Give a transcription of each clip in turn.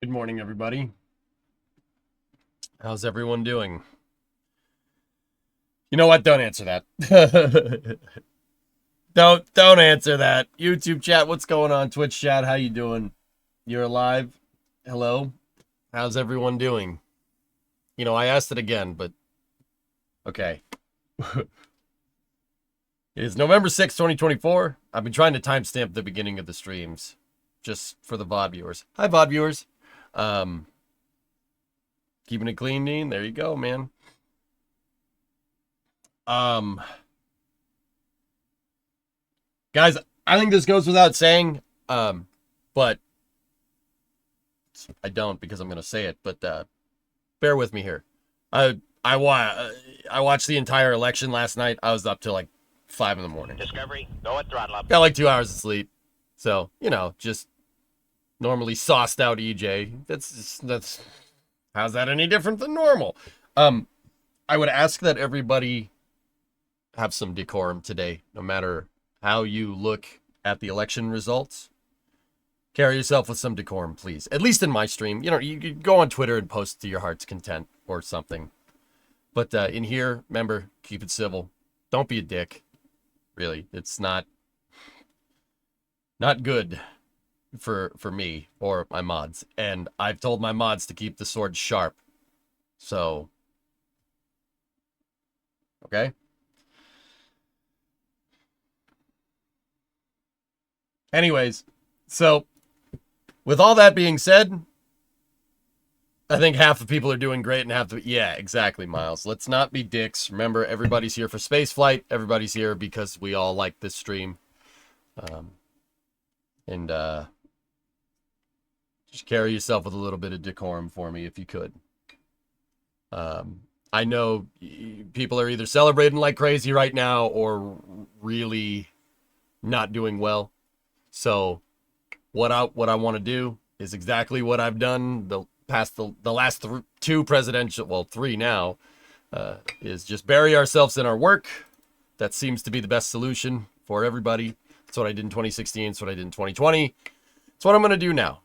Good morning, everybody. How's everyone doing? You know what? Don't answer that. Don't answer that. YouTube chat, what's going on? Twitch chat, how you doing? You're alive? Hello? How's everyone doing? You know, I asked it again, but okay. It is November 6th, 2024. I've been trying to timestamp the beginning of the streams just for the VOD viewers. Hi, VOD viewers. Keeping it clean, Dean. There you go, man. Guys, I think this goes without saying, but I don't because I'm going to say it, but bear with me here. I watched the entire election last night. I was up till like 5 in the morning. Discovery, go at throttle up. Got like 2 hours of sleep. So, you know, just normally sauced out EJ. That's how's that any different than normal? I would ask that everybody have some decorum today, no matter how you look at the election results. Carry yourself with some decorum, please. At least in my stream. You know, you could go on Twitter and post to your heart's content or something. But in here, remember, keep it civil. Don't be a dick. Really, it's not good for me or my mods. And I've told my mods to keep the sword sharp. So, okay? Anyways, so with all that being said, I think half the people are doing great and half the... Yeah, exactly, Miles. Let's not be dicks. Remember, everybody's here for spaceflight. Everybody's here because we all like this stream. Just carry yourself with a little bit of decorum for me if you could. I know people are either celebrating like crazy right now or really not doing well. So what I want to do is exactly what I've done the last two presidential, well, 3 now, is just bury ourselves in our work. That seems to be the best solution for everybody. That's what I did in 2016. It's what I did in 2020. It's what I'm going to do now.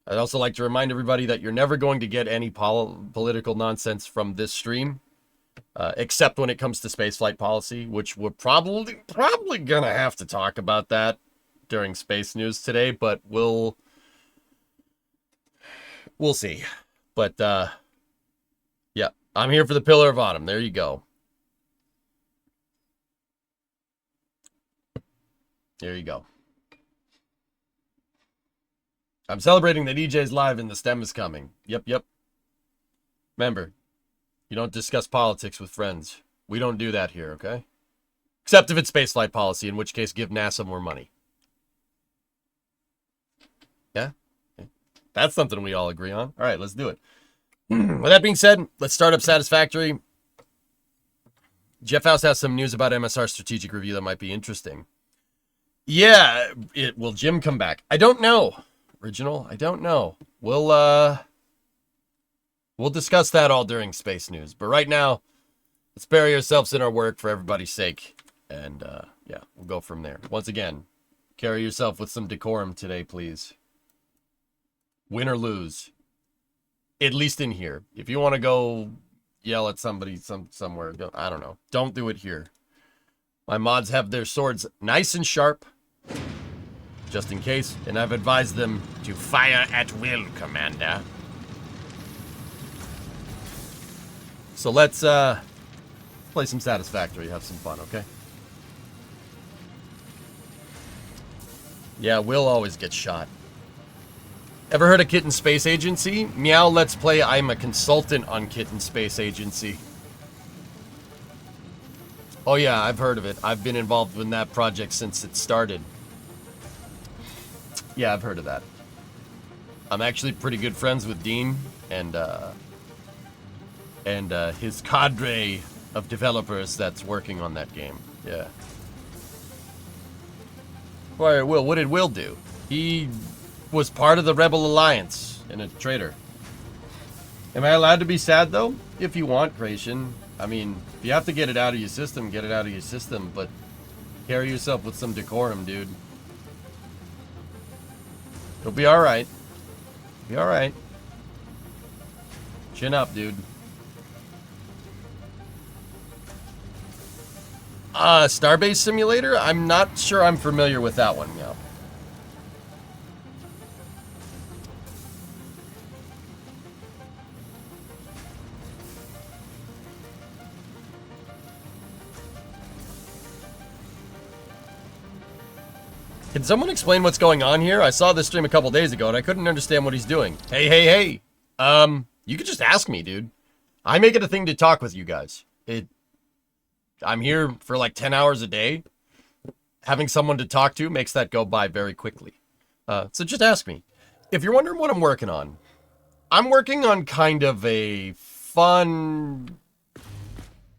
I'd also like to remind everybody that you're never going to get any political nonsense from this stream, except when it comes to spaceflight policy, which we're probably going to have to talk about that during Space News today, but we'll see. But yeah, I'm here for the Pillar of Autumn. There you go. There you go. I'm celebrating that EJ's live and the STEM is coming. Yep. Remember, you don't discuss politics with friends. We don't do that here, okay? Except if it's spaceflight policy, in which case give NASA more money. Yeah? That's something we all agree on. All right, let's do it. With that being said, let's start up Satisfactory. Jeff House has some news about MSR strategic review that might be interesting. Yeah, will Jim come back? I don't know. Original, I don't know. We'll discuss that all during Space News. But right now, let's bury ourselves in our work for everybody's sake. And yeah, we'll go from there. Once again, carry yourself with some decorum today, please. Win or lose. At least in here. If you want to go yell at somebody somewhere, I don't know. Don't do it here. My mods have their swords nice and sharp, just in case, and I've advised them to fire at will, Commander. So let's play some Satisfactory, have some fun, okay? Yeah, Will always gets shot. Ever heard of Kitten Space Agency? Meow, let's play. I'm a consultant on Kitten Space Agency. Oh yeah, I've heard of it. I've been involved in that project since it started. Yeah, I've heard of that. I'm actually pretty good friends with Dean and his cadre of developers that's working on that game. Yeah. Why, Will, what did Will do? He was part of the Rebel Alliance and a traitor. Am I allowed to be sad, though? If you want, Creation. I mean, if you have to get it out of your system, get it out of your system, but carry yourself with some decorum, dude. It'll be alright. Be alright. Chin up, dude. Starbase Simulator? I'm not sure I'm familiar with that one, yeah. Can someone explain what's going on here? I saw this stream a couple days ago and I couldn't understand what he's doing. Hey. You could just ask me, dude. I make it a thing to talk with you guys. I'm here for like 10 hours a day. Having someone to talk to makes that go by very quickly. So just ask me. If you're wondering what I'm working on, I'm working on kind of a fun,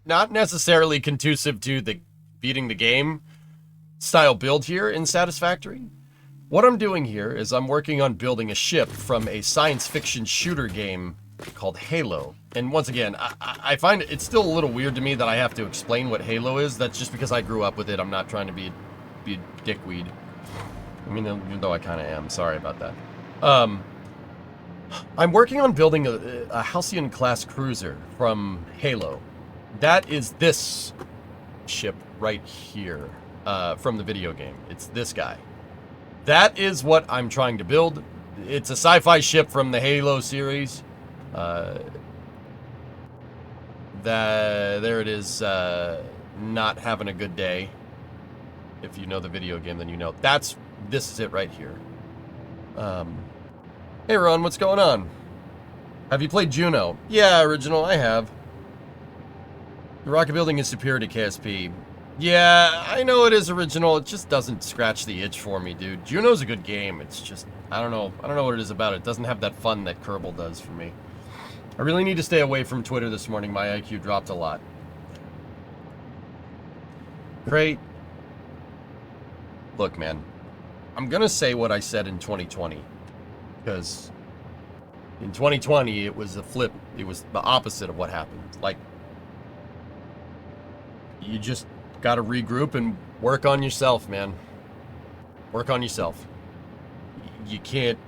not necessarily conducive to the beating the game style build here in Satisfactory. What I'm doing here is I'm working on building a ship from a science fiction shooter game called Halo. And once again, I find it's still a little weird to me that I have to explain what Halo is. That's just because I grew up with it. I'm not trying to be a dickweed. I mean, even though I kind of am. Sorry about that. I'm working on building a Halcyon-class cruiser from Halo. That is this ship right here from the video game. It's this guy. That is what I'm trying to build. It's a sci-fi ship from the Halo series. There it is, not having a good day. If you know the video game, then you know. This is it right here. Hey Ron, what's going on? Have you played Juno? Yeah, original, I have. The rocket building is superior to KSP. Yeah, I know it is original. It just doesn't scratch the itch for me, dude. Juno's a good game. It's just, I don't know what it is about it. It doesn't have that fun that Kerbal does for me. I really need to stay away from Twitter this morning. My IQ dropped a lot. Great. Look, man. I'm gonna say what I said in 2020. Because in 2020, it was a flip. It was the opposite of what happened. Like, you just gotta regroup and work on yourself, man. Work on yourself. You can't.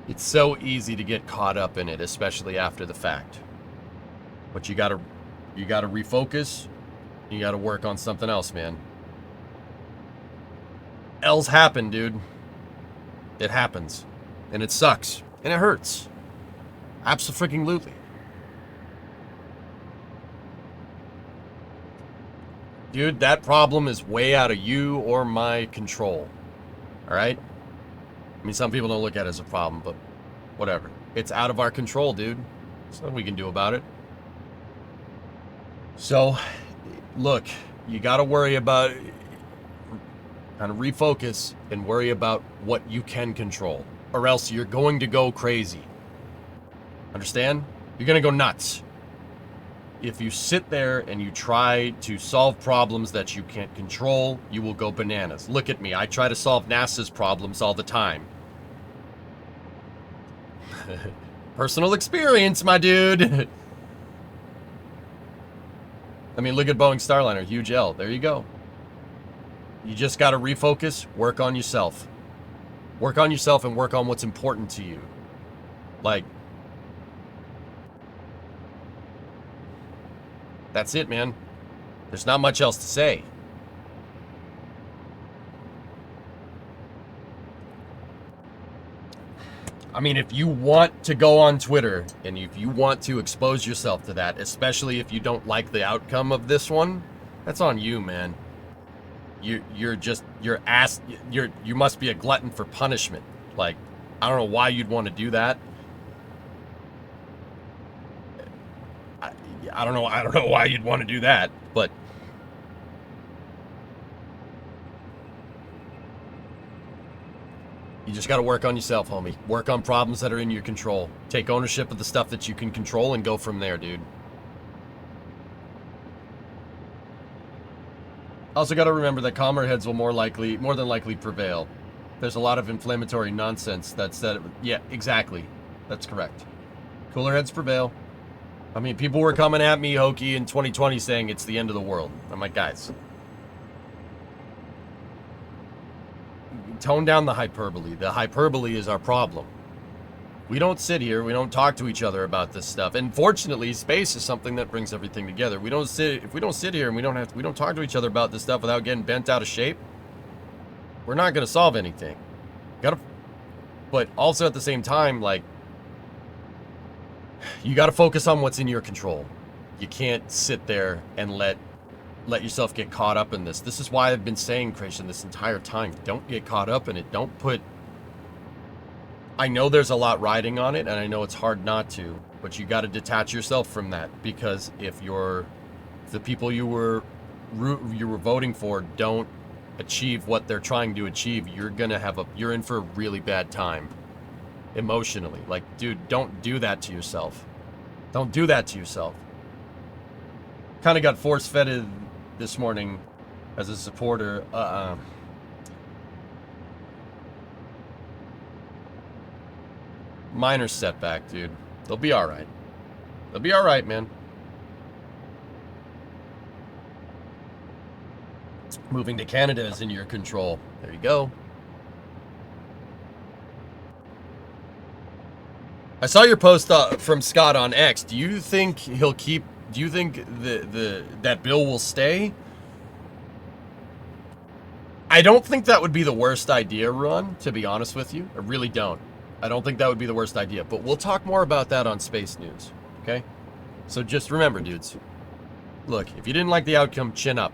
It's so easy to get caught up in it, especially after the fact. But you gotta refocus. You gotta work on something else, man. L's happen, dude. It happens. And it sucks. And it hurts. Abso-freaking-lutely. Dude, that problem is way out of you or my control. Alright? I mean, some people don't look at it as a problem, but whatever. It's out of our control, dude. There's nothing we can do about it. So, look, you gotta worry about... kind of refocus and worry about what you can control. Or else you're going to go crazy. Understand? You're gonna go nuts. If you sit there and you try to solve problems that you can't control, you will go bananas. Look at me. I try to solve NASA's problems all the time. Personal experience, my dude. I mean, look at Boeing Starliner. Huge L. There you go. You just got to refocus, work on yourself. Work on yourself and work on what's important to you. Like, that's it, man. There's not much else to say. I mean, if you want to go on Twitter and if you want to expose yourself to that, especially if you don't like the outcome of this one, that's on you, man. You must be a glutton for punishment. Like, I don't know why you'd want to do that. I don't know why you'd want to do that, but you just got to work on yourself, homie. Work on problems that are in your control. Take ownership of the stuff that you can control and go from there, dude. Also got to remember that calmer heads will more than likely prevail. There's a lot of inflammatory nonsense that said, yeah, exactly. That's correct. Cooler heads prevail. I mean, people were coming at me, Hokey, in 2020 saying it's the end of the world. I'm like, guys, tone down the hyperbole. The hyperbole is our problem. We don't sit here, we don't talk to each other about this stuff. And fortunately, space is something that brings everything together. If we don't sit here and we don't talk to each other about this stuff without getting bent out of shape, we're not going to solve anything. But also at the same time, like, you got to focus on what's in your control. You can't sit there and let yourself get caught up in this. This is why I've been saying, Christian, this entire time, don't get caught up in it. Don't put... I know there's a lot riding on it, and I know it's hard not to, but you got to detach yourself from that, because if the people you were voting for don't achieve what they're trying to achieve, you're in for a really bad time emotionally. Like, dude, don't do that to yourself. Don't do that to yourself. Kind of got force-fed this morning as a supporter. Minor setback, dude. They'll be all right. They'll be all right, man. Moving to Canada is in your control. There you go. I saw your post from Scott on X. Do you think he'll keep? Do you think that bill will stay? I don't think that would be the worst idea, Ron, to be honest with you. I really don't. I don't think that would be the worst idea, but we'll talk more about that on Space News, okay? So just remember, dudes, look, if you didn't like the outcome, chin up.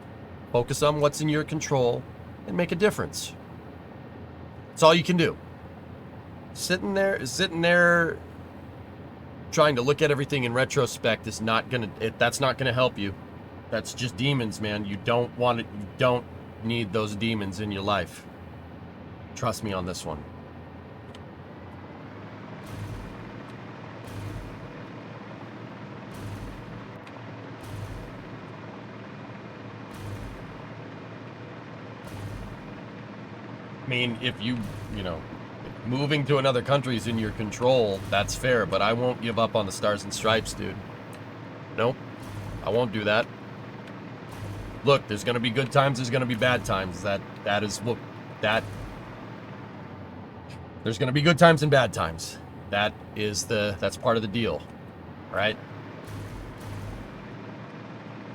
Focus on what's in your control and make a difference. That's all you can do. Sitting there trying to look at everything in retrospect is that's not gonna help you. That's just demons, man. You don't want it. You don't need those demons in your life. Trust me on this one. I mean, if moving to another country is in your control, that's fair, but I won't give up on the Stars and Stripes, dude. Nope. I won't do that. Look, there's going to be good times, there's going to be bad times. There's going to be good times and bad times. That's part of the deal, right?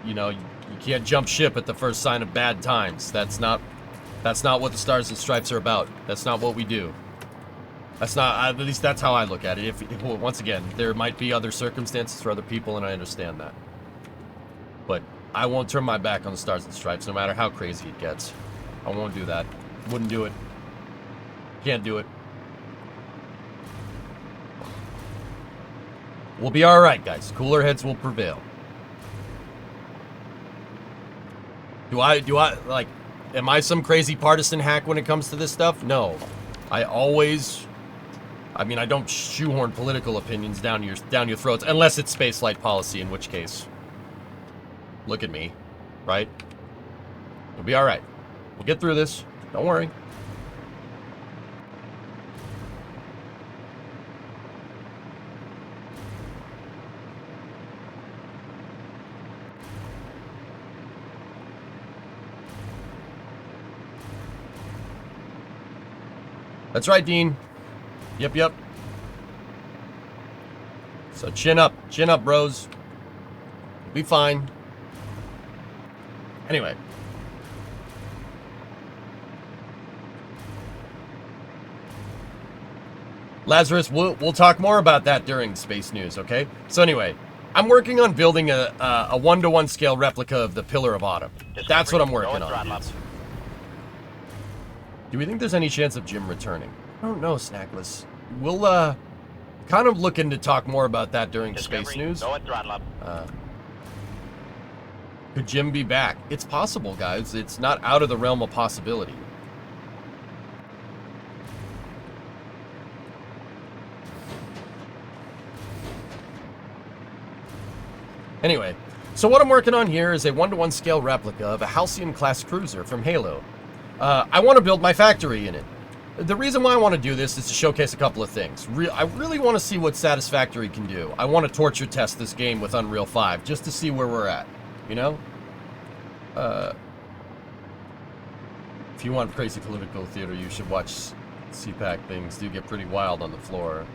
You can't jump ship at the first sign of bad times. That's not what the Stars and Stripes are about. That's not what we do. At least that's how I look at it. Once again, there might be other circumstances for other people, and I understand that. But I won't turn my back on the Stars and Stripes, no matter how crazy it gets. I won't do that. Wouldn't do it. Can't do it. We'll be alright, guys. Cooler heads will prevail. Am I some crazy partisan hack when it comes to this stuff? No. I don't shoehorn political opinions down your throats, unless it's spaceflight policy, in which case, look at me, right? We'll be all right. We'll get through this. Don't worry. That's right, Dean. Yep. So chin up, bros. Be fine. Anyway. Lazarus, we'll talk more about that during Space News, okay? So anyway, I'm working on building a 1-to-1 scale replica of the Pillar of Autumn. That's what I'm working on, dudes. Do we think there's any chance of Jim returning? I don't know, Snackless. We'll, kind of looking to talk more about that during Space News. Could Jim be back? It's possible, guys. It's not out of the realm of possibility. Anyway, so what I'm working on here is a 1-to-1 scale replica of a Halcyon-class cruiser from Halo. I want to build my factory in it. The reason why I want to do this is to showcase a couple of things. I really want to see what Satisfactory can do. I want to torture test this game with Unreal 5 just to see where we're at, you know? If you want crazy political theater, you should watch CPAC. Things do get pretty wild on the floor.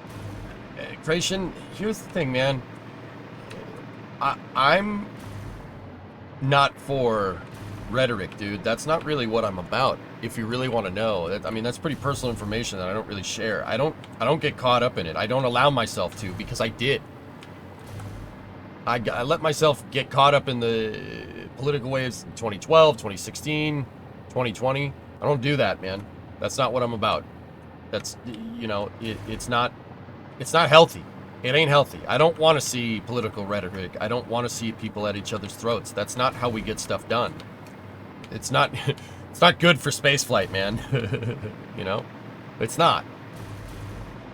Creation, here's the thing, man. I'm not for rhetoric, dude. That's not really what I'm about. If you really want to know, I mean, that's pretty personal information that I don't really share. I don't get caught up in it. I don't allow myself to, because I did. I let myself get caught up in the political waves in 2012, 2016, 2020. I don't do that, man. That's not what I'm about. That's, you know, it's not healthy. It ain't healthy. I don't want to see political rhetoric. I don't want to see people at each other's throats. That's not how we get stuff done. It's not it's not good for spaceflight, man. You know? It's not.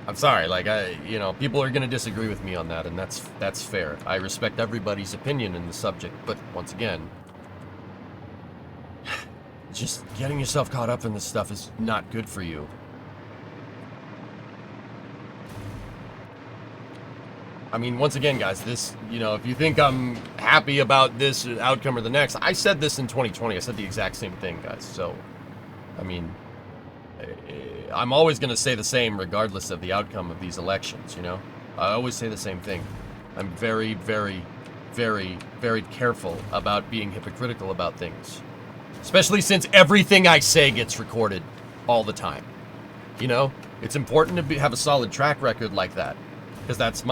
I'm sorry, like, you know, people are going to disagree with me on that, and that's fair. I respect everybody's opinion in the subject, but once again, just getting yourself caught up in this stuff is not good for you. I mean, once again, guys, this, you know, if you think I'm happy about this outcome or the next, I said this in 2020. I said the exact same thing, guys. So, I mean, I'm always going to say the same regardless of the outcome of these elections, you know? I always say the same thing. I'm very, very, very, very careful about being hypocritical about things. Especially since everything I say gets recorded all the time. You know? It's important to have a solid track record like that. Because that's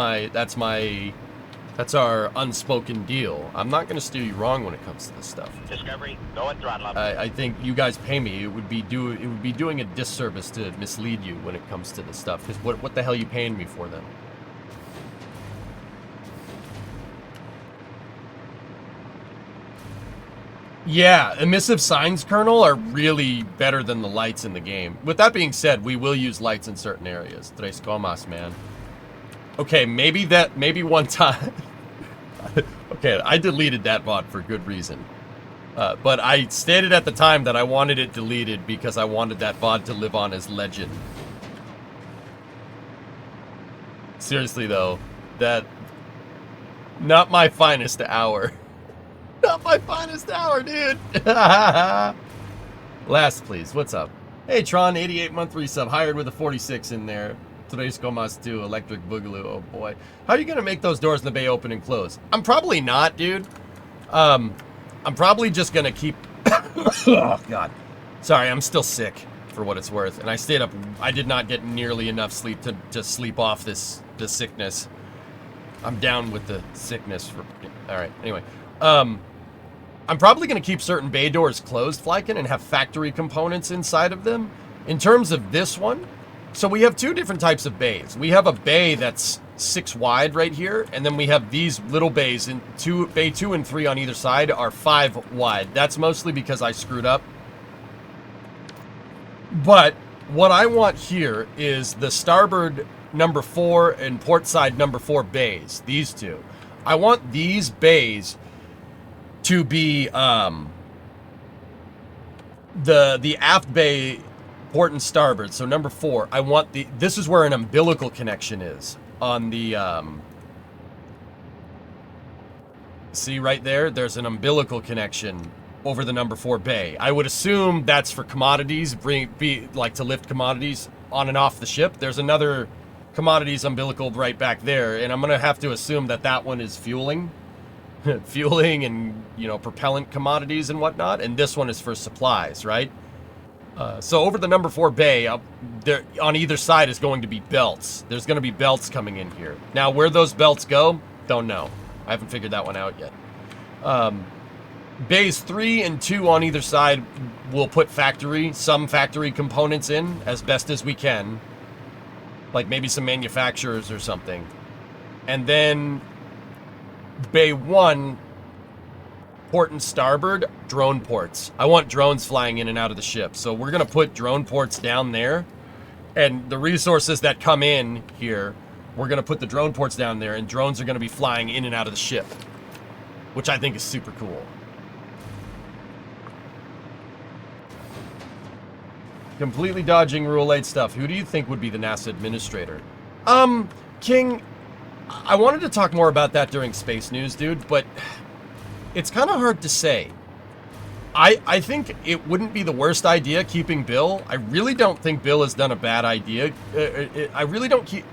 our unspoken deal. I'm not going to steer you wrong when it comes to this stuff. Discovery, go and throttle up. I think you guys pay me. It would be doing a disservice to mislead you when it comes to this stuff. Because what the hell are you paying me for then? Yeah, emissive signs, Colonel, are really better than the lights in the game. With that being said, we will use lights in certain areas. Tres comas, man. Okay, maybe one time. Okay, I deleted that VOD for good reason. But I stated at the time that I wanted it deleted because I wanted that VOD to live on as legend. Seriously, though, that... Not my finest hour. Not my finest hour, dude. Last, please. What's up? Hey, Tron, 88-month resub. Hired with a 46 in there. Tres comas 2, electric boogaloo. Oh boy. How are you gonna make those doors in the bay open and close? I'm probably not, dude. I'm probably just gonna keep... Oh, God. Sorry, I'm still sick, for what it's worth. And I stayed up... I did not get nearly enough sleep to just sleep off this sickness. I'm down with the sickness for... Alright, anyway. I'm probably gonna keep certain bay doors closed, Flykin, and have factory components inside of them. In terms of this one... So we have two different types of bays. We have a bay that's 6 wide right here, and then we have these little bays, and bay 2 and 3 on either side are 5 wide. That's mostly because I screwed up. But what I want here is the starboard number 4 and port side number 4 bays. These two. I want these bays to be the aft bay, port and starboard, so number 4, I want this is where an umbilical connection is on the, see right there, there's an umbilical connection over the number 4 bay. I would assume that's for commodities, like to lift commodities on and off the ship. There's another commodities umbilical right back there, and I'm gonna have to assume that that one is fueling and, you know, propellant commodities and whatnot, and this one is for supplies, right? So over the number 4 bay, there on either side is going to be belts. There's going to be belts coming in here. Now, where those belts go, don't know. I haven't figured that one out yet. Bays 3 and 2 on either side will put some factory components in as best as we can. Like maybe some manufacturers or something. And then Bay 1... port and starboard, drone ports. I want drones flying in and out of the ship. So we're going to put drone ports down there. And the resources that come in here, we're going to put the drone ports down there. And drones are going to be flying in and out of the ship. Which I think is super cool. Completely dodging Rule 8 stuff. Who do you think would be the NASA administrator? King, I wanted to talk more about that during Space News, dude. But... it's kind of hard to say. I think it wouldn't be the worst idea keeping Bill. I really don't think Bill has done a bad idea. I really don't keep...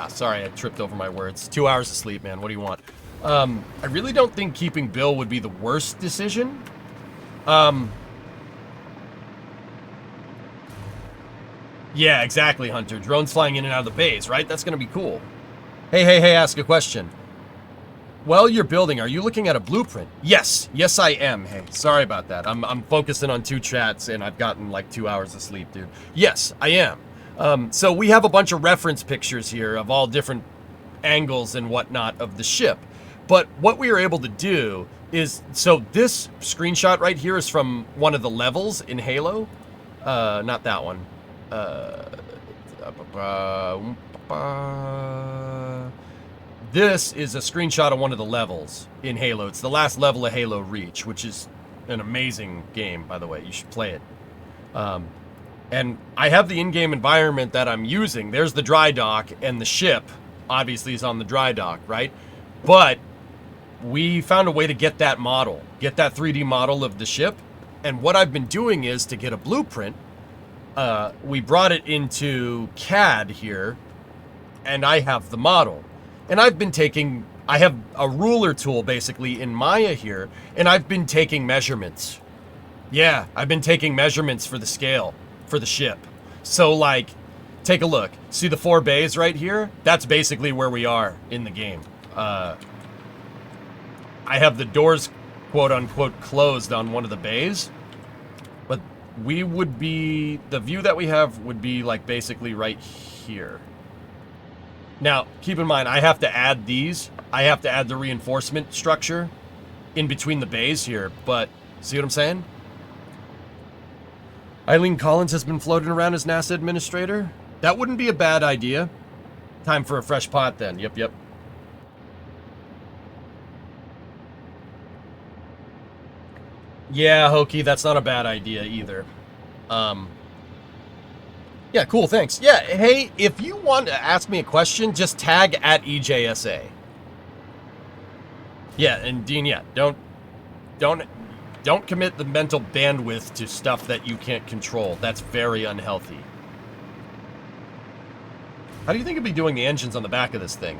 sorry, I tripped over my words. 2 hours of sleep, man. What do you want? I really don't think keeping Bill would be the worst decision. Yeah, exactly, Hunter. Drones flying in and out of the base, right? That's going to be cool. Hey, ask a question. While you're building, are you looking at a blueprint? Yes, I am. Hey, sorry about that. I'm focusing on 2 chats and I've gotten like 2 hours of sleep, dude. Yes, I am. So we have a bunch of reference pictures here of all different angles and whatnot of the ship. But what we were able to do is, so this screenshot right here is from one of the levels in Halo. Not that one. This is a screenshot of one of the levels in Halo. It's the last level of Halo Reach, which is an amazing game, by the way. You should play it. And I have the in-game environment that I'm using. There's the dry dock, and the ship, obviously, is on the dry dock, right? But we found a way to get that model, get that 3D model of the ship. And what I've been doing is to get a blueprint. We brought it into CAD here, and I have the model. And I have a ruler tool basically in Maya here, and I've been taking measurements. Yeah, I've been taking measurements for the scale, for the ship. So like, take a look. See the 4 bays right here? That's basically where we are in the game. I have the doors, quote unquote, closed on one of the bays. But we would be, the view that we have would be like basically right here. Now, keep in mind, I have to add these. I have to add the reinforcement structure in between the bays here, but see what I'm saying? Eileen Collins has been floating around as NASA administrator. That wouldn't be a bad idea. Time for a fresh pot then. Yep. Yeah, Hokie, that's not a bad idea either. Yeah, cool, thanks. Yeah, hey, if you want to ask me a question, just tag at EJSA. Yeah, and Dean, yeah, don't commit the mental bandwidth to stuff that you can't control. That's very unhealthy. How do you think you'll be doing the engines on the back of this thing?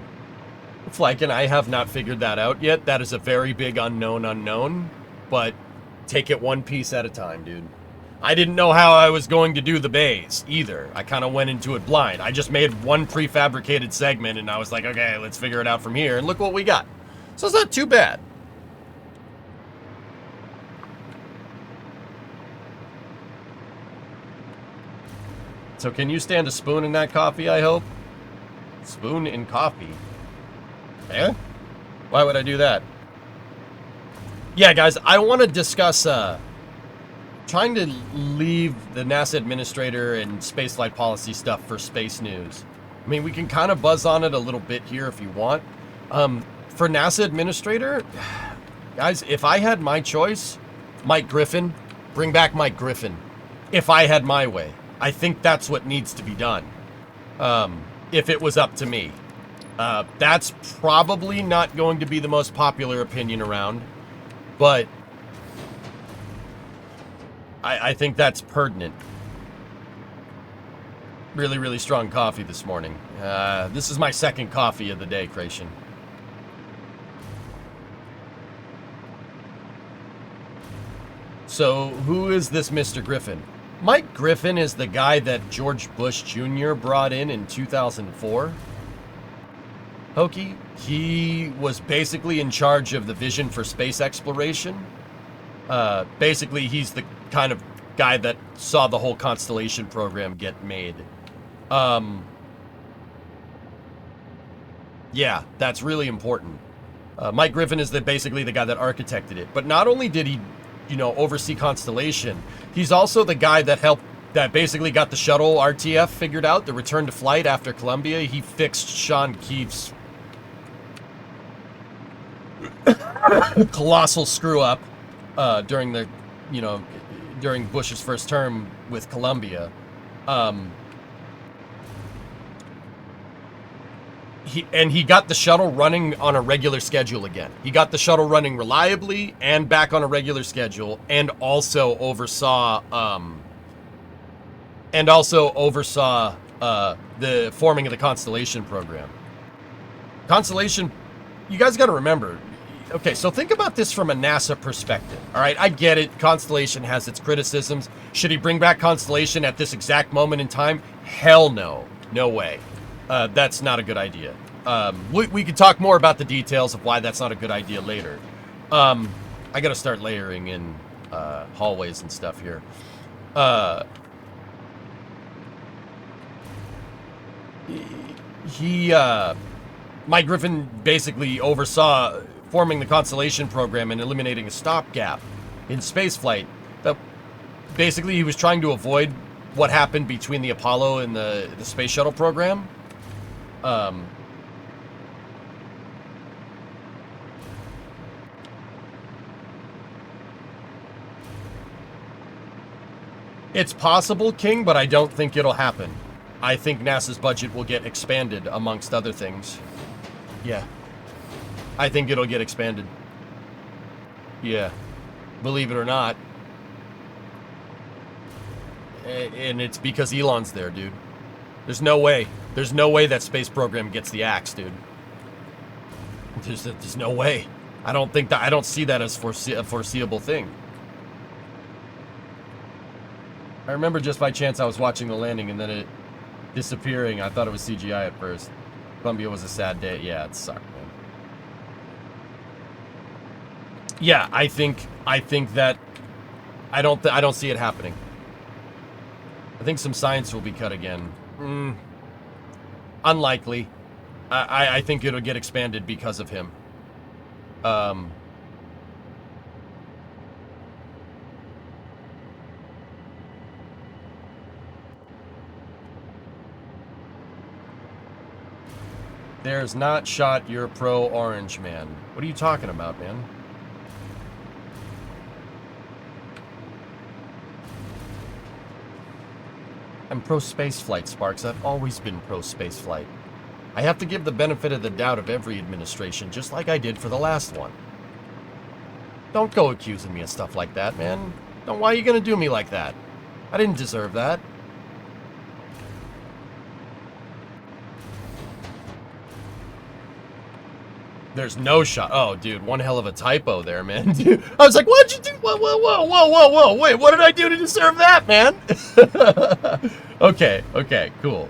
Flykin, I have not figured that out yet. That is a very big unknown, but take it one piece at a time, dude. I didn't know how I was going to do the bays either. I kind of went into it blind. I just made one prefabricated segment and I was like, okay, let's figure it out from here. And look what we got. So it's not too bad. So can you stand a spoon in that coffee, I hope? Spoon in coffee? Eh? Why would I do that? Yeah, guys, I want to discuss, trying to leave the NASA administrator and spaceflight policy stuff for space news. I mean, we can kind of buzz on it a little bit here if you want. For NASA administrator, guys, if I had my choice, Mike Griffin, bring back Mike Griffin. If I had my way. I think that's what needs to be done. If it was up to me. That's probably not going to be the most popular opinion around, but I think that's pertinent. Really, really strong coffee this morning. This is my second coffee of the day, Creation. So, who is this Mr. Griffin? Mike Griffin is the guy that George Bush Jr. brought in 2004. Hokie, he was basically in charge of the vision for space exploration. Basically, he's the kind of guy that saw the whole Constellation program get made. Yeah, that's really important. Mike Griffin is basically the guy that architected it. But not only did he, oversee Constellation, he's also the guy that basically got the shuttle RTF figured out, the return to flight after Columbia. He fixed Sean Keefe's colossal screw up during the, during Bush's first term with Columbia. he got the shuttle running on a regular schedule again. He got the shuttle running reliably and back on a regular schedule, and also oversaw the forming of the Constellation program. Constellation, you guys got to remember. Okay, so think about this from a NASA perspective. All right, I get it. Constellation has its criticisms. Should he bring back Constellation at this exact moment in time? Hell no. No way. That's not a good idea. We could talk more about the details of why that's not a good idea later. I got to start layering in hallways and stuff here. Mike Griffin basically oversaw forming the Constellation program and eliminating a stopgap in spaceflight. That basically he was trying to avoid what happened between the Apollo and the space shuttle program. It's possible, King, but I don't think it'll happen. I think NASA's budget will get expanded, amongst other things. Yeah. I think it'll get expanded. Yeah. Believe it or not. And it's because Elon's there, dude. There's no way. There's no way that space program gets the axe, dude. There's no way. I don't see that as a foreseeable thing. I remember just by chance I was watching the landing and then it disappearing. I thought it was CGI at first. Columbia was a sad day. Yeah, it sucked, man. Yeah, I think that I don't see it happening. I think some science will be cut again. Unlikely. I think it'll get expanded because of him. There's not shot your pro orange man. What are you talking about, man? I'm pro spaceflight, Sparks. I've always been pro spaceflight. I have to give the benefit of the doubt of every administration, just like I did for the last one. Don't go accusing me of stuff like that, man. Why are you gonna do me like that? I didn't deserve that. There's no shot. Oh, dude, one hell of a typo there, man. Dude, I was like, what'd you do? Whoa. Wait, what did I do to deserve that, man? Okay, cool.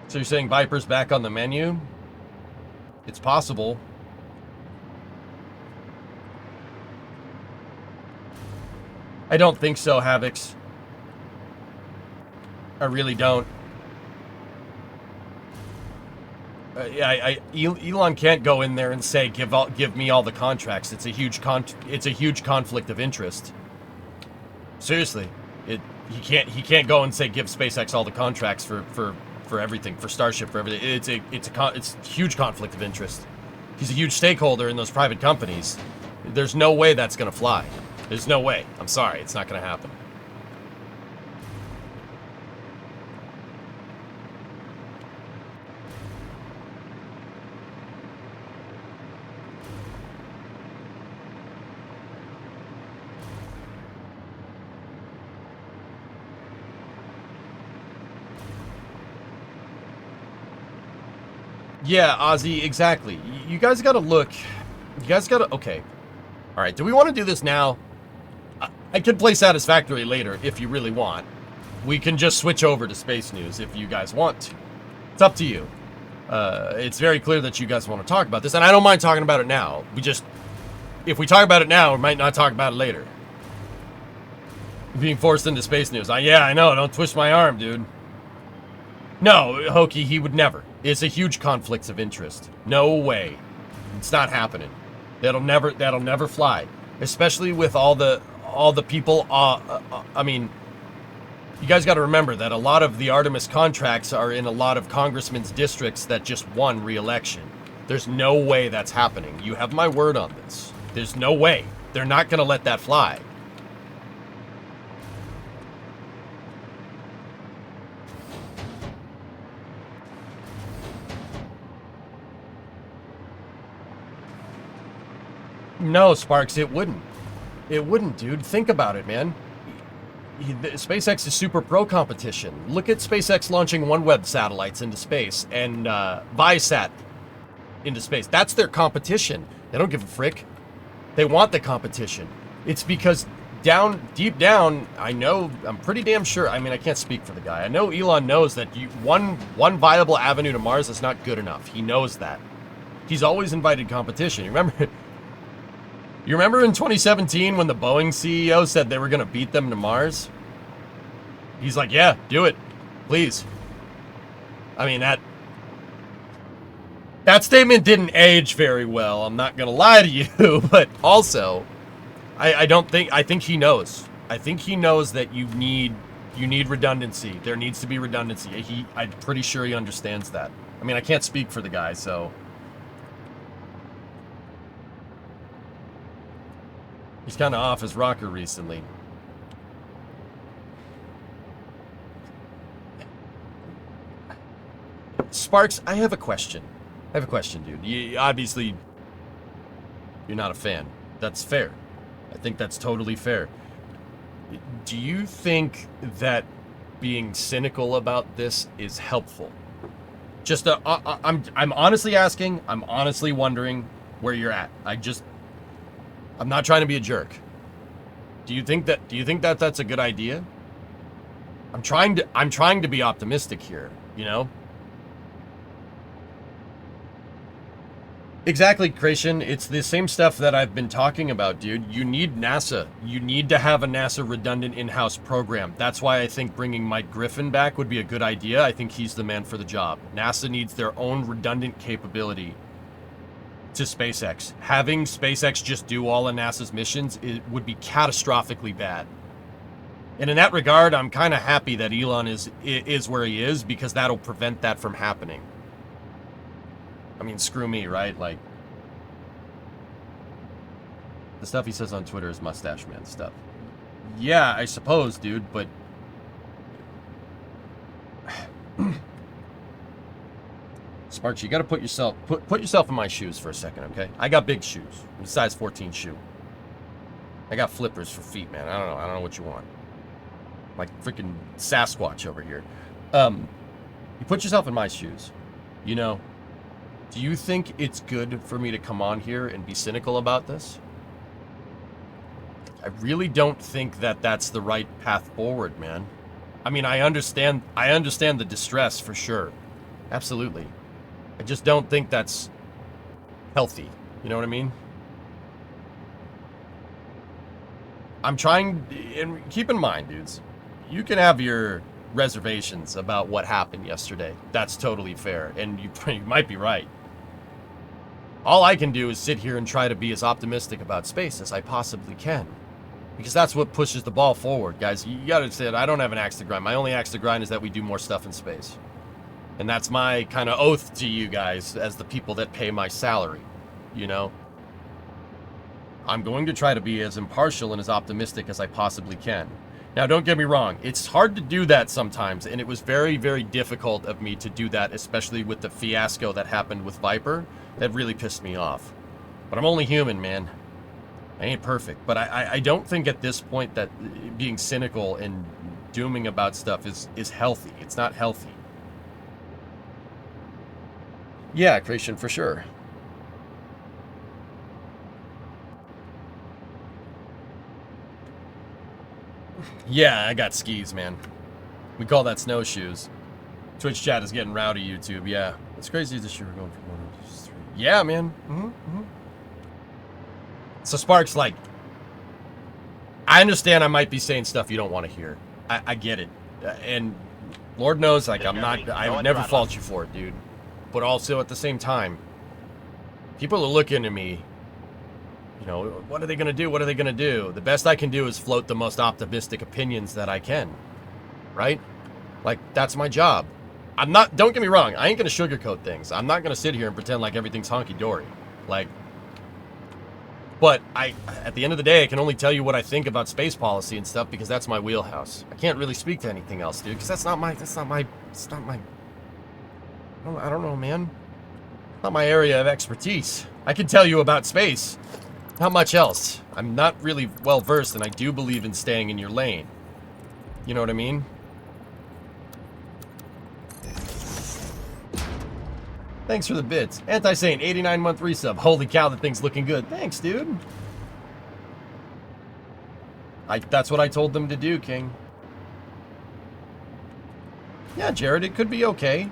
So you're saying Viper's back on the menu? It's possible. I don't think so, Havix. I really don't. Elon can't go in there and say give me all the contracts. It's a huge conflict of interest. Seriously, he can't go and say give SpaceX all the contracts for everything, for Starship, for everything. It's a huge conflict of interest. He's a huge stakeholder in those private companies. There's no way that's gonna fly. There's no way. I'm sorry, it's not gonna happen. Yeah, Ozzy, exactly. You guys gotta look. You guys gotta... Okay. Alright, do we want to do this now? I could play Satisfactory later if you really want. We can just switch over to Space News if you guys want to. It's up to you. It's very clear that you guys want to talk about this, and I don't mind talking about it now. If we talk about it now, we might not talk about it later. Being forced into Space News. Yeah, I know. Don't twist my arm, dude. No, Hokey, he would never. It's a huge conflict of interest. No way. It's not happening. That'll never fly. Especially with all the people, I mean, You guys got to remember that a lot of the Artemis contracts are in a lot of congressmen's districts that just won re-election. There's no way that's happening. You have my word on this. There's no way. They're not going to let that fly. No, Sparks, it wouldn't. It wouldn't, dude. Think about it, man. SpaceX is super pro competition. Look at SpaceX launching OneWeb satellites into space and Viasat into space. That's their competition. They don't give a frick. They want the competition. It's because deep down, I'm pretty damn sure. I mean, I can't speak for the guy. I know Elon knows that one viable avenue to Mars is not good enough. He knows that. He's always invited competition. You remember in 2017 when the Boeing CEO said they were going to beat them to Mars? He's like, yeah, do it. Please. I mean, that statement didn't age very well. I'm not going to lie to you. But also, I think he knows. I think he knows that you need redundancy. There needs to be redundancy. I'm pretty sure he understands that. I mean, I can't speak for the guy, so... He's kind of off his rocker recently. Sparks, I have a question. Dude. Obviously, you're not a fan. That's fair. I think that's totally fair. Do you think that being cynical about this is helpful? I'm honestly asking. I'm honestly wondering where you're at. I'm not trying to be a jerk. Do you think that that's a good idea? I'm trying to be optimistic here, you know? Exactly, Creation. It's the same stuff that I've been talking about, dude. You need NASA. You need to have a NASA redundant in-house program. That's why I think bringing Mike Griffin back would be a good idea. I think he's the man for the job. NASA needs their own redundant capability to SpaceX. Having SpaceX just do all of NASA's missions would be catastrophically bad. And in that regard, I'm kind of happy that Elon is where he is, because that'll prevent that from happening. I mean, screw me, right? Like, the stuff he says on Twitter is mustache man stuff. Yeah, I suppose, dude, but... Sparks, you gotta put yourself in my shoes for a second, okay? I got big shoes. I'm a size 14 shoe. I got flippers for feet, man. I don't know what you want. Like freaking Sasquatch over here. You put yourself in my shoes. You know, do you think it's good for me to come on here and be cynical about this? I really don't think that that's the right path forward, man. I mean, I understand the distress for sure. Absolutely. I just don't think that's healthy. You know what I mean? I'm trying, and keep in mind, dudes, you can have your reservations about what happened yesterday. That's totally fair, and you might be right. All I can do is sit here and try to be as optimistic about space as I possibly can, because that's what pushes the ball forward, guys. You gotta understand, I don't have an axe to grind. My only axe to grind is that we do more stuff in space. And that's my kind of oath to you guys as the people that pay my salary, you know? I'm going to try to be as impartial and as optimistic as I possibly can. Now, don't get me wrong. It's hard to do that sometimes, and it was very, very difficult of me to do that, especially with the fiasco that happened with Viper. That really pissed me off. But I'm only human, man. I ain't perfect. But I don't think at this point that being cynical and dooming about stuff is healthy. It's not healthy. Yeah, Creation, for sure. Yeah, I got skis, man. We call that snowshoes. Twitch chat is getting rowdy, YouTube. Yeah, it's crazy this year we're going from 1 to 3. Yeah, man. So Sparks, like, I understand I might be saying stuff you don't want to hear. I get it, and Lord knows, like, I would never fault you for it, dude. But also at the same time, people are looking at me, you know, what are they going to do? What are they going to do? The best I can do is float the most optimistic opinions that I can. right? Like, that's my job. I'm not, don't get me wrong, I ain't gonna sugarcoat things. I'm not gonna sit here and pretend like everything's honky-dory. Like, but at the end of the day, I can only tell you what I think about space policy and stuff because that's my wheelhouse. I can't really speak to anything else, dude, because it's not my, I don't know, man. Not my area of expertise. I can tell you about space. Not much else. I'm not really well versed, and I do believe in staying in your lane. You know what I mean? Thanks for the bits. Anti-Saint, 89-month resub. Holy cow, that thing's looking good. Thanks, dude. That's what I told them to do, King. Yeah, Jared, it could be okay.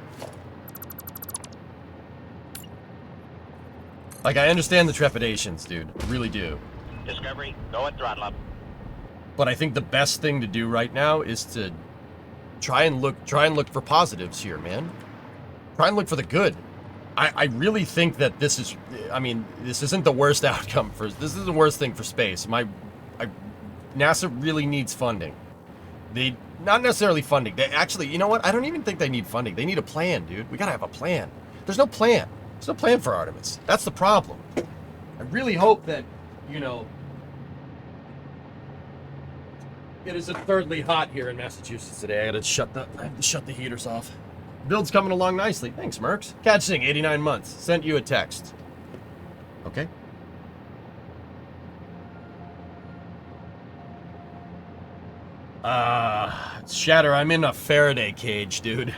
Like, I understand the trepidations, dude. I really do. Discovery, go and throttle up. But I think the best thing to do right now is to try and look for positives here, man. Try and look for the good. I really think that this is, I mean, this isn't the worst outcome for, this is the worst thing for space. NASA really needs funding. They, not necessarily funding. They actually, you know what? I don't even think they need funding. They need a plan, dude. We gotta have a plan. There's no plan. There's no plan for Artemis. That's the problem. I really hope that, you know, it is absurdly hot here in Massachusetts today. I have to shut the heaters off. Build's coming along nicely. Thanks, Mercs. Catch Sing, 89 months. Sent you a text. Okay. Shatter, I'm in a Faraday cage, dude.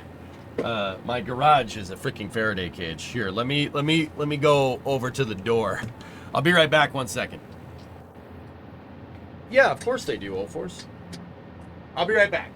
My garage is a freaking Faraday cage. Here, let me go over to the door. I'll be right back 1 second. Yeah, of course they do, Old Force. I'll be right back.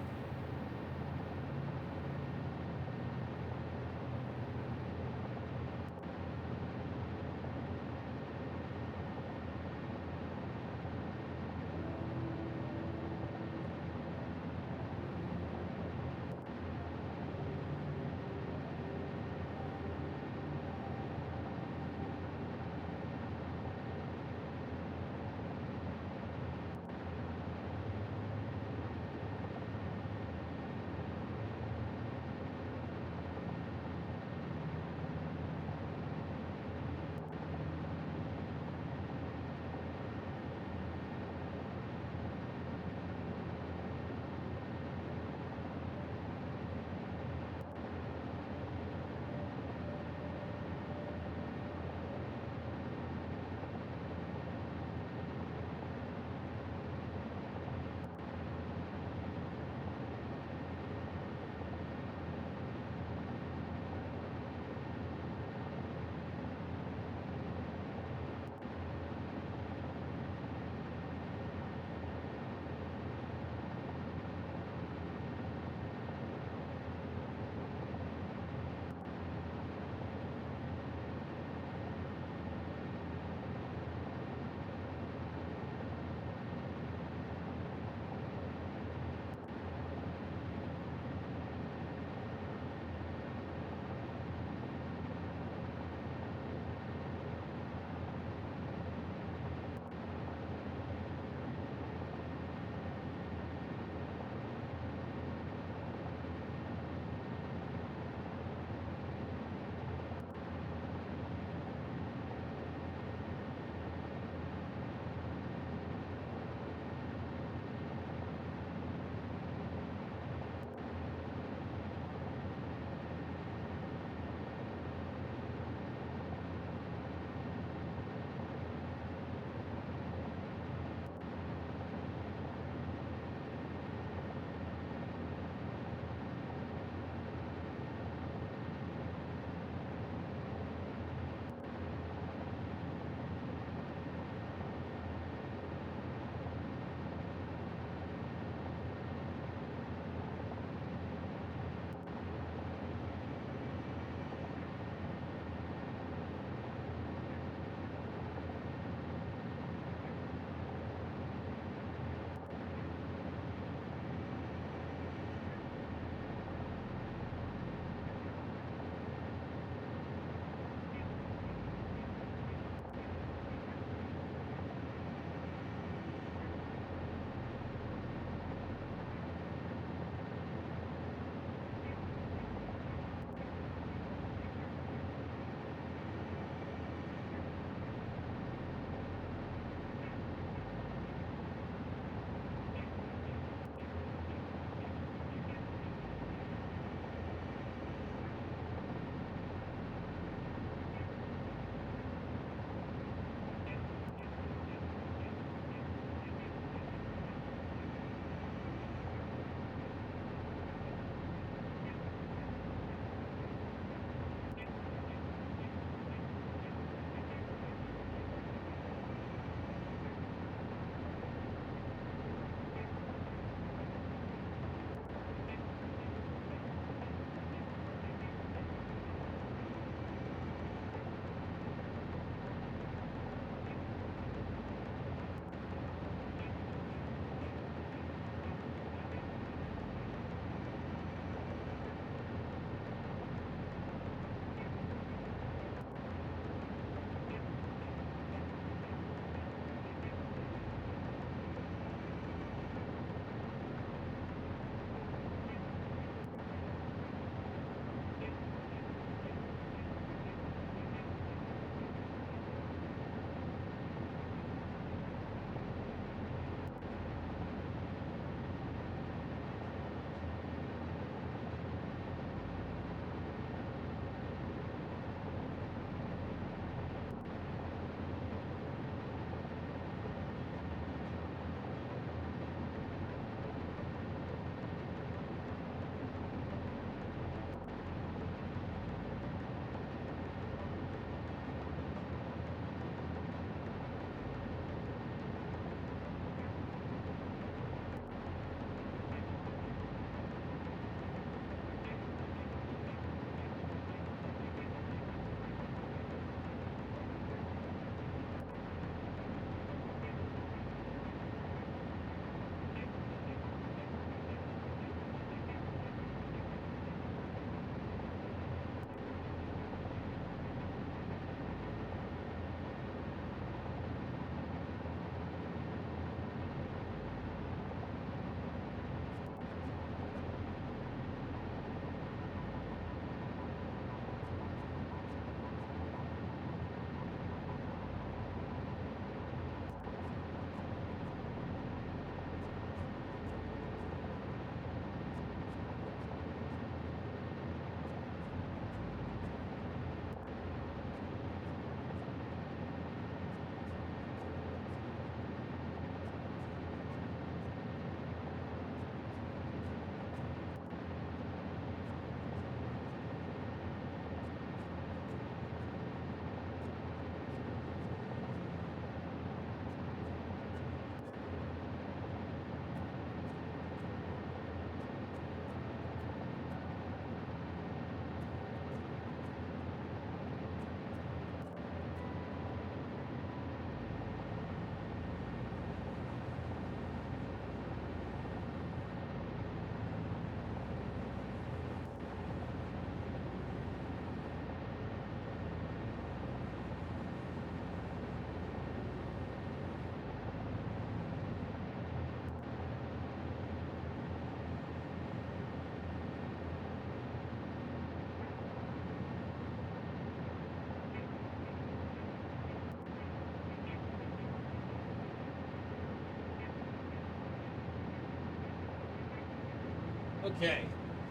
Okay,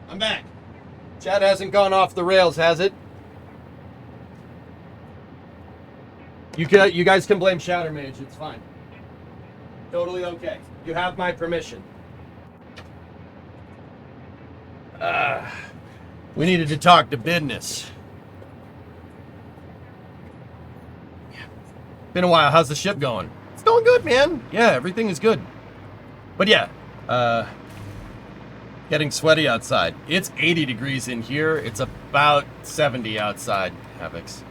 I'm back. Chat hasn't gone off the rails, has it? You guys can blame Shattermage. It's fine. Totally okay. You have my permission. We needed to talk to business. Been a while. How's the ship going? It's going good, man. Yeah, everything is good. But yeah, getting sweaty outside. It's 80 degrees in here. It's about 70 outside, Havocs.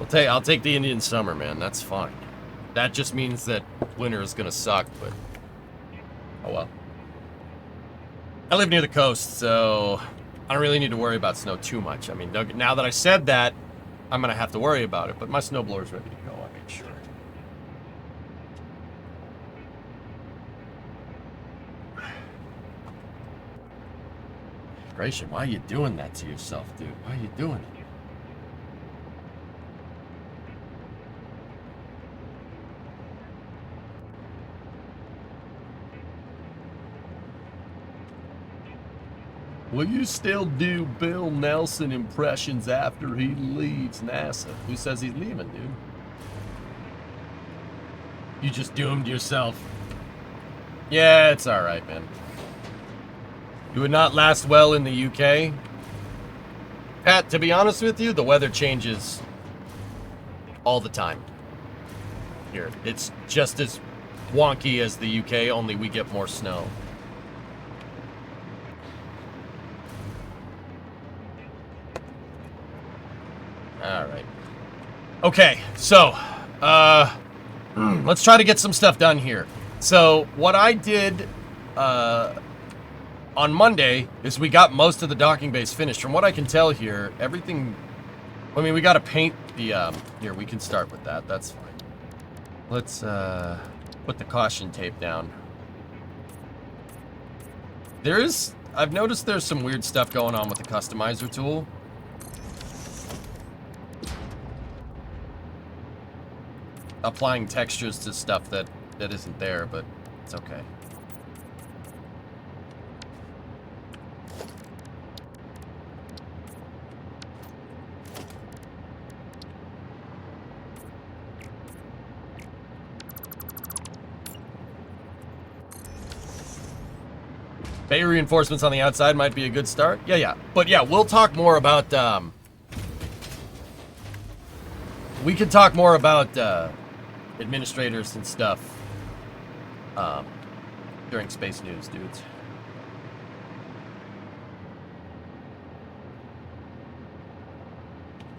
I'll take the Indian summer, man. That's fine. That just means that winter is gonna suck, but oh well. I live near the coast, so I don't really need to worry about snow too much. I mean, now that I said that, I'm gonna have to worry about it, but my snowblower's ready to go, I made sure. Gratian, why are you doing that to yourself, dude? Why are you doing it? Will you still do Bill Nelson impressions after he leaves NASA? Who says he's leaving, dude? You just doomed yourself. Yeah, it's alright, man. You would not last well in the UK. Pat, to be honest with you, the weather changes all the time. Here, it's just as wonky as the UK, only we get more snow. Alright. Okay, so, let's try to get some stuff done here. So, what I did, on Monday is we got most of the docking base finished. From what I can tell here, everything... I mean, we got to paint the... here, we can start with that. That's fine. Let's put the caution tape down. I've noticed there's some weird stuff going on with the customizer tool. Applying textures to stuff that isn't there, but it's okay. Bay reinforcements on the outside might be a good start. Yeah. But yeah, we'll talk more about, we can talk more about, administrators and stuff, during Space News, dudes.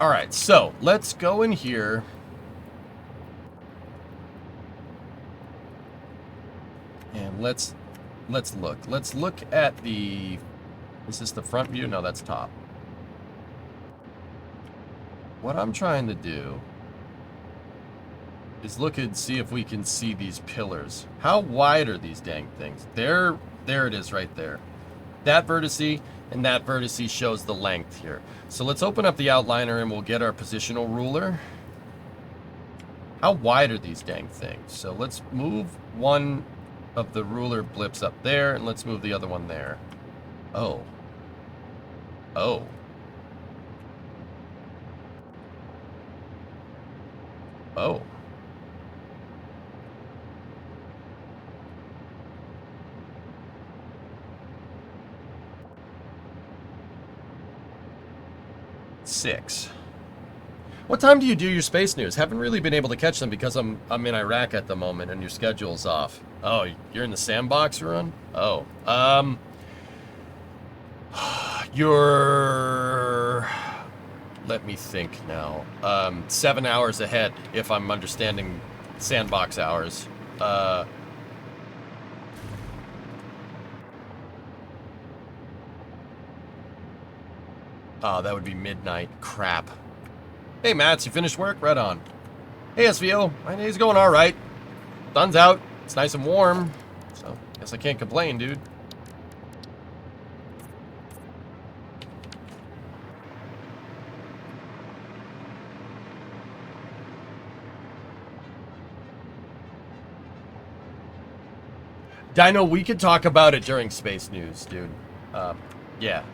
Alright, so, let's go in here. And let's look. Let's look at the... Is this the front view? No, that's top. What I'm trying to do is look and see if we can see these pillars. How wide are these dang things? There it is right there. That vertice and that vertice shows the length here. So let's open up the outliner and we'll get our positional ruler. How wide are these dang things? So let's move one of the ruler blips up there, and let's move the other one there. Oh. 6. What time do you do your Space News? Haven't really been able to catch them because I'm in Iraq at the moment and your schedule's off. Oh, you're in the sandbox run? Oh. You're... Let me think now. 7 hours ahead, if I'm understanding sandbox hours. Oh, that would be midnight. Crap. Hey, Mats, you finished work? Right on. Hey, SVO. My day's going alright. Sun's out. It's nice and warm. So, guess I can't complain, dude. Dino, we could talk about it during Space News, dude. Yeah.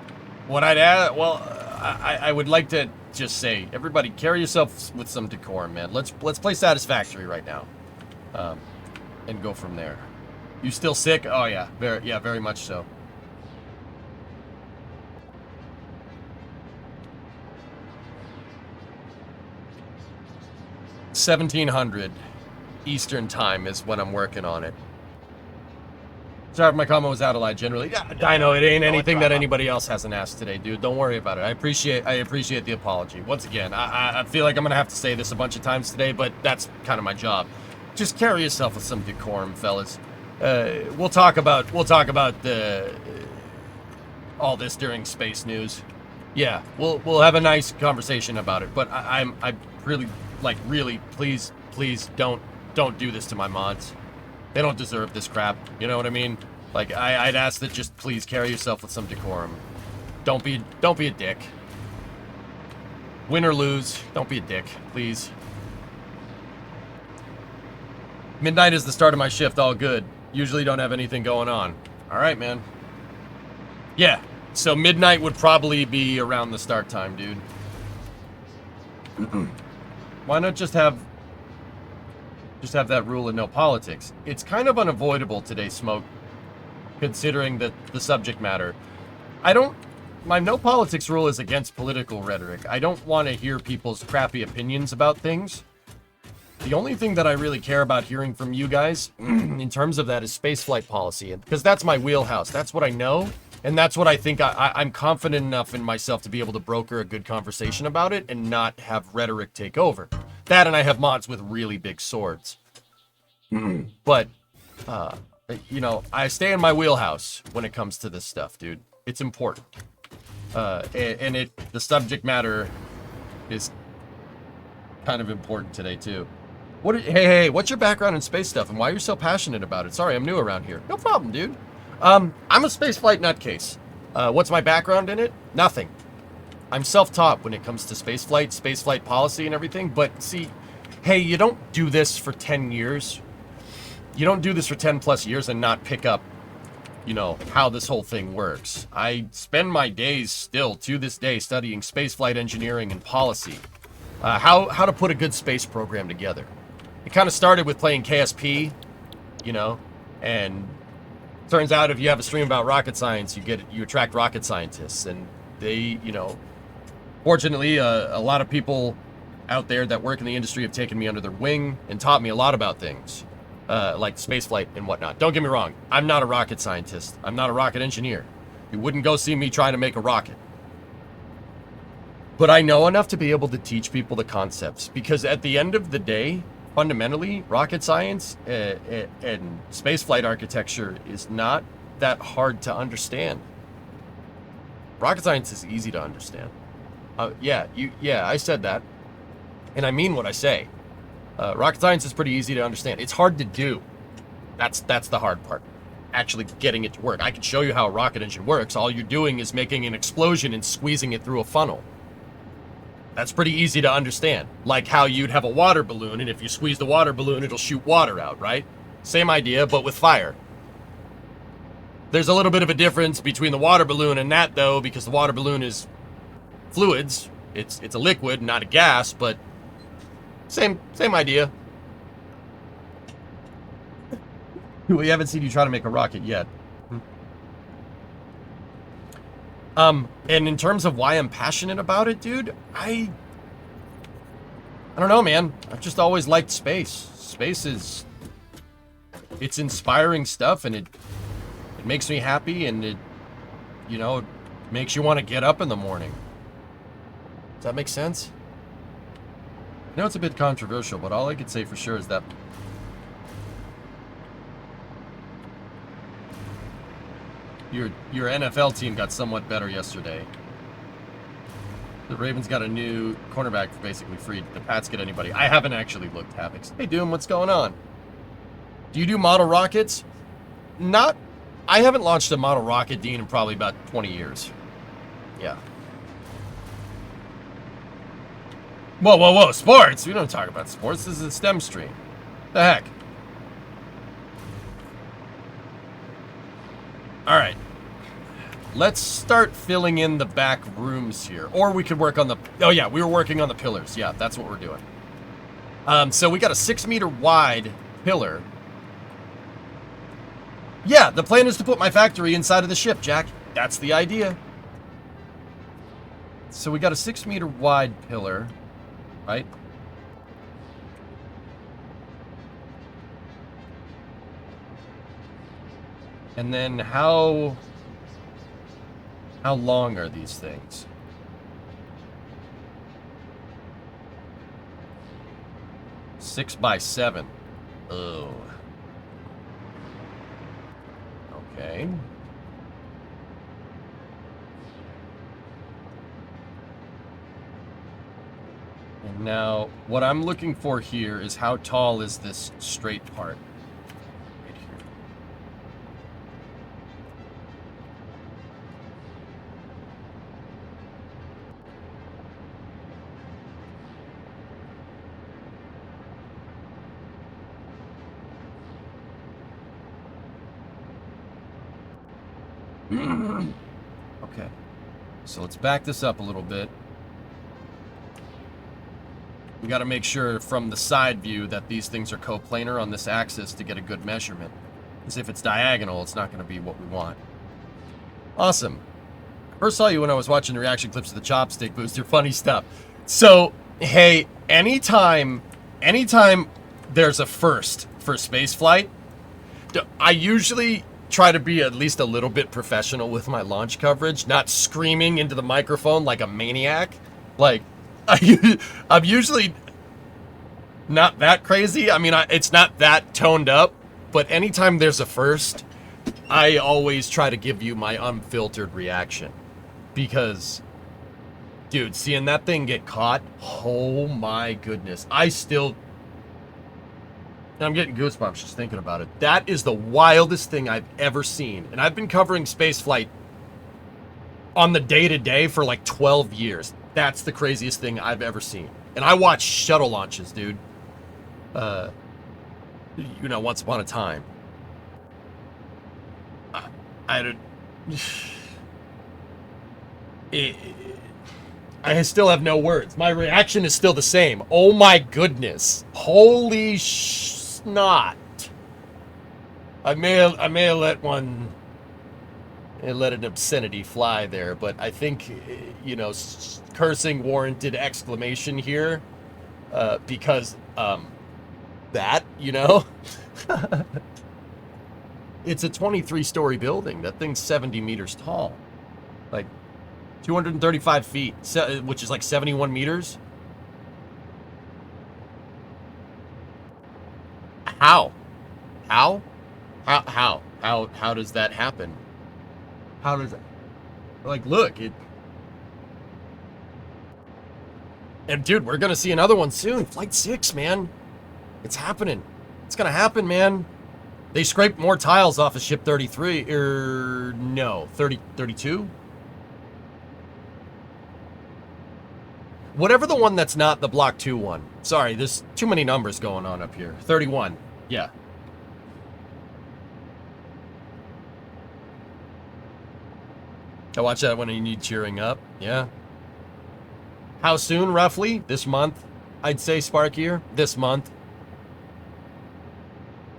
What I'd add, well, I would like to just say, everybody, carry yourself with some decorum, man. Let's play Satisfactory right now, and go from there. You still sick? Oh yeah, very much so. $1700 Eastern time is when I'm working on it. Sorry if my comment was out of line generally. Yeah, Dino, it ain't anything that anybody else hasn't asked today, dude. Don't worry about it. I appreciate the apology. Once again, I feel like I'm gonna have to say this a bunch of times today, but that's kind of my job. Just carry yourself with some decorum, fellas. We'll talk about all this during Space News. Yeah, we'll have a nice conversation about it. But I really, please don't do this to my mods. They don't deserve this crap. You know what I mean? Like, I'd ask that just please carry yourself with some decorum. Don't be a dick. Win or lose, don't be a dick, please. Midnight is the start of my shift, all good. Usually don't have anything going on. Alright, man. Yeah, so midnight would probably be around the start time, dude. Why not just have that rule and no politics? It's kind of unavoidable today, Smoke, considering the subject matter. My no politics rule is against political rhetoric. I don't want to hear people's crappy opinions about things. The only thing that I really care about hearing from you guys in terms of that is spaceflight policy, because that's my wheelhouse. That's what I know, and that's what I think I'm confident enough in myself to be able to broker a good conversation about it and not have rhetoric take over. That, and I have mods with really big swords. But, you know, I stay in my wheelhouse when it comes to this stuff, dude. It's important. And the subject matter is kind of important today, too. Hey, what's your background in space stuff and why you're so passionate about it? Sorry, I'm new around here. No problem, dude. I'm a spaceflight nutcase. What's my background in it? Nothing. I'm self-taught when it comes to spaceflight policy and everything, but see, hey, you don't do this for 10 years. You don't do this for 10 plus years and not pick up, you know, how this whole thing works. I spend my days still, to this day, studying spaceflight engineering and policy. How to put a good space program together. It kind of started with playing KSP, you know, and turns out if you have a stream about rocket science, you attract rocket scientists, and they, you know, fortunately, a lot of people out there that work in the industry have taken me under their wing and taught me a lot about things, like spaceflight and whatnot. Don't get me wrong, I'm not a rocket scientist. I'm not a rocket engineer. You wouldn't go see me trying to make a rocket. But I know enough to be able to teach people the concepts, because at the end of the day, fundamentally, rocket science and spaceflight architecture is not that hard to understand. Rocket science is easy to understand. Yeah, I said that, and I mean what I say. Rocket science is pretty easy to understand. It's hard to do. That's the hard part. Actually getting it to work. I can show you how a rocket engine works. All you're doing is making an explosion and squeezing it through a funnel. That's pretty easy to understand. Like how you'd have a water balloon, and if you squeeze the water balloon, it'll shoot water out, right? Same idea, but with fire. There's a little bit of a difference between the water balloon and that, though, because the water balloon is fluids. It's a liquid, not a gas, but same idea. We haven't seen you try to make a rocket yet. And in terms of why I'm passionate about it, dude, I don't know, man. I've just always liked space. Space it's inspiring stuff, and it makes me happy, and it, you know, makes you want to get up in the morning. Does that make sense? I know it's a bit controversial, but all I could say for sure is that your NFL team got somewhat better yesterday. The Ravens got a new cornerback for basically free. Did the Pats get anybody? I haven't actually looked, Havix. Hey, Doom, what's going on? Do you do model rockets? I haven't launched a model rocket, Dean, in probably about 20 years. Yeah. Whoa, sports? We don't talk about sports. This is a STEM stream. The heck? All right. Let's start filling in the back rooms here. Or we could work on the... Oh, yeah, we were working on the pillars. Yeah, that's what we're doing. So we got a 6-meter wide pillar. Yeah, the plan is to put my factory inside of the ship, Jack. That's the idea. So we got a 6-meter wide pillar, right? And then how long are these things? Six by 7. Oh. Okay. And now, what I'm looking for here is how tall is this straight part? Right here. Okay, so let's back this up a little bit. We got to make sure from the side view that these things are coplanar on this axis to get a good measurement. Because if it's diagonal, it's not going to be what we want. Awesome. First saw you when I was watching the reaction clips of the chopstick booster. Funny stuff. So, hey, anytime there's a first for spaceflight, I usually try to be at least a little bit professional with my launch coverage, not screaming into the microphone like a maniac. Like, I'm usually not that crazy. I mean, it's not that toned up, but anytime there's a first, I always try to give you my unfiltered reaction. Because, dude, seeing that thing get caught, oh my goodness. I'm getting goosebumps just thinking about it. That is the wildest thing I've ever seen. And I've been covering spaceflight on the day-to-day for like 12 years. That's the craziest thing I've ever seen. And I watch shuttle launches, dude. Once upon a time. I still have no words. My reaction is still the same. Oh my goodness. Holy snot. I may have let an obscenity fly there, but I think, cursing warranted exclamation here, because, it's a 23-story building. That thing's 70 meters tall. Like, 235 feet, which is like 71 meters. How does that happen? How does it, like, look, it, and dude, we're gonna see another one soon. Flight 6, man. It's happening. It's gonna happen, man. They scraped more tiles off of ship 33, no, 32? Whatever the one that's not the Block 2 one. Sorry, there's too many numbers going on up here. 31, yeah. I watch that when you need cheering up, yeah. How soon, roughly? This month, I'd say, Sparkier. This month.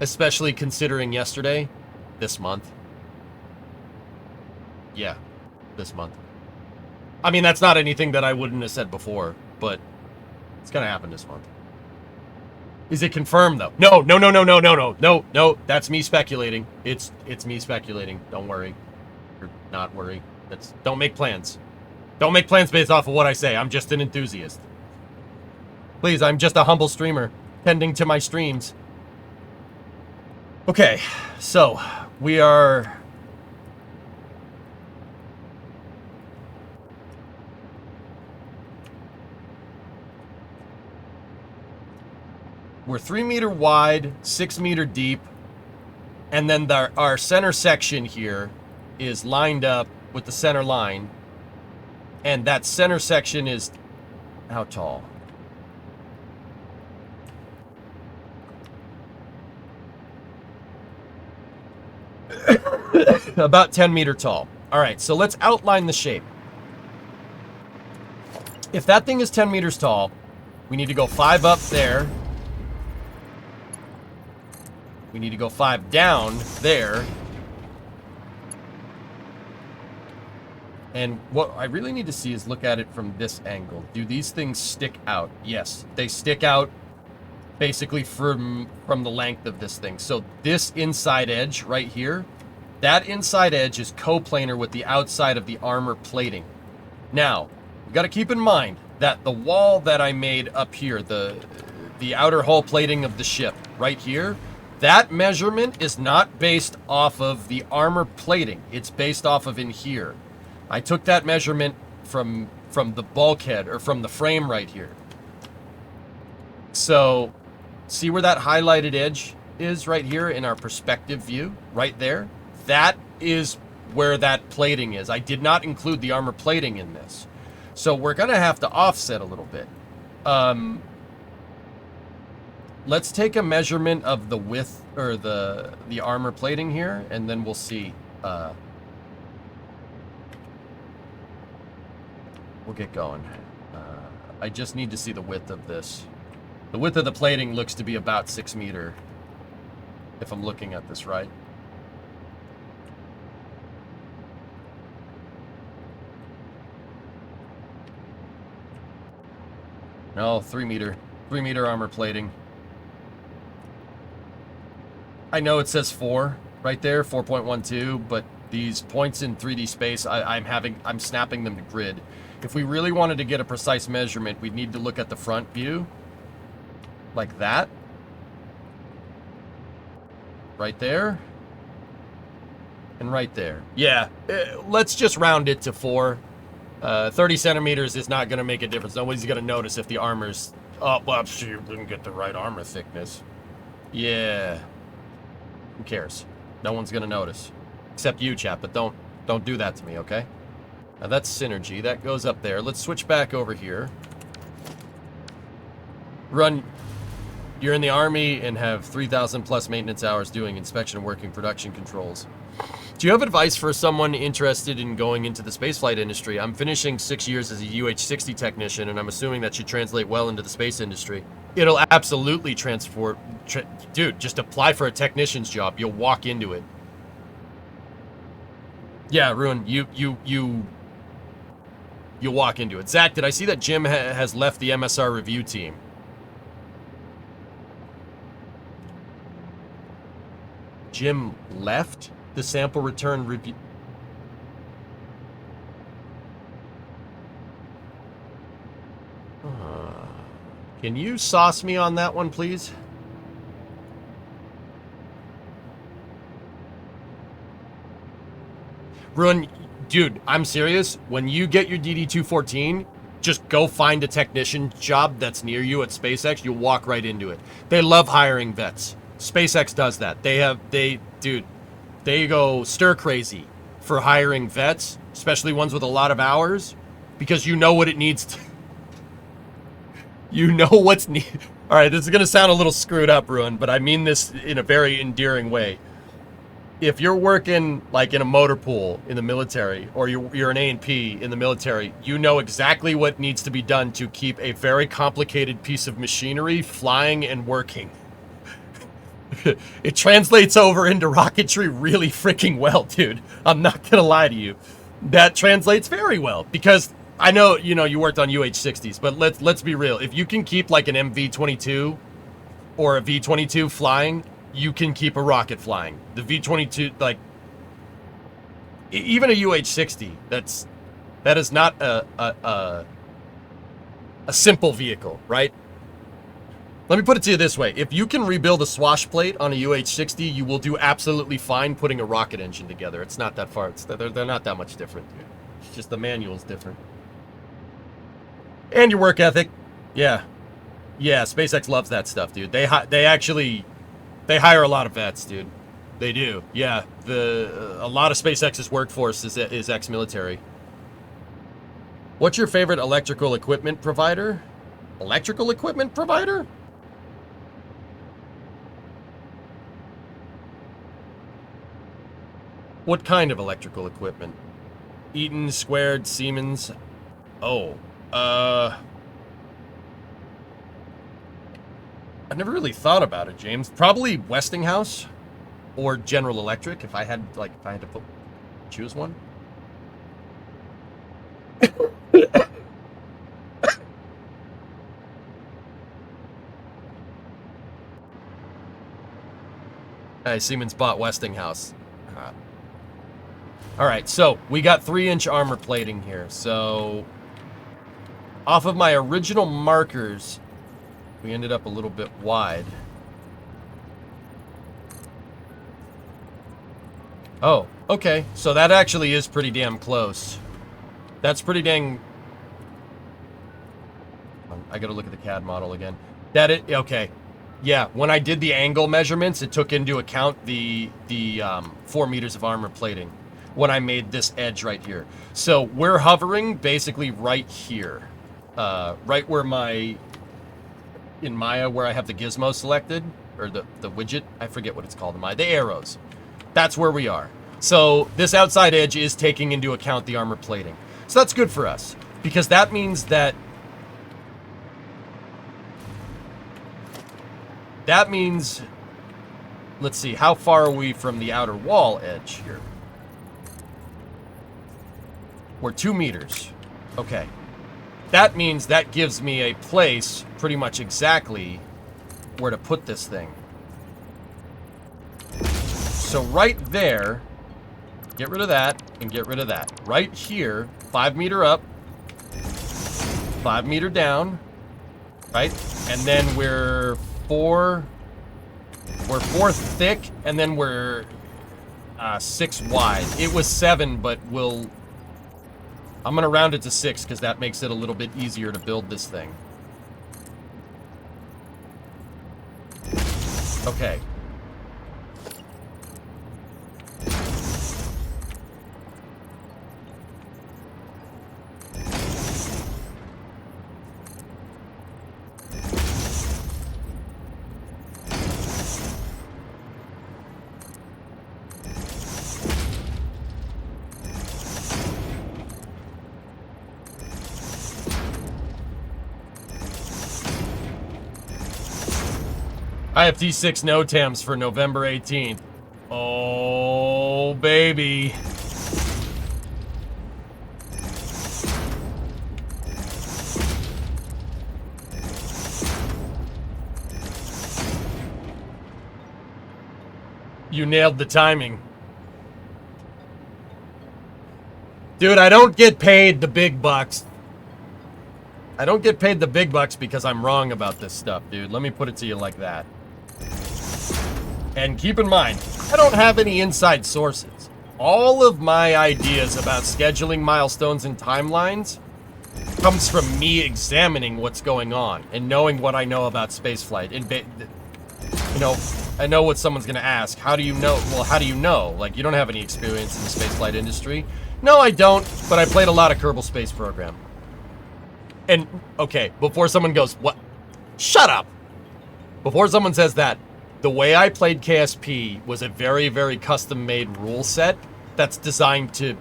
Especially considering yesterday. This month. Yeah, this month. I mean, that's not anything that I wouldn't have said before, but it's gonna happen this month. Is it confirmed, though? No, that's me speculating. It's me speculating. Don't worry. Or not worry. Don't make plans. Don't make plans based off of what I say. I'm just an enthusiast. Please, I'm just a humble streamer, tending to my streams. Okay, so we're 3-meter wide, 6-meter deep, and then our center section here is lined up with the center line, and that center section is how tall? About 10 meter tall. All right, so let's outline the shape. If that thing is 10 meters tall, we need to go 5 up there. We need to go 5 down there. And what I really need to see is look at it from this angle. Do these things stick out? Yes, they stick out basically from the length of this thing. So this inside edge right here, that inside edge is coplanar with the outside of the armor plating. Now, we got to keep in mind that the wall that I made up here, the outer hull plating of the ship right here, that measurement is not based off of the armor plating. It's based off of in here. I took that measurement from the bulkhead, or from the frame right here. So, see where that highlighted edge is right here in our perspective view? Right there? That is where that plating is. I did not include the armor plating in this. So we're going to have to offset a little bit. Let's take a measurement of the width, or the armor plating here, and then we'll see. We'll get going. I just need to see the width of this. The width of the plating looks to be about 6 meter, if I'm looking at this right. No, 3 meter. 3 meter armor plating. I know it says 4 right there, 4.12, but these points in 3D space, I'm snapping them to grid. If we really wanted to get a precise measurement, we'd need to look at the front view. Like that. Right there. And right there. Yeah, let's just round it to 4. 30 centimeters is not going to make a difference. Nobody's going to notice if the armor's... Oh, well, you didn't get the right armor thickness. Yeah. Who cares? No one's going to notice. Except you, chap, but don't do that to me, okay? Now that's synergy. That goes up there. Let's switch back over here. Run... You're in the Army and have 3,000 plus maintenance hours doing inspection and working production controls. Do you have advice for someone interested in going into the spaceflight industry? I'm finishing 6 years as a UH-60 technician, and I'm assuming that should translate well into the space industry. It'll absolutely dude, just apply for a technician's job. You'll walk into it. Yeah, Ruin, you'll walk into it. Zach, did I see that Jim has left the MSR review team? Jim left the sample return review. Can you sauce me on that one, please? Ruin, dude, I'm serious. When you get your DD-214, just go find a technician job that's near you at SpaceX. You'll walk right into it. They love hiring vets. SpaceX does that. They go stir crazy for hiring vets, especially ones with a lot of hours, because you know what it needs to. You know what's needed. All right, this is going to sound a little screwed up, Ruin, but I mean this in a very endearing way. If you're working like in a motor pool in the military, or you're an A&P in the military, you know exactly what needs to be done to keep a very complicated piece of machinery flying and working. It translates over into rocketry really freaking well, dude. I'm not gonna lie to you. That translates very well, because I know, you worked on UH-60s, but let's be real. If you can keep like an MV-22 or a V-22 flying, you can keep a rocket flying. The V-22, like, even a UH-60, that is not a simple vehicle, right? Let me put it to you this way. If you can rebuild a swash plate on a UH-60, you will do absolutely fine putting a rocket engine together. It's not that far. They're not that much different. It's just the manual's different. And your work ethic. Yeah. Yeah, SpaceX loves that stuff, dude. They hire a lot of vets, dude. They do. Yeah. A lot of SpaceX's workforce is ex-military. What's your favorite electrical equipment provider? Electrical equipment provider? What kind of electrical equipment? Eaton, Squared, Siemens. Oh, I never really thought about it, James. Probably Westinghouse or General Electric if I had to choose one. Siemens bought Westinghouse. All right, so we got 3-inch armor plating here. So off of my original markers, we ended up a little bit wide. Oh, okay. So that actually is pretty damn close. That's pretty dang... I gotta look at the CAD model again. Okay. Yeah, when I did the angle measurements, it took into account the 4 meters of armor plating when I made this edge right here. So we're hovering basically right here. Right where in Maya, where I have the gizmo selected, or the widget, I forget what it's called in Maya, the arrows. That's where we are. So this outside edge is taking into account the armor plating. So that's good for us, because that means that let's see, how far are we from the outer wall edge here? We're 2 meters. Okay. That means that gives me a place pretty much exactly where to put this thing. So right there, get rid of that and get rid of that. Right here, 5 meter up, 5 meter down, right? And then we're 4 thick, and then we're 6 wide. It was 7, but I'm gonna round it to 6 because that makes it a little bit easier to build this thing. Okay. I have T6 NOTAMs for November 18th. Oh, baby. You nailed the timing. Dude, I don't get paid the big bucks. I don't get paid the big bucks because I'm wrong about this stuff, dude. Let me put it to you like that. And keep in mind, I don't have any inside sources. All of my ideas about scheduling milestones and timelines comes from me examining what's going on and knowing what I know about spaceflight. And, you know, I know what someone's going to ask. How do you know? Well, how do you know? Like, you don't have any experience in the spaceflight industry. No, I don't, but I played a lot of Kerbal Space Program. And, okay, before someone goes, what? Shut up! Before someone says that, the way I played KSP was a very, very custom-made rule set that's designed to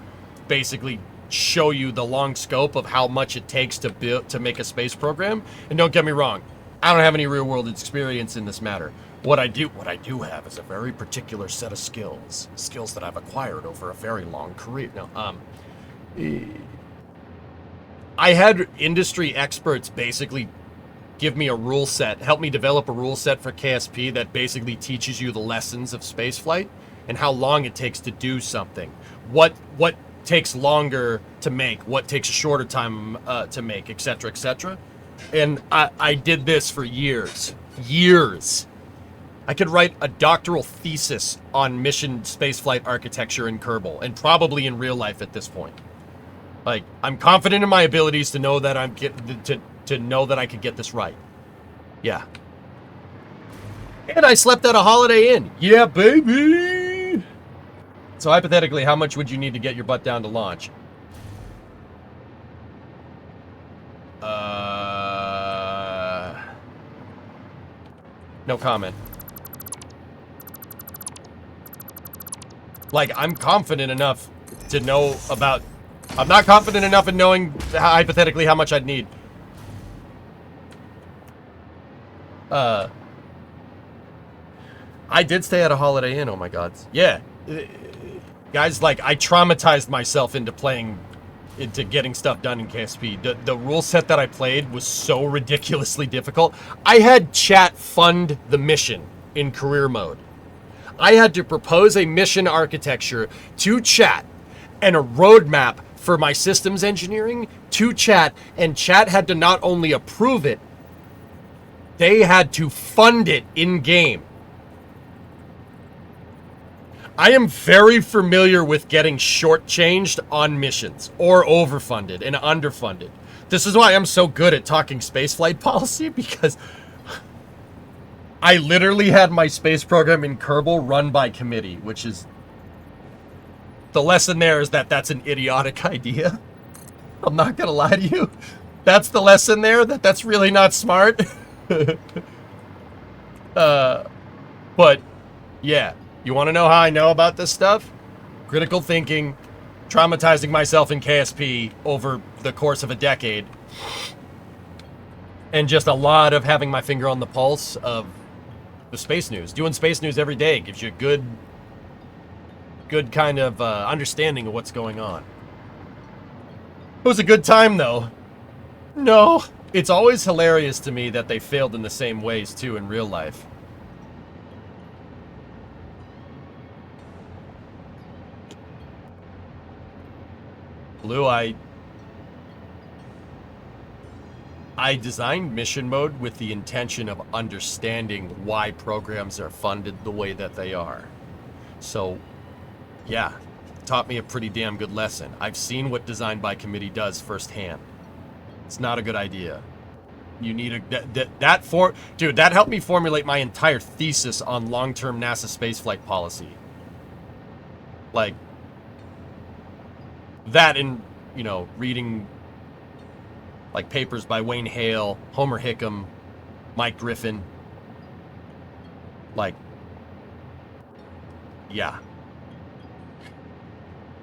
basically show you the long scope of how much it takes to make a space program. And don't get me wrong, I don't have any real-world experience in this matter. What I do have is a very particular set of skills that I've acquired over a very long career. Now, I had industry experts basically give me a rule set, help me develop a rule set for KSP that basically teaches you the lessons of spaceflight and how long it takes to do something. What takes longer to make, what takes a shorter time to make, etc., etc. And I did this for years. I could write a doctoral thesis on mission spaceflight architecture in Kerbal, and probably in real life at this point. Like, I'm confident in my abilities to know that to know that I could get this right. Yeah. And I slept at a Holiday Inn. Yeah, baby! So hypothetically, how much would you need to get your butt down to launch? No comment. Like, I'm confident enough to know about... I'm not confident enough in knowing hypothetically how much I'd need. I did stay at a Holiday Inn, oh my god. Yeah. Guys, like, I traumatized myself into getting stuff done in KSP. The rule set that I played was so ridiculously difficult. I had chat fund the mission in career mode. I had to propose a mission architecture to chat and a roadmap for my systems engineering to chat, and chat had to not only approve it, they had to fund it in game. I am very familiar with getting shortchanged on missions, or overfunded and underfunded. This is why I'm so good at talking spaceflight policy, because I literally had my space program in Kerbal run by committee, which is... The lesson there is that that's an idiotic idea. I'm not gonna lie to you. That's the lesson there, that's really not smart. But, yeah. You want to know how I know about this stuff? Critical thinking, traumatizing myself in KSP over the course of a decade, and just a lot of having my finger on the pulse of the space news. Doing space news every day gives you a good kind of understanding of what's going on. It was a good time, though. No. It's always hilarious to me that they failed in the same ways, too, in real life. Blue, I designed mission mode with the intention of understanding why programs are funded the way that they are. So, yeah, taught me a pretty damn good lesson. I've seen what design by committee does firsthand. It's not a good idea. You need a... Dude, that helped me formulate my entire thesis on long-term NASA spaceflight policy. Like... That and, you know, reading, like, papers by Wayne Hale, Homer Hickam, Mike Griffin. Like, yeah.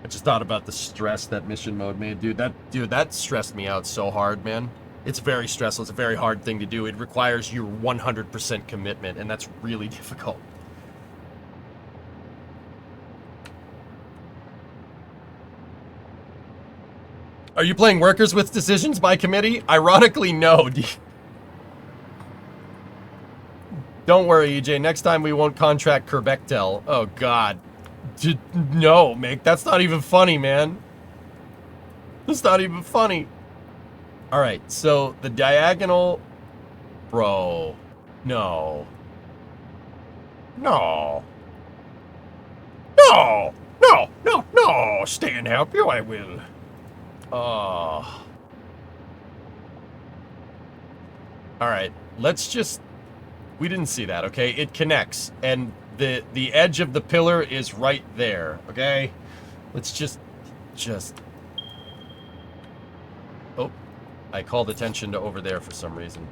I just thought about the stress that mission mode made. Dude, that stressed me out so hard, man. It's very stressful. It's a very hard thing to do. It requires your 100% commitment, and that's really difficult. Are you playing Workers with Decisions by committee? Ironically, no. Don't worry, EJ. Next time we won't contract Kerbectel. Oh, God. No, Mick. That's not even funny, man. That's not even funny. Alright, so the diagonal... Bro. No. No. No! No! No! No! Stay and help you, I will. Oh. Alright, let's just... We didn't see that, okay? It connects, and the edge of the pillar is right there, okay? Let's just... Oh, I called attention to over there for some reason.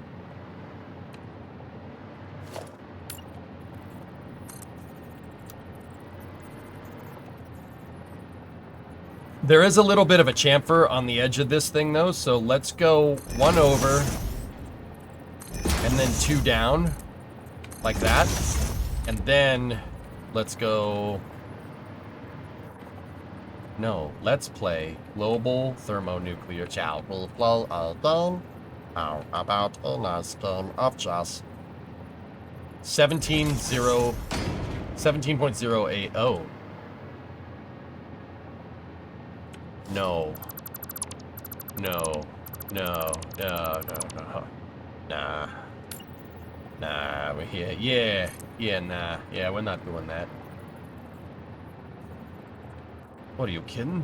There is a little bit of a chamfer on the edge of this thing, though, so let's go one over, and then two down, like that, and then let's go... No, let's play global thermonuclear chow. We'll play again. How about a nice game of chess? 17.080. No. No. No. No. No. No. Nah. Nah. We're here. Yeah. Yeah. Nah. Yeah. We're not doing that. What are you kidding?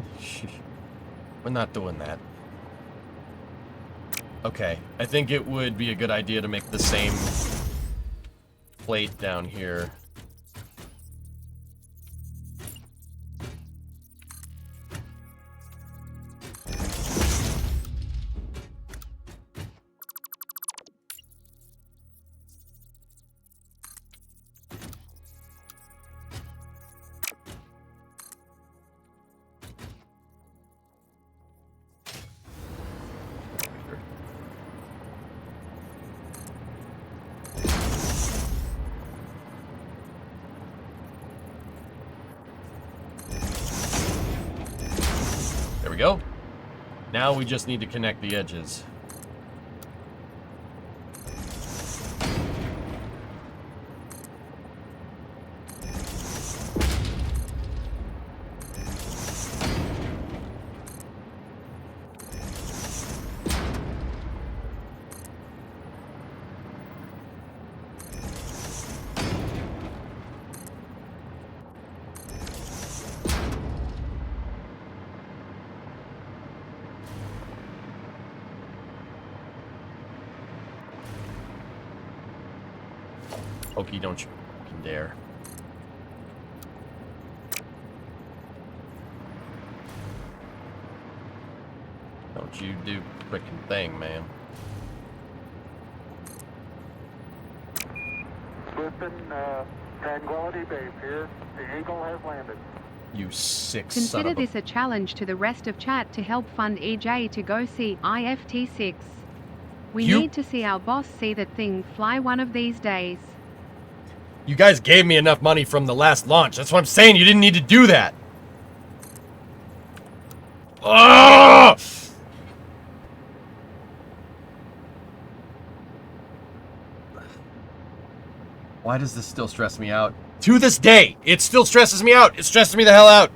We're not doing that. Okay. I think it would be a good idea to make the same plate down here. go. Now we just need to connect the edges. Pokey, don't you fucking dare. Don't you do frickin' thing, man. Listen, Tranquility Base here. The Eagle has landed. You sick son Consider of a... this a challenge to the rest of chat to help fund EJ to go see IFT6. We You- need to see our boss see that thing fly one of these days. You guys gave me enough money from the last launch. That's what I'm saying. You didn't need to do that. Ugh! Why does this still stress me out? To this day, it still stresses me out. It stresses me the hell out.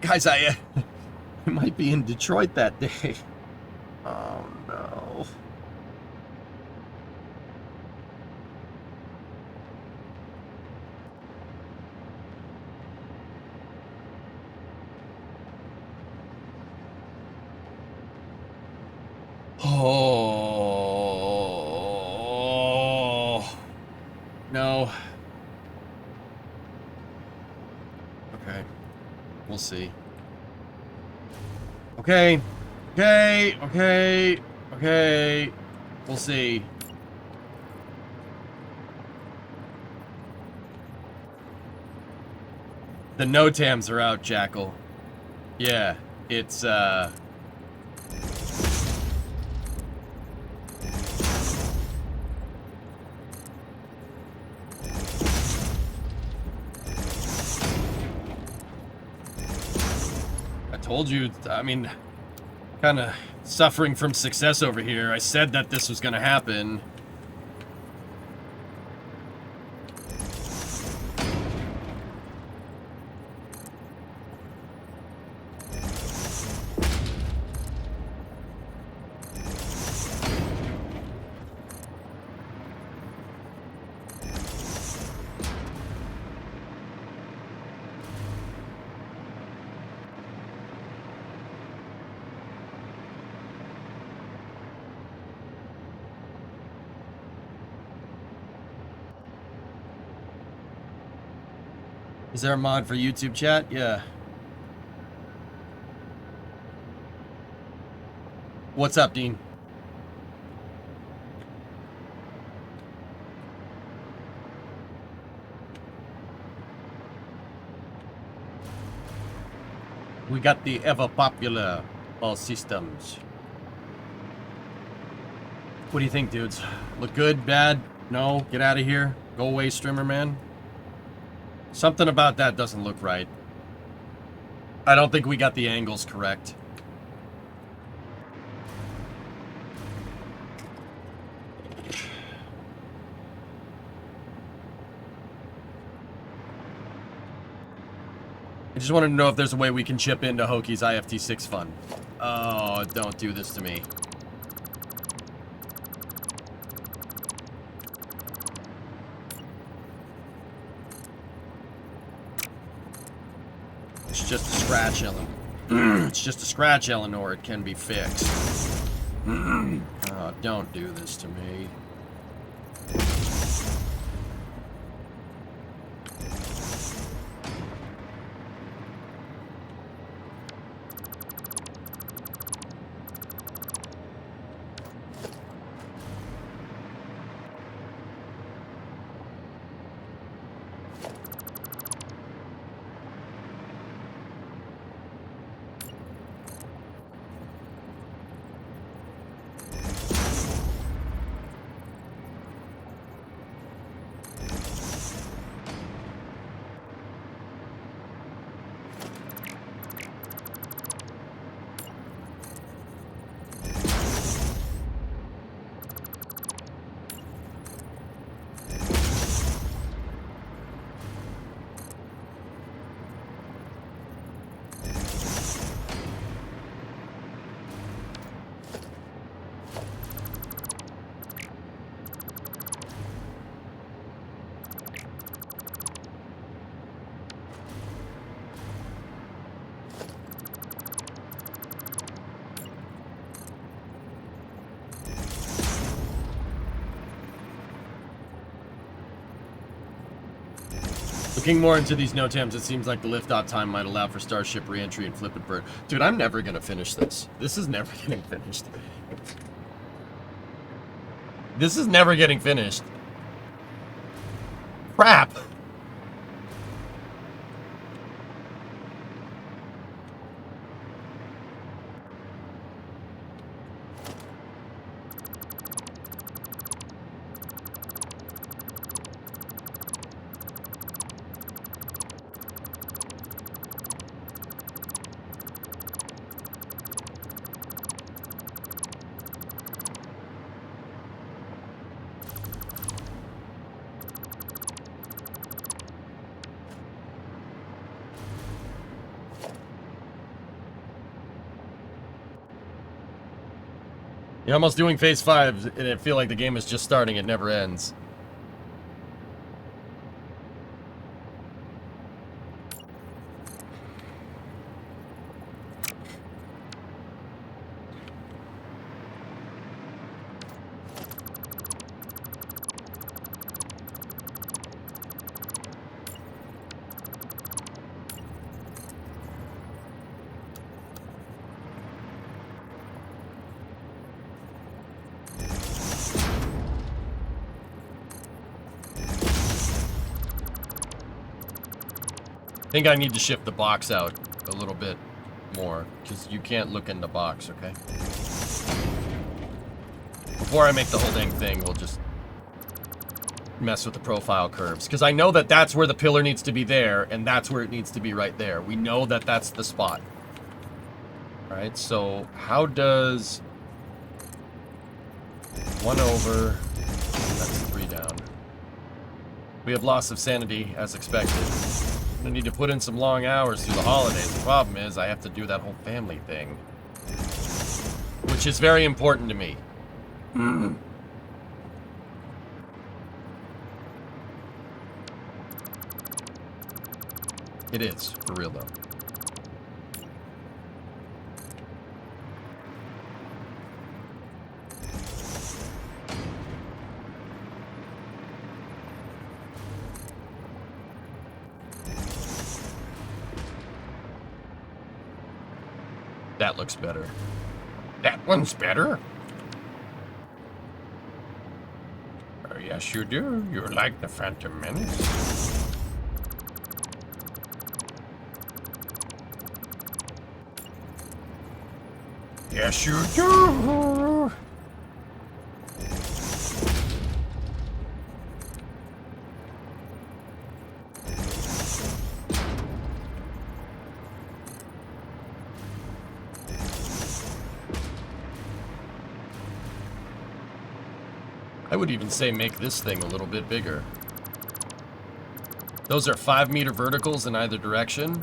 Guys, I might be in Detroit that day. Oh, no. Oh. No. Okay. We'll see. Okay. Okay. Okay. Okay. We'll see. The no-tams are out, Jackal. Yeah. It's, I told you, I mean, kind of suffering from success over here. I said that this was going to happen. Is there a mod for YouTube chat? Yeah. What's up, Dean? We got the ever popular all systems. What do you think, dudes? Look good? Bad? No? Get out of here? Go away, streamer man? Something about that doesn't look right. I don't think we got the angles correct. I just wanted to know if there's a way we can chip into Hoki's IFT6 fund. Oh, don't do this to me. It's just a scratch, Ellen. It's just a scratch, Eleanor. It can be fixed. Oh, don't do this to me. Looking more into these NOTAMs, it seems like the liftoff time might allow for Starship re-entry and Flip and Bird. Dude, I'm never gonna finish this. This is never getting finished. This is never getting finished. Crap! You're almost doing phase 5, and I feel like the game is just starting, it never ends. I think I need to shift the box out a little bit more, because you can't look in the box, okay? Before I make the whole dang thing, we'll just mess with the profile curves. Because I know that that's where the pillar needs to be there, and that's where it needs to be right there. We know that that's the spot. Alright, so how does 1 over, that's 3 down. We have loss of sanity, as expected. I need to put in some long hours through the holidays. The problem is I have to do that whole family thing, which is very important to me. It is, for real though. That looks better. That one's better. Oh, yes, you do. You're like the Phantom Menace. Yes, you do. I would even say make this thing a little bit bigger. Those are 5-meter verticals in either direction.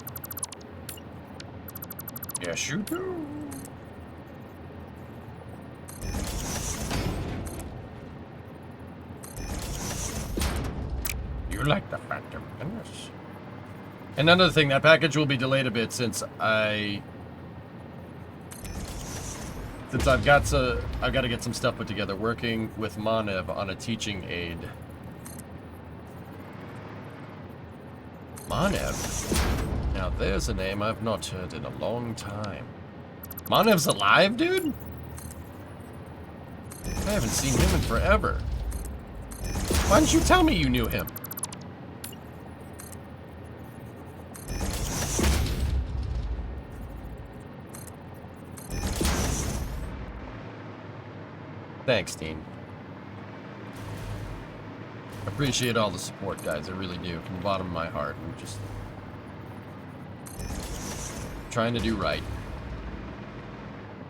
Yes, you do. You like the Phantom Menace. And another thing, that package will be delayed a bit since I've got to get some stuff put together. Working with Manev on a teaching aid. Manev? Now there's a name I've not heard in a long time. Manev's alive, dude? I haven't seen him in forever. Why didn't you tell me you knew him? Thanks, Dean. Appreciate all the support, guys. I really do. From the bottom of my heart. I'm just trying to do right.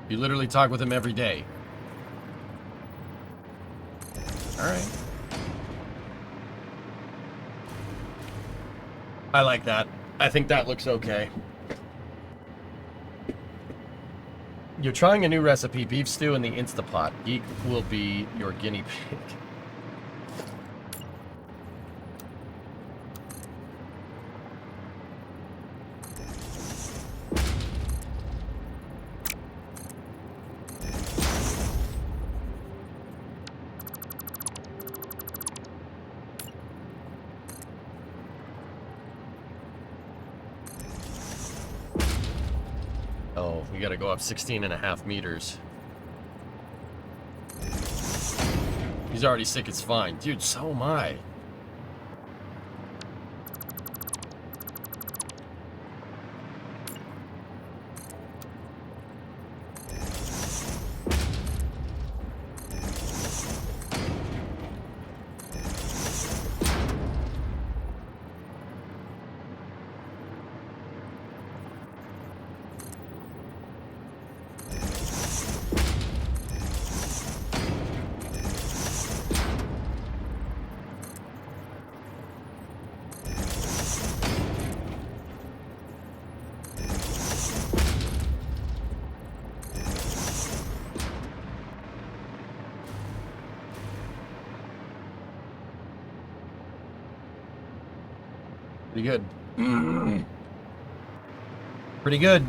You literally talk with him every day. Alright. I like that. I think that looks okay. You're trying a new recipe, beef stew in the Instapot. Geek will be your guinea pig. We gotta go up 16.5 meters. He's already sick, it's fine. Dude, so am I. Pretty good. Pretty good.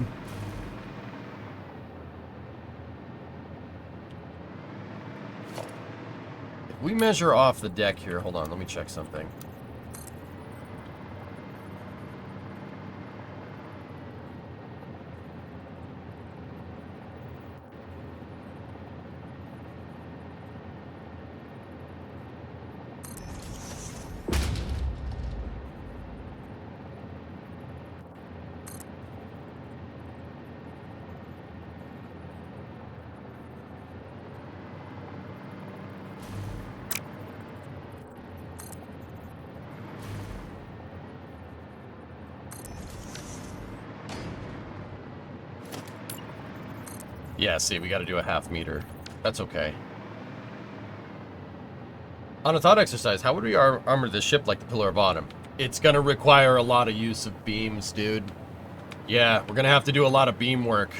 If we measure off the deck here, hold on, let me check something. Yeah, see, we got to do a half meter. That's okay. On a thought exercise, how would we armor this ship like the Pillar of Autumn? It's going to require a lot of use of beams, dude. Yeah, we're going to have to do a lot of beam work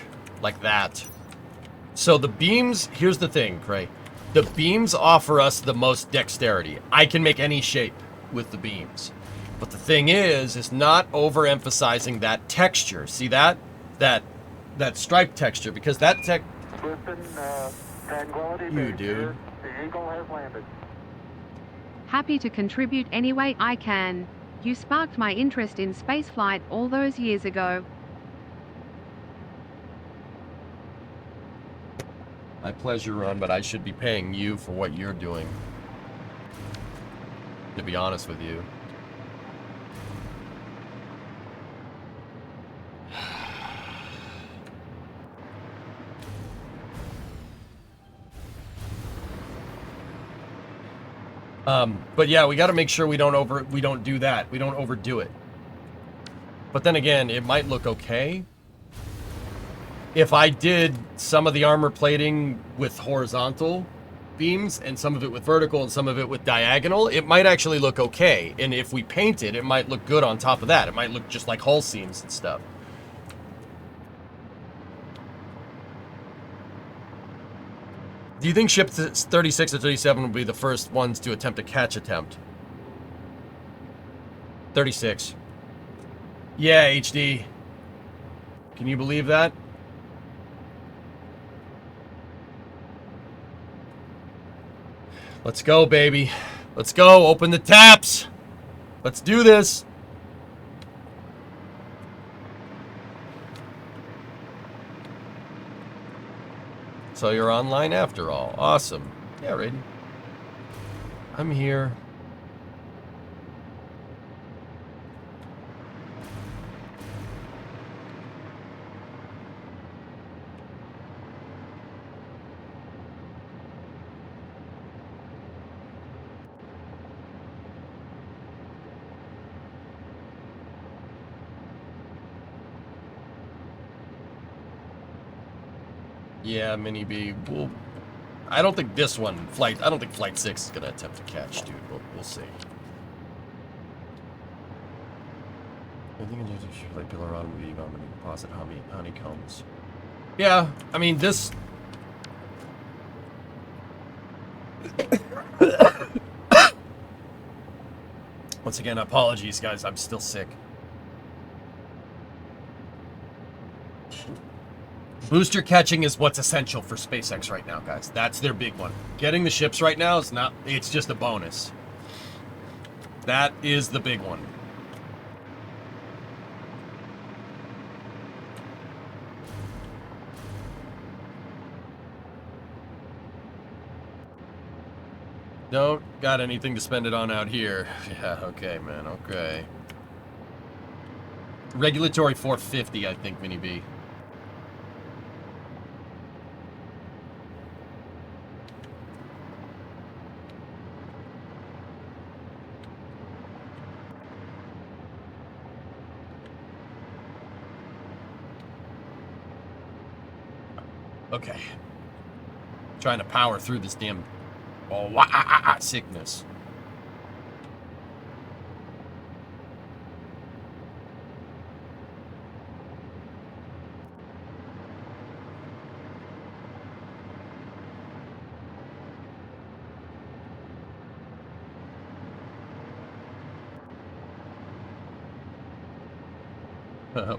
like that. So the beams, here's the thing, Cray. The beams offer us the most dexterity. I can make any shape with the beams. But the thing is not overemphasizing that texture. See that? That stripe texture, because that Listen, Tranquility You, Base dude. here. The Eagle has landed. Happy to contribute any way I can. You sparked my interest in spaceflight all those years ago. My pleasure, Ron, but I should be paying you for what you're doing. To be honest with you. But yeah, we got to make sure we don't do that. We don't overdo it. But then again, it might look okay. If I did some of the armor plating with horizontal beams and some of it with vertical and some of it with diagonal, it might actually look okay. And if we paint it, it might look good on top of that. It might look just like hull seams and stuff. Do you think ship 36 or 37 will be the first ones to attempt a catch attempt? 36. Yeah, HD. Can you believe that? Let's go, baby. Let's go. Open the taps. Let's do this. So you're online after all. Awesome. Yeah, Raiden. I'm here. Yeah, Mini B. Well, I don't think this one, I don't think Flight 6 is going to attempt to catch, dude. We'll see. I think it's just like pillar on weave on the deposit honeycombs. Yeah, I mean, this... Once again, apologies, guys. I'm still sick. Booster catching is what's essential for SpaceX right now, guys. That's their big one. Getting the ships right now is not, it's just a bonus. That is the big one. Don't got anything to spend it on out here. Yeah, okay, man, okay. Regulatory 450, I think, Mini B. Okay. Trying to power through this damn sickness.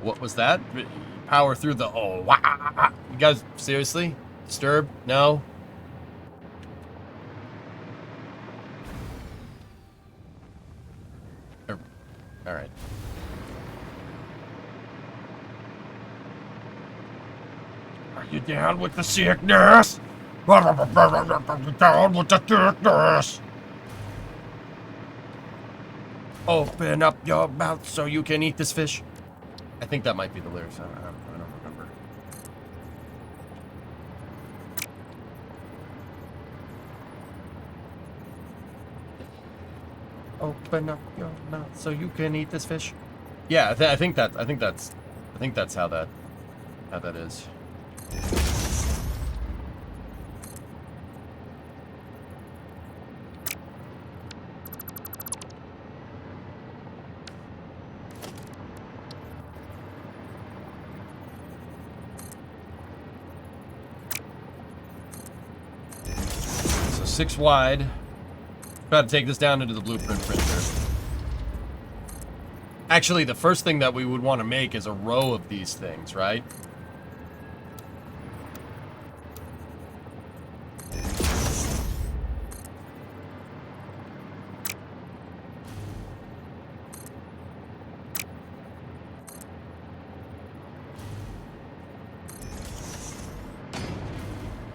What was that? Power through the You guys seriously? Disturbed? No? Alright. Are you down with the sickness? Down with the sickness. Open up your mouth so you can eat this fish. I think that might be the lyrics. I don't remember. Open up your mouth so you can eat this fish. Yeah, I think that's how that is. So 6 wide. About to take this down into the blueprint printer. Actually, the first thing that we would want to make is a row of these things, right?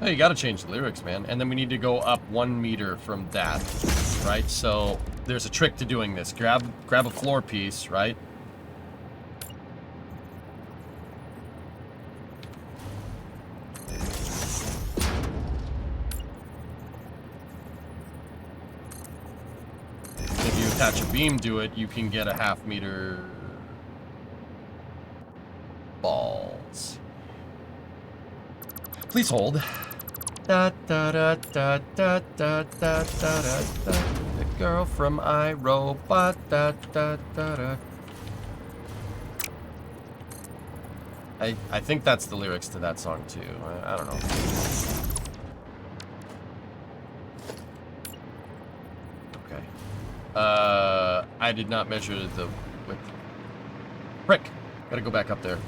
Oh, you gotta change the lyrics, man. And then we need to go up 1 meter from that, right? So there's a trick to doing this. Grab a floor piece, right? If you attach a beam to it, you can get a 1/2 meter balls. Please hold. Da da da da da da da da da. The girl from iRobot. Da da da da. I think that's the lyrics to that song too. I don't know. Okay. I did not measure the width. Frick. Gotta go back up there.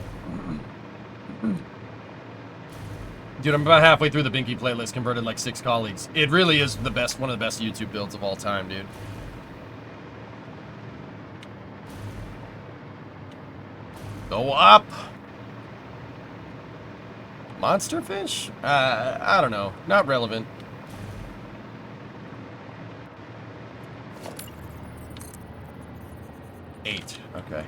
Dude, I'm about halfway through the Binky playlist, converted like 6 colleagues. It really is the best, one of the best YouTube builds of all time, dude. Go up! Monster fish? I don't know. Not relevant. Eight. Okay.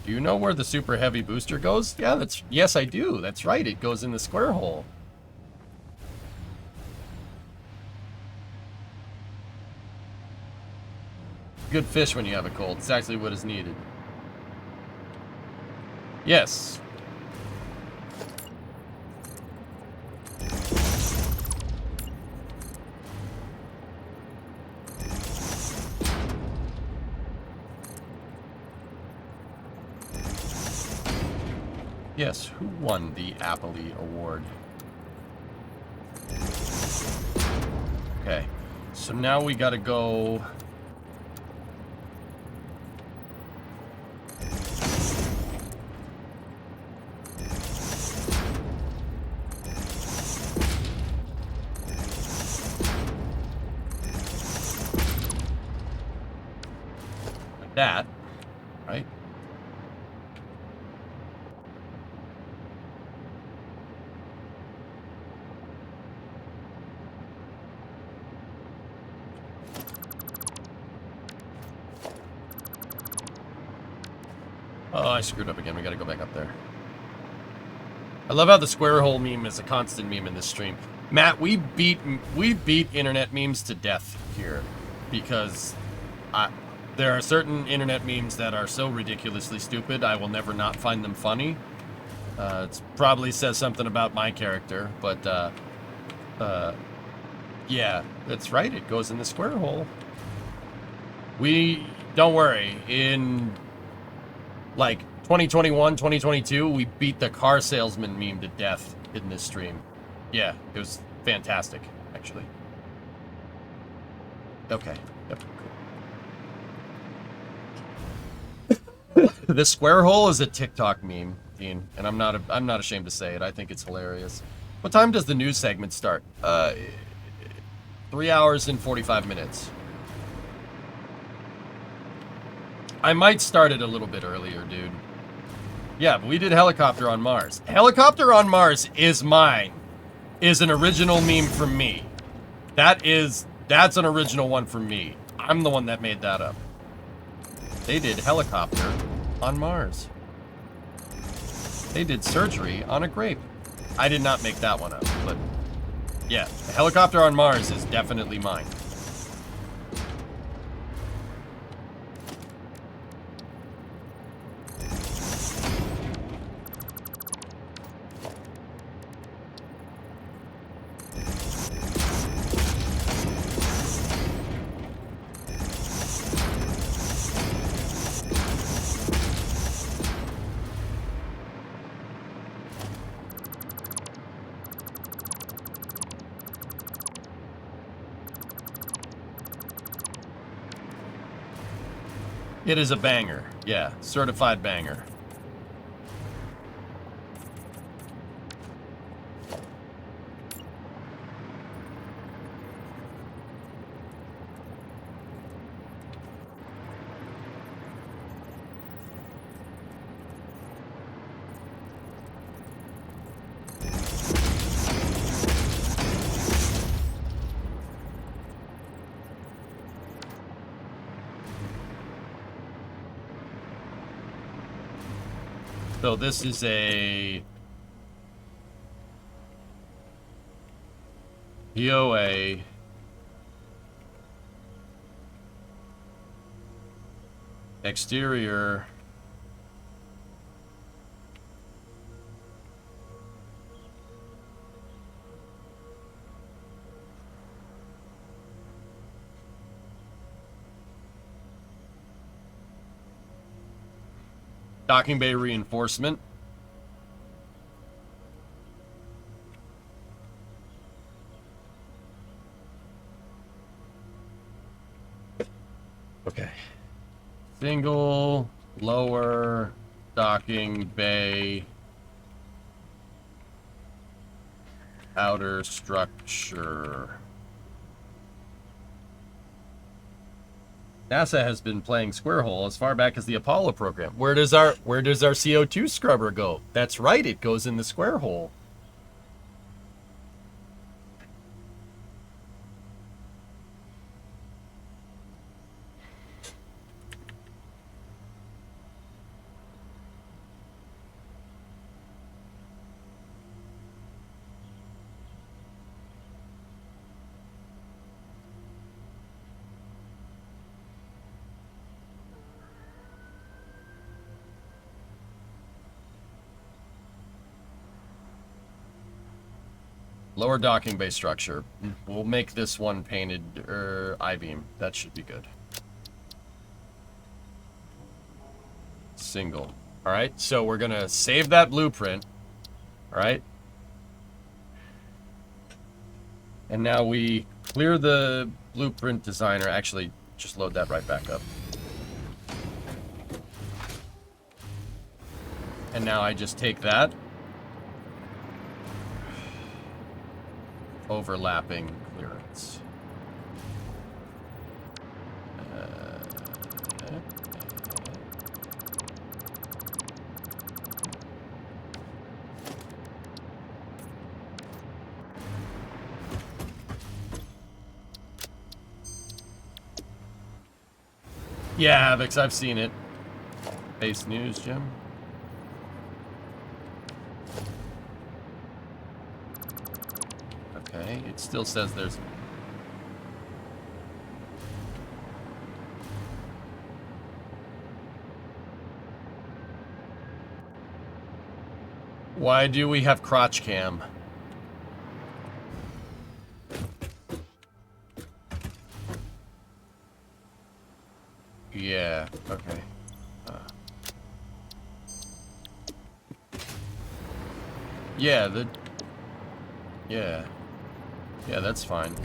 Do you know where the super heavy booster goes? Yeah, yes, I do. That's right. It goes in the square hole. Good fish when you have a cold. It's actually what is needed. Yes. Yes, who won the Appley Award? Okay, so now we gotta go... Like that, right? Oh, I screwed up again. We gotta go back up there. I love how the square hole meme is a constant meme in this stream. Matt, we beat internet memes to death here because there are certain internet memes that are so ridiculously stupid I will never not find them funny. It probably says something about my character, but yeah, that's right. It goes in the square hole. Don't worry, in like 2021, 2022, we beat the car salesman meme to death in this stream. Yeah, it was fantastic, actually. Okay. Yep. Cool. The square hole is a TikTok meme, Dean, and I'm not ashamed to say it. I think it's hilarious. What time does the news segment start? 3 hours and 45 minutes. I might start it a little bit earlier, dude. Yeah, but we did Helicopter on Mars. Helicopter on Mars is mine. Is an original meme from me. That's an original one from me. I'm the one that made that up. They did Helicopter on Mars. They did surgery on a grape. I did not make that one up, but yeah, the Helicopter on Mars is definitely mine. It is a banger. Yeah, certified banger. So this is a POA exterior docking bay reinforcement. Okay. Single lower docking bay outer structure. NASA has been playing square hole as far back as the Apollo program. Where does our CO2 scrubber go? That's right, it goes in the square hole. Lower docking bay structure. We'll make this one painted I-beam. That should be good. Single. All right, so we're gonna save that blueprint. All right. And now we clear the blueprint designer. Actually, just load that right back up. And now I just take that. Overlapping clearance. Yeah, Avix, I've seen it. Base news, Jim. Okay, it still says there's... Why do we have crotch cam? Yeah, okay. Yeah, Yeah, that's fine.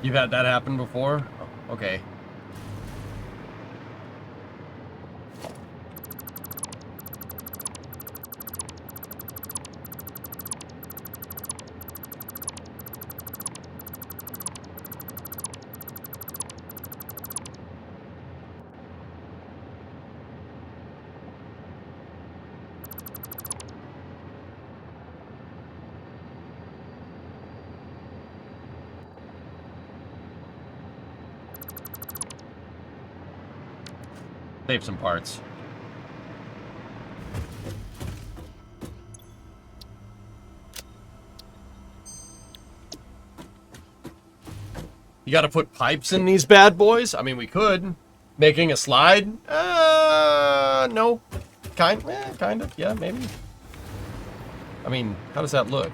You've had that happen before? Oh, okay. Save some parts. You gotta put pipes in these bad boys? I mean, we could. Making a slide? No. Kind of. Yeah, maybe. I mean, how does that look?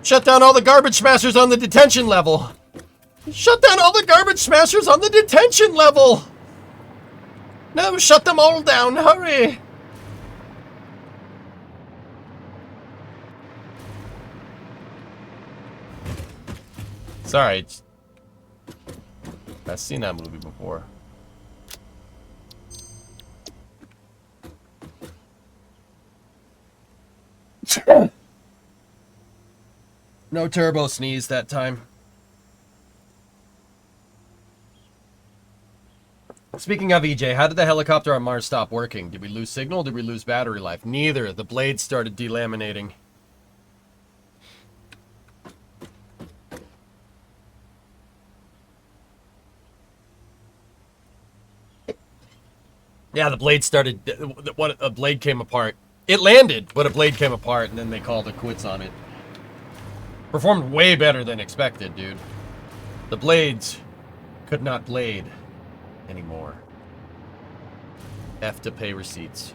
Shut down all the garbage smashers on the detention level. Shut down all the garbage smashers on the detention level. No, shut them all down. Hurry. Sorry. I've seen that movie before. No turbo sneeze that time. Speaking of EJ, how did the helicopter on Mars stop working? Did we lose signal? Did we lose battery life? Neither. The blades started delaminating. Yeah, the blade started... a blade came apart. It landed, but a blade came apart, and then they called it quits on it. Performed way better than expected, dude. The blades could not blade anymore. F to pay receipts.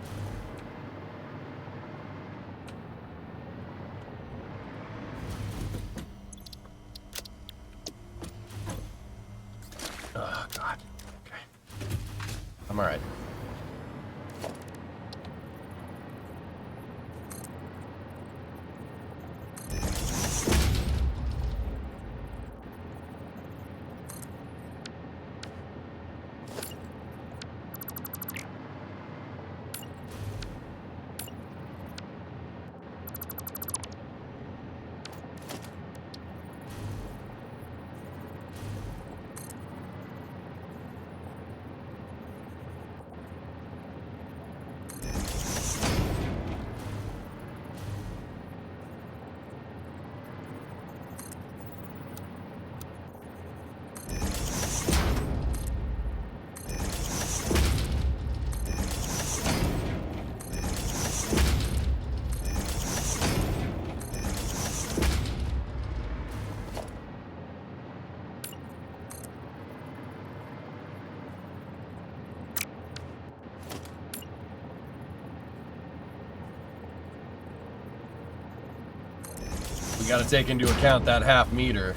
Oh, God. Okay. I'm alright. We gotta take into account that half meter.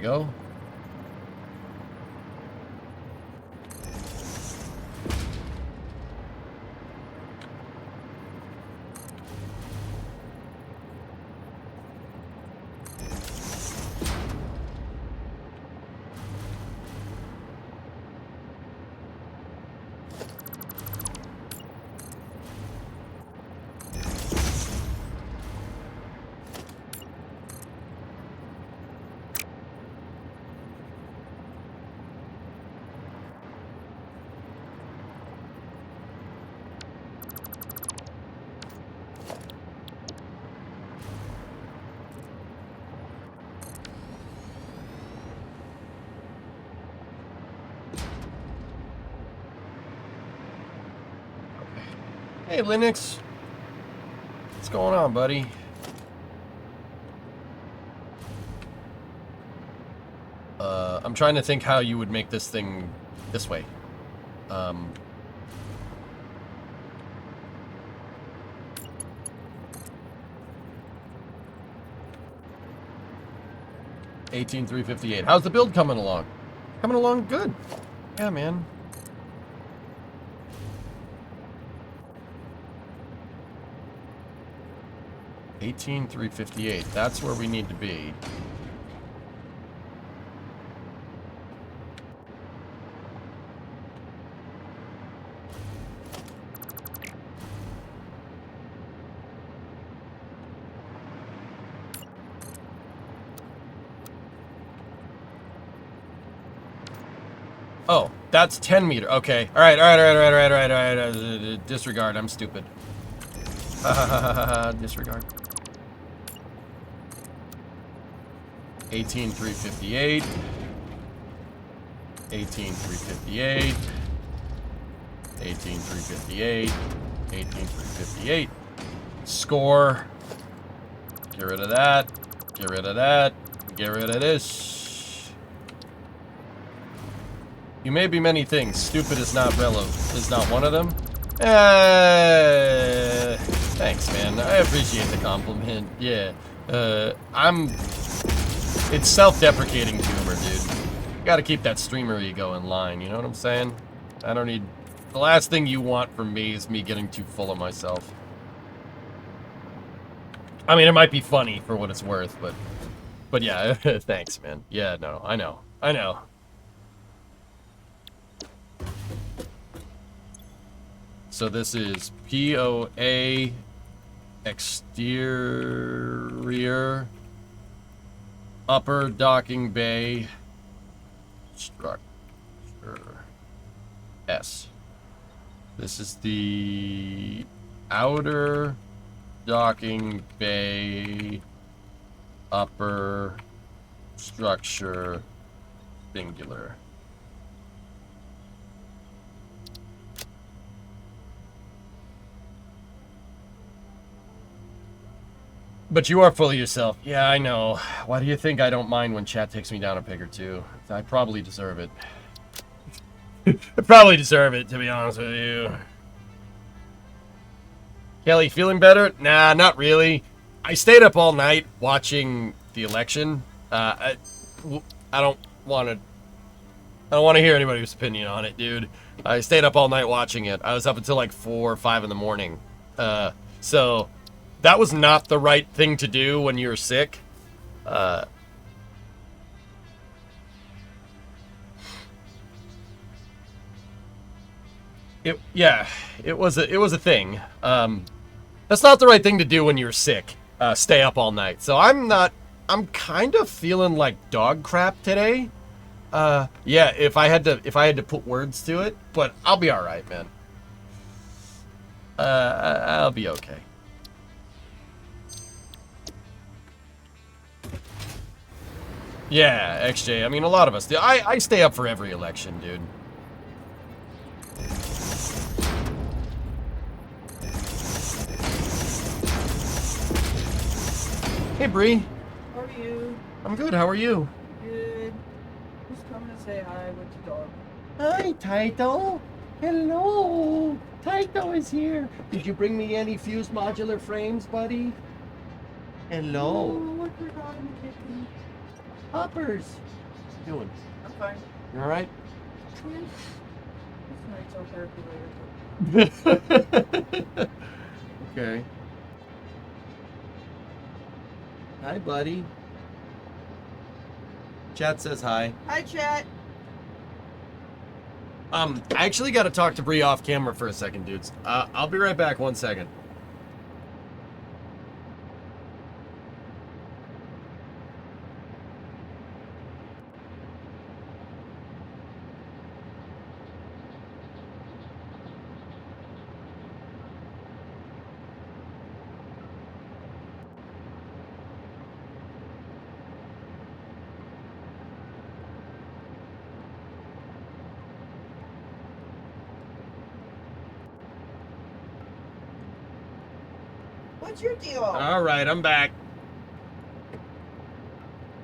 go. Hey, Linux. What's going on, buddy? I'm trying to think how you would make this thing this way. 18358. How's the build coming along? Coming along good. Yeah, man. $18,358. That's where we need to be. Oh, that's 10 meter. Okay. All right. Disregard. I'm stupid. Disregard. 18,358. 18,358. 18,358. 18,358. Score. Get rid of that. Get rid of that. Get rid of this. You may be many things. Stupid is not one of them. Thanks, man. I appreciate the compliment. Yeah. It's self-deprecating humor, dude. Gotta keep that streamer ego in line, you know what I'm saying? I don't need... The last thing you want from me is me getting too full of myself. I mean, it might be funny for what it's worth, but yeah, thanks, man. Yeah, no, I know. So this is POA exterior upper docking bay structure S. This is the outer docking bay upper structure singular. But you are full of yourself. Yeah, I know. Why do you think I don't mind when chat takes me down a peg or two? I probably deserve it. I probably deserve it, to be honest with you. Kelly, feeling better? Nah, not really. I stayed up all night watching the election. I don't want to hear anybody's opinion on it, dude. I stayed up all night watching it. I was up until like 4 or 5 in the morning. So that was not the right thing to do when you're sick. It was a thing. That's not the right thing to do when you're sick. Stay up all night. So I'm kind of feeling like dog crap today. Yeah, if I had to put words to it, but I'll be all right, man. I'll be okay. Yeah, XJ. I mean, a lot of us do. I stay up for every election, dude. Hey, Bree. How are you? I'm good. How are you? Good. Just coming to say hi with the dog. Hi, Taito. Hello. Taito is here. Did you bring me any fused modular frames, buddy? Oh, Hello. look, we're not in the kitchen. Hoppers. What you doing? I'm fine. You all right? This night's therapy later. Okay. Hi, buddy. Chat says hi. Hi, chat. I actually got to talk to Bree off camera for a second, dudes. I'll be right back. 1 second. What's your deal? All right, I'm back.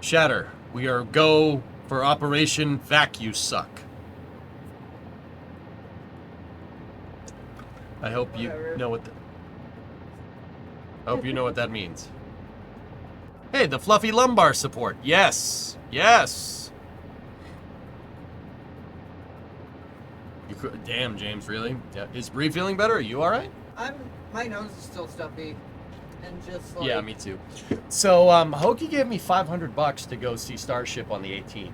Shatter, we are go for Operation Vacuum Suck. I hope you Whatever. know what. I hope you know what that means. Hey, the fluffy lumbar support. Yes, yes. Damn, James, really? Yeah. Is Bree feeling better? Are you all right? My nose is still stuffy, and just like. Yeah, me too. So, Hokey gave me $500 to go see Starship on the 18th.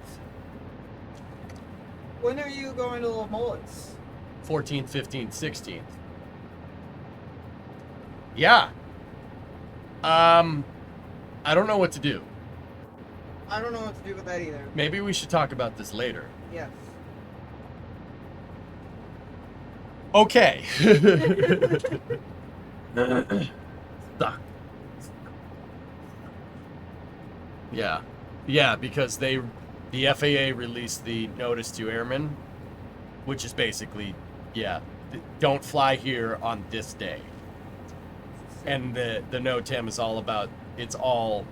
When are you going to Little Mullets? 14th, 15th, 16th. Yeah. I don't know what to do. I don't know what to do with that either. Maybe we should talk about this later. Yes. Okay. Stuck. Yeah. Yeah, because the FAA released the notice to airmen, which is basically, yeah, don't fly here on this day. And the NOTAM is all about, it's all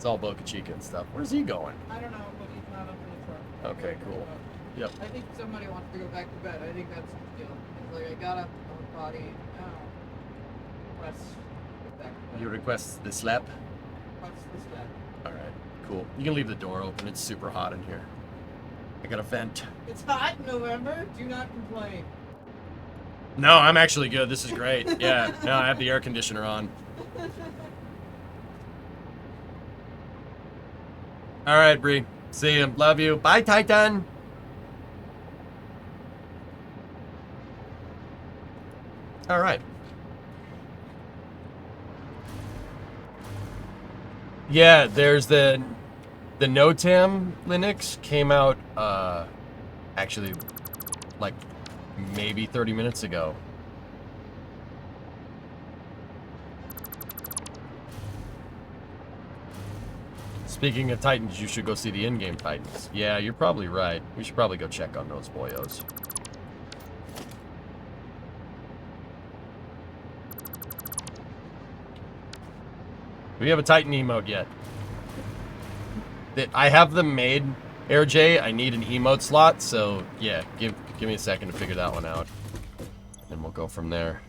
Boca Chica and stuff. Where's he going? I don't know, but he's not up in the truck. Okay, cool. Yep. I think somebody wants to go back to bed. I think that's the deal. It's like I got up on body. Let's get back to bed. You request the slap? What's this bed? All right, cool. You can leave the door open. It's super hot in here. I got a vent. It's hot in November. Do not complain. No, I'm actually good. This is great. Yeah, no, I have the air conditioner on. All right, Bree. See you. Love you. Bye, Titan. All right. Yeah, there's the NOTAM Linux came out actually like maybe 30 minutes ago. Speaking of Titans, you should go see the in-game Titans. Yeah, you're probably right. We should probably go check on those boyos. Do we have a Titan emote yet? I have them made, AirJ. I need an emote slot, so yeah, give me a second to figure that one out. And we'll go from there.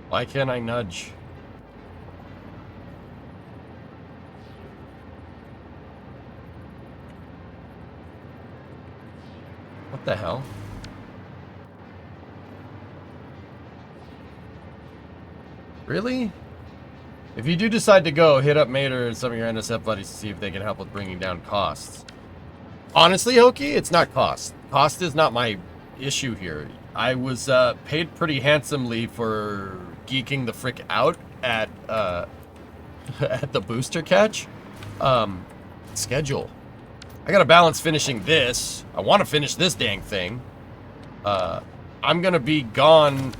Why can't I nudge? What the hell? Really? If you do decide to go, hit up Mater and some of your NSF buddies to see if they can help with bringing down costs. Honestly, Hokey, it's not cost. Cost is not my issue here. I was paid pretty handsomely for geeking the frick out at at the booster catch. Schedule. I gotta balance finishing this. I want to finish this dang thing. I'm gonna be gone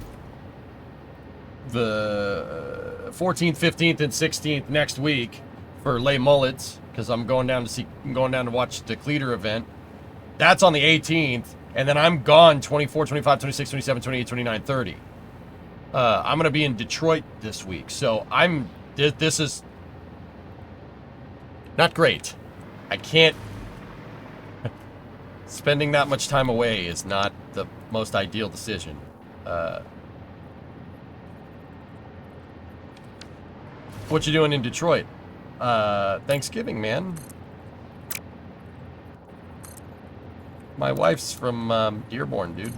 the 14th, 15th, and 16th next week for Les Mullets because I'm going down to watch the Cleater event. That's on the 18th, and then I'm gone 24, 25, 26, 27, 28, 29, 30. I'm gonna be in Detroit this week, so this is not great. I can't. Spending that much time away is not the most ideal decision. What you doing in Detroit? Thanksgiving, man. My wife's from Dearborn, dude.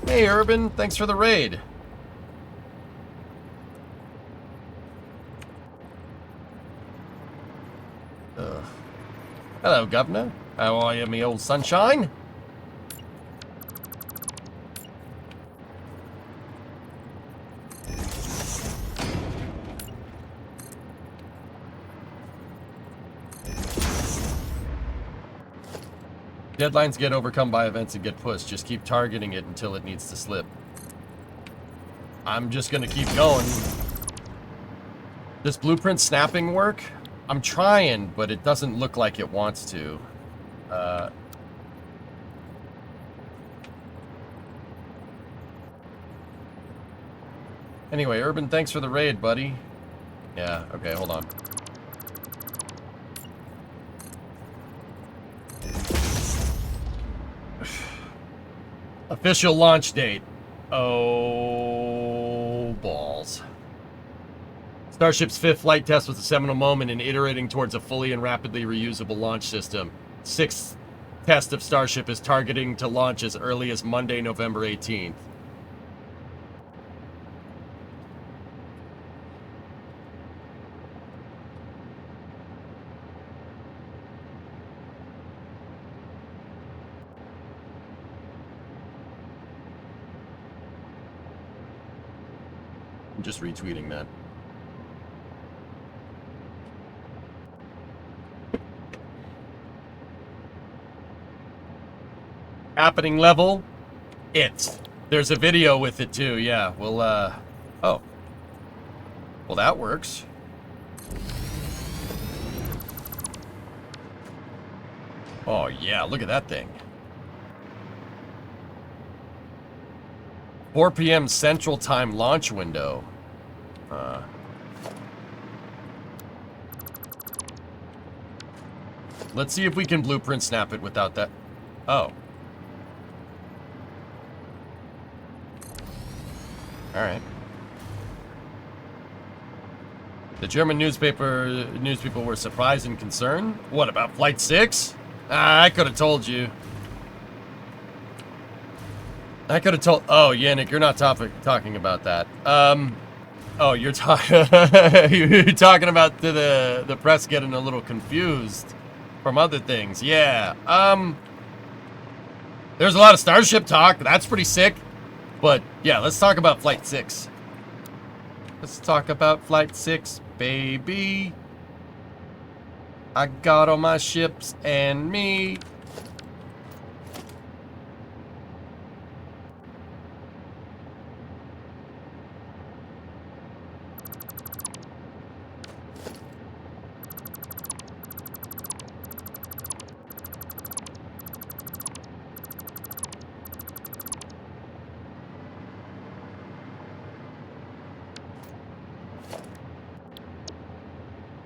Hey, Urban, thanks for the raid. Hello, Governor. How are you, me old sunshine? Deadlines get overcome by events and get pushed. Just keep targeting it until it needs to slip. I'm just gonna keep going. Does blueprint snapping work? I'm trying, but it doesn't look like it wants to. Anyway, Urban, thanks for the raid, buddy. Yeah, okay, hold on. Official launch date. Oh, balls. Starship's 5th flight test was a seminal moment in iterating towards a fully and rapidly reusable launch system. 6th test of Starship is targeting to launch as early as Monday, November 18th. I'm just retweeting that. Happening level, there's a video with it too, yeah. Well, oh. Well, that works. Oh, yeah, look at that thing. 4 p.m. Central Time launch window. Let's see if we can blueprint snap it without that. Oh. Alright. The German news people were surprised and concerned. What about Flight 6? I could have told you. I could have told. Oh, Yannick, you're not talking about that. Oh, you're talking about the press getting a little confused from other things. Yeah. There's a lot of Starship talk. That's pretty sick. But yeah, let's talk about Flight 6. Let's talk about Flight 6, baby. I got all my ships and me.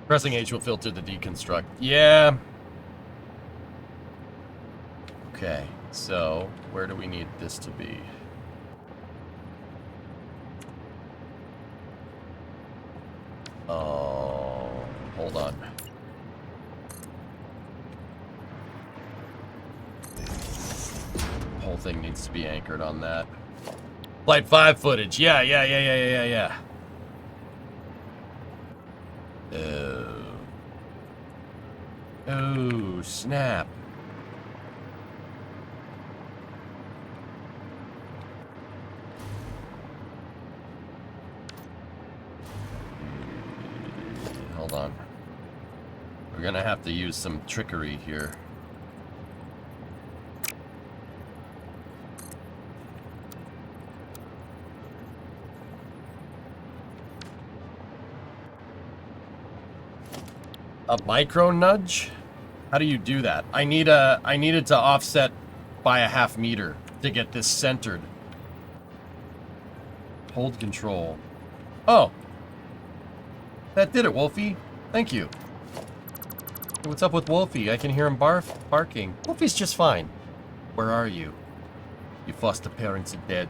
Pressing H will filter the deconstruct. Yeah. Okay, so where do we need this to be? Oh, hold on. Whole thing needs to be anchored on that. Flight 5 footage. Yeah. Oh, snap. Hold on. We're gonna have to use some trickery here. A micro nudge? How do you do that? I need it to offset by a half meter to get this centered. Hold control. Oh. That did it, Wolfie. Thank you. Hey, what's up with Wolfie? I can hear him barking. Wolfie's just fine. Where are you? Your foster parents are dead.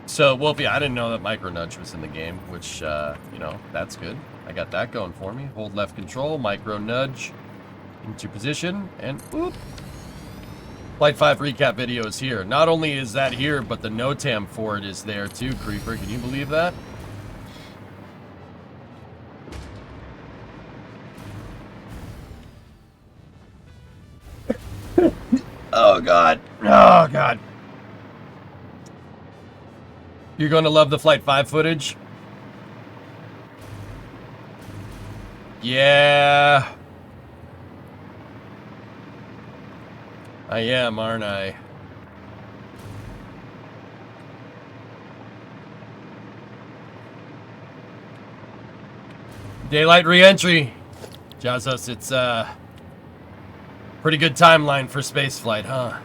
So, Wolfie, I didn't know that micro nudge was in the game, which, you know, that's good. I got that going for me. Hold left control, micro nudge into position, and whoop. Flight 5 recap video is here. Not only is that here, but the NOTAM for it is there too, Creeper. Can you believe that? Oh, God. Oh, God. You're going to love the Flight 5 footage? Yeah. I am, aren't I? Daylight re-entry. Jazos, it's pretty good timeline for spaceflight, huh?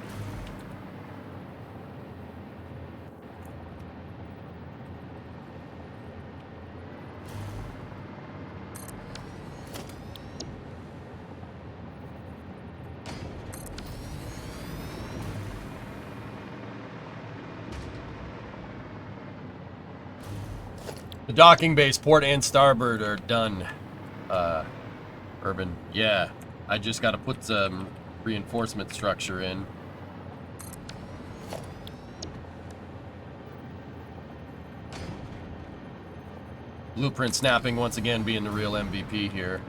The docking base, port and starboard are done. Urban. Yeah. I just gotta put some reinforcement structure in. Blueprint snapping once again being the real MVP here.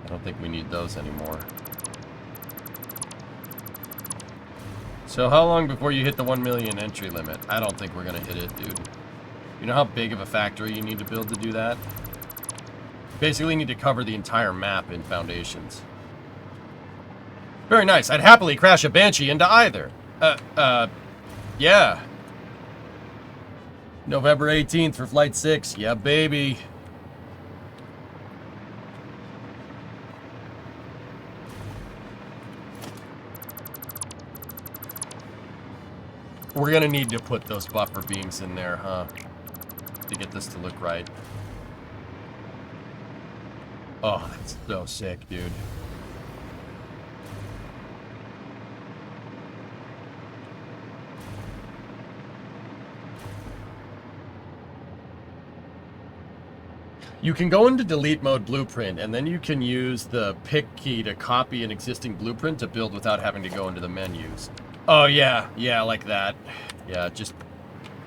I don't think we need those anymore. So how long before you hit the 1 million entry limit? I don't think we're gonna hit it, dude. You know how big of a factory you need to build to do that? Basically need to cover the entire map in foundations. Very nice. I'd happily crash a Banshee into either. Yeah. November 18th for Flight 6. Yeah, baby. We're gonna need to put those buffer beams in there, huh? To get this to look right. Oh, that's so sick, dude. You can go into delete mode blueprint, and then you can use the pick key to copy an existing blueprint to build without having to go into the menus. Oh yeah, yeah, like that. Yeah, just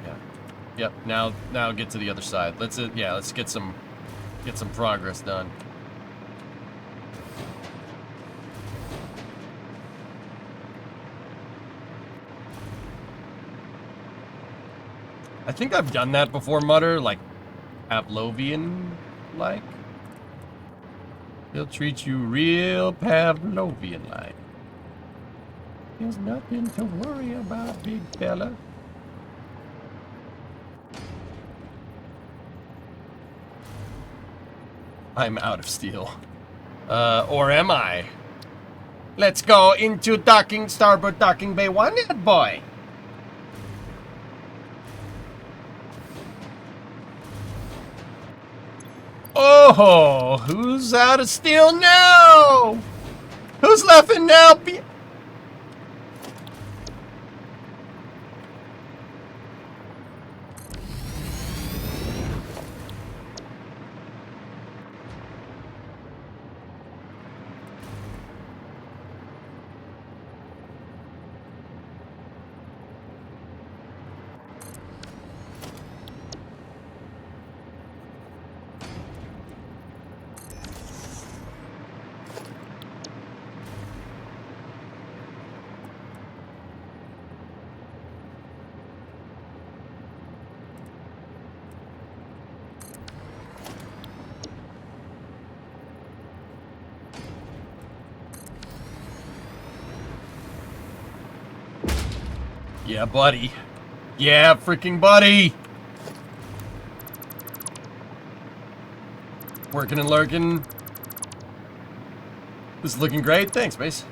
yeah. Yep. Now get to the other side. Let's get some progress done. I think I've done that before, Mutter, like Pavlovian like. He'll treat you real Pavlovian like. There's nothing to worry about, big fella. I'm out of steel. Or am I? Let's go into docking, starboard docking bay 1, head boy. Oh, who's out of steel now? Who's laughing now? Yeah, buddy. Yeah, freaking buddy. Working and lurking. This is looking great. Thanks, Mace.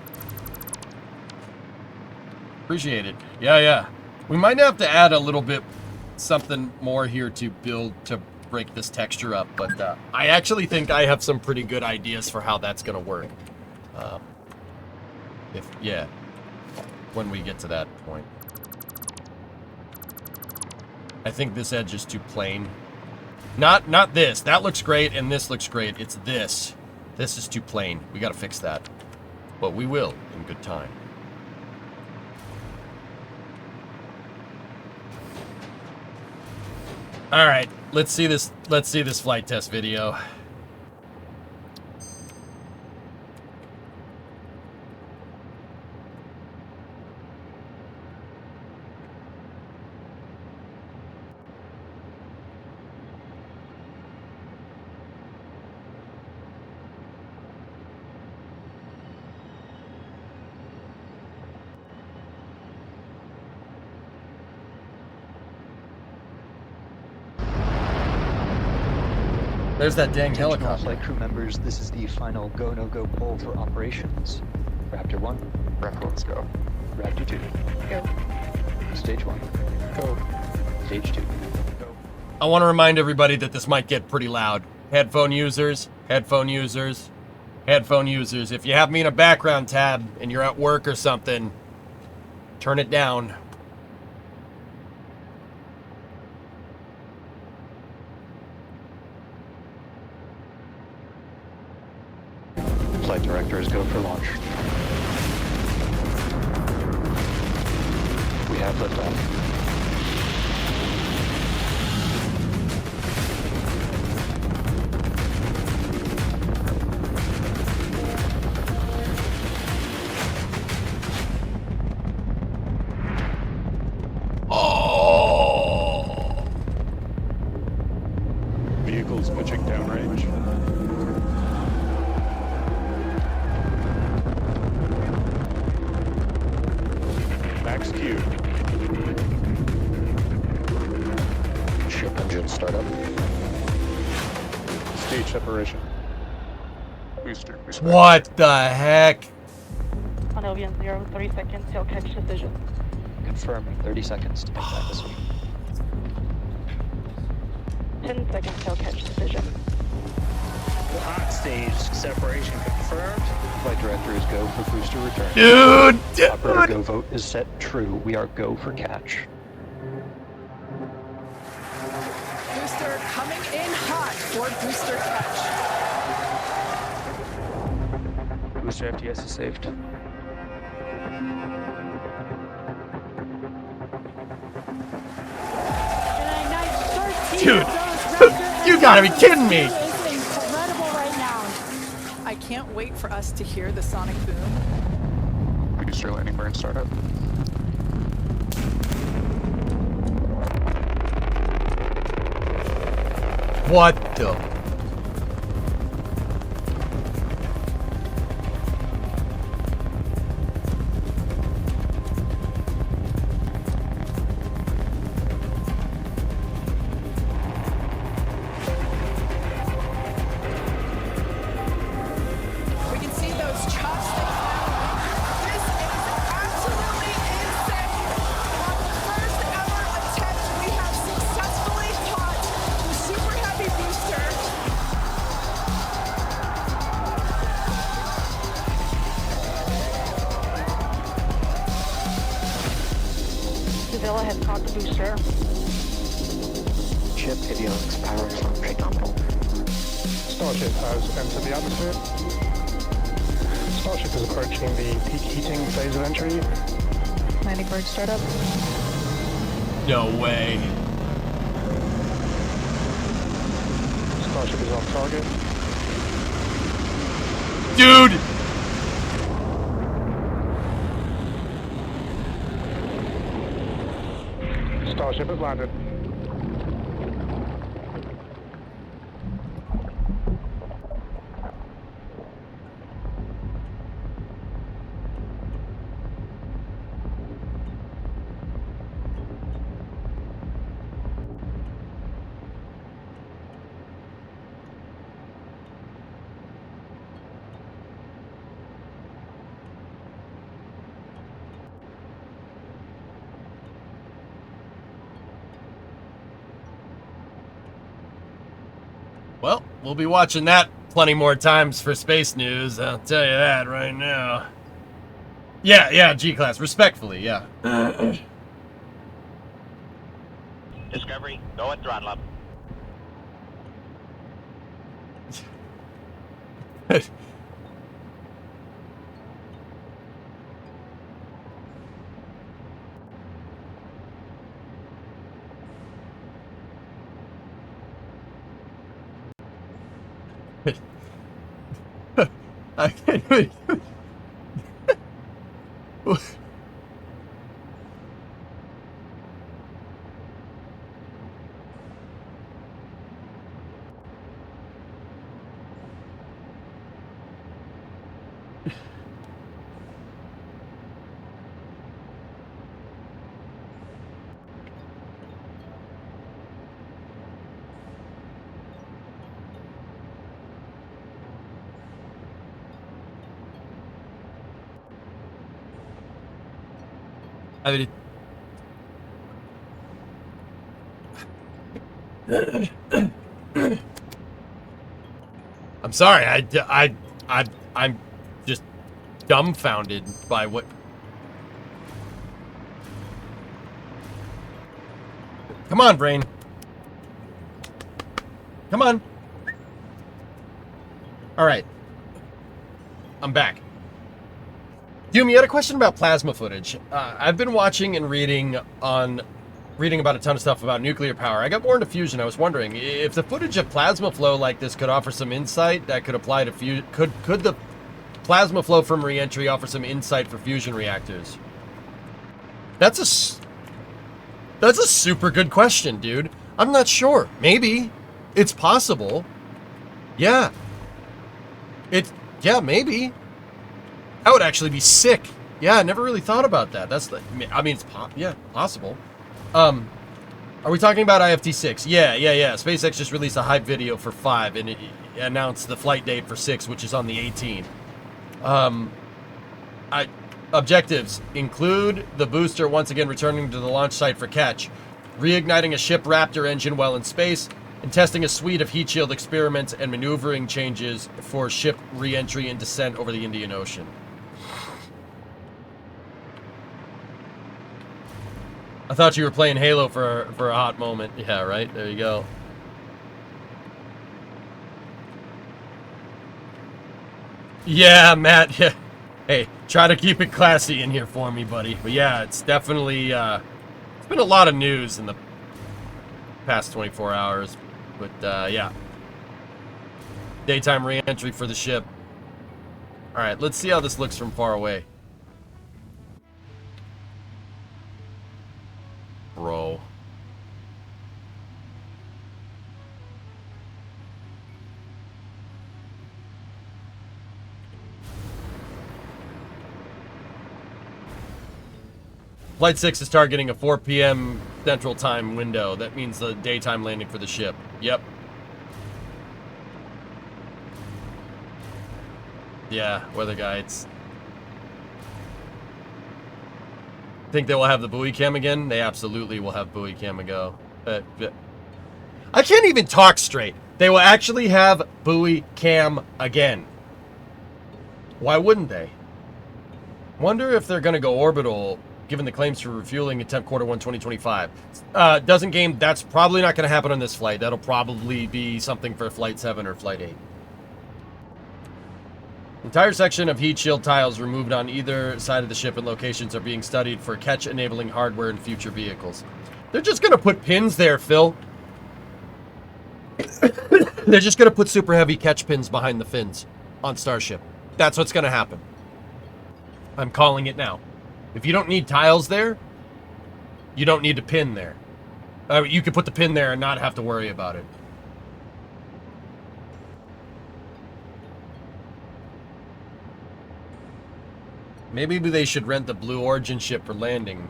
Appreciate it. Yeah, yeah. We might have to add a little bit something more here to build to break this texture up, but I actually think I have some pretty good ideas for how that's gonna work. When we get to that point. I think this edge is too plain. Not this. That looks great, and this looks great. It's this. This is too plain. We gotta fix that. But we will in good time. All right, let's see this flight test video. There's that dang Attention all helicopter. flight crew members, this is the final go, no go poll for operations. Raptor 1. Raptor, let's go. Raptor 2. Go. Stage 1. Go. Stage 2. I want to remind everybody that this might get pretty loud. Headphone users, headphone users, headphone users. If you have me in a background tab and you're at work or something, turn it down. Flight directors go for launch. We have liftoff. Oh! Vehicles pitching downrange. Max Q. Ship engine startup. Stage separation. Booster. Respect. What the heck? On Albion 0, 30 seconds till catch decision. Confirm 30 seconds to make that decision. 10 seconds till catch decision. Hot stage separation confirmed. Flight directors go for booster return. Dude! Operator go vote is set true. We are go for catch. Booster coming in hot for booster catch. Booster FTS is saved. Dude, you gotta be kidding me! I can't wait for us to hear the sonic boom. Booster landing burn startup. What the? We can see those chopsticks now. This is absolutely insane. On the first ever attempt, we have successfully caught the Super Heavy booster. Sevilla has caught the booster. Ship avionics power is launching nominal. Starship has entered the atmosphere. Starship is approaching the peak heating phase of entry. Landing bird startup. No way. Starship is on target. Dude! Starship has landed. Well, we'll be watching that plenty more times for space news. I'll tell you that right now. Yeah, G-Class. Respectfully, yeah. Discovery, go and throttle up. I can't wait. I mean, I'm sorry. I'm just dumbfounded by what. Come on, brain. Come on. All right. I'm back. Hume, you had a question about plasma footage. I've been watching and reading about a ton of stuff about nuclear power. I got more into fusion. I was wondering if the footage of plasma flow like this could offer some insight that could apply to fusion. Could the plasma flow from reentry offer some insight for fusion reactors? That's a super good question, dude. I'm not sure. Maybe it's possible. Yeah. Yeah, maybe. That would actually be sick. Yeah, I never really thought about that. I mean, it's possible. Are we talking about IFT-6? Yeah. SpaceX just released a hype video for 5, and it announced the flight date for 6, which is on the 18th. Objectives include the booster once again returning to the launch site for catch, reigniting a ship Raptor engine while in space, and testing a suite of heat shield experiments and maneuvering changes for ship re-entry and descent over the Indian Ocean. I thought you were playing Halo for a hot moment. Yeah, right? There you go. Yeah, Matt. Yeah. Hey, try to keep it classy in here for me, buddy. But yeah, it's definitely it's been a lot of news in the past 24 hours. But yeah. Daytime re-entry for the ship. Alright, let's see how this looks from far away. Bro. Flight 6 is targeting a 4 p.m. Central Time window. That means the daytime landing for the ship. Yep. Yeah, weather guides. Think they will have the buoy cam again? They absolutely will have buoy cam ago. I can't even talk straight. They will actually have buoy cam again. Why wouldn't they? Wonder if they're going to go orbital, given the claims for refueling attempt Q1 2025. Doesn't game, that's probably not going to happen on this flight. That'll probably be something for Flight 7 or Flight 8. Entire section of heat shield tiles removed on either side of the ship and locations are being studied for catch-enabling hardware in future vehicles. They're just going to put pins there, Phil. They're just going to put super heavy catch pins behind the fins on Starship. That's what's going to happen. I'm calling it now. If you don't need tiles there, you don't need a pin there. You could put the pin there and not have to worry about it. Maybe they should rent the Blue Origin ship for landing.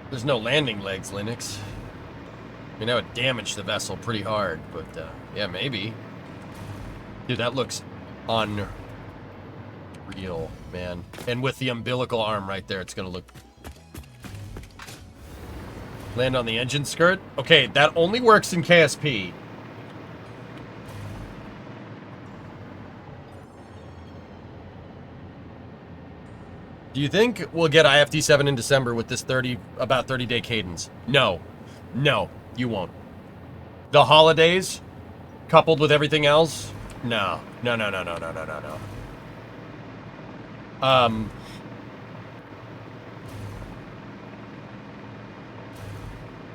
There's no landing legs, Linux. I mean, that would damage the vessel pretty hard, but yeah, maybe. Dude, that looks unreal, man. And with the umbilical arm right there, it's gonna look... Land on the engine skirt? Okay, that only works in KSP. Do you think we'll get IFT7 in December with this about 30-day cadence? No. No, you won't. The holidays, coupled with everything else? No. No.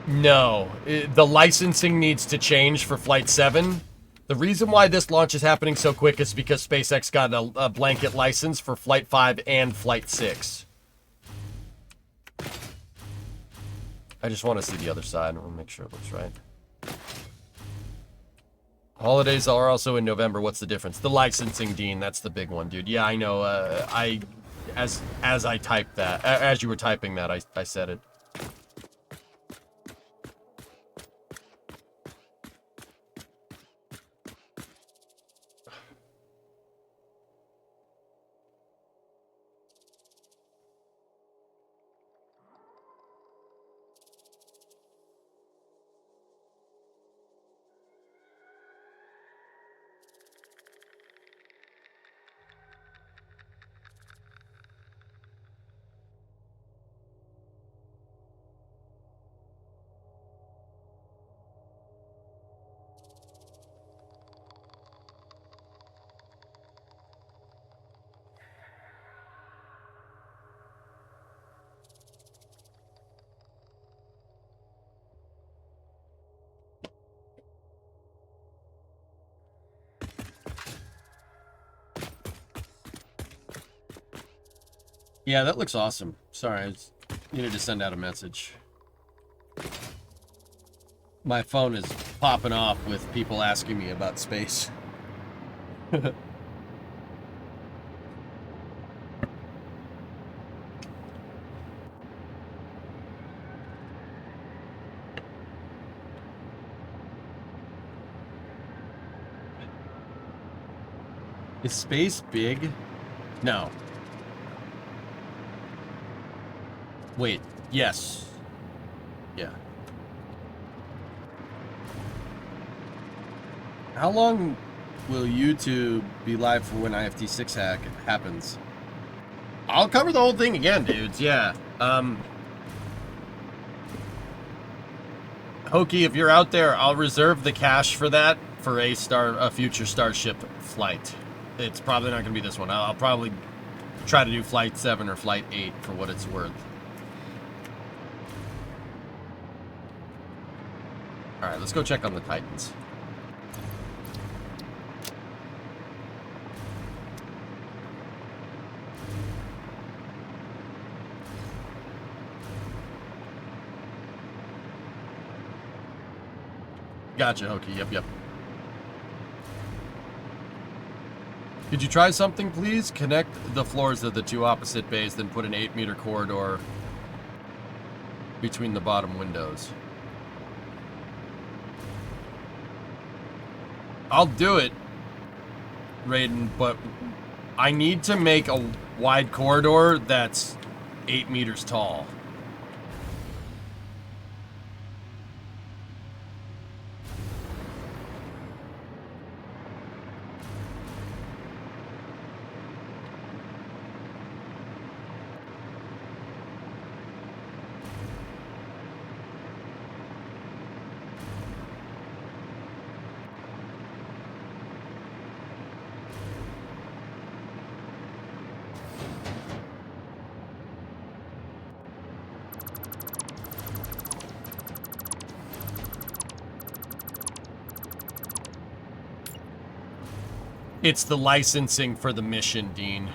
No. The licensing needs to change for Flight 7. The reason why this launch is happening so quick is because SpaceX got a blanket license for Flight 5 and Flight 6. I just want to see the other side. I want to make sure it looks right. Holidays are also in November. What's the difference? The licensing, Dean. That's the big one, dude. Yeah, I know. As I typed that, as you were typing that, I said it. Yeah, that looks awesome. Sorry, I just needed to send out a message. My phone is popping off with people asking me about space. Is space big? No. Wait, yes. Yeah. How long will YouTube be live for when IFT6 hack happens? I'll cover the whole thing again, dudes. Yeah. Hokie, if you're out there, I'll reserve the cash for that for a future Starship flight. It's probably not going to be this one. I'll probably try to do Flight 7 or Flight 8 for what it's worth. Alright, let's go check on the Titans. Gotcha, Hokie. Yep. Could you try something, please? Connect the floors of the two opposite bays, then put an 8-meter corridor between the bottom windows. I'll do it, Raiden, but I need to make a wide corridor that's 8 meters tall. It's the licensing for the mission, Dean.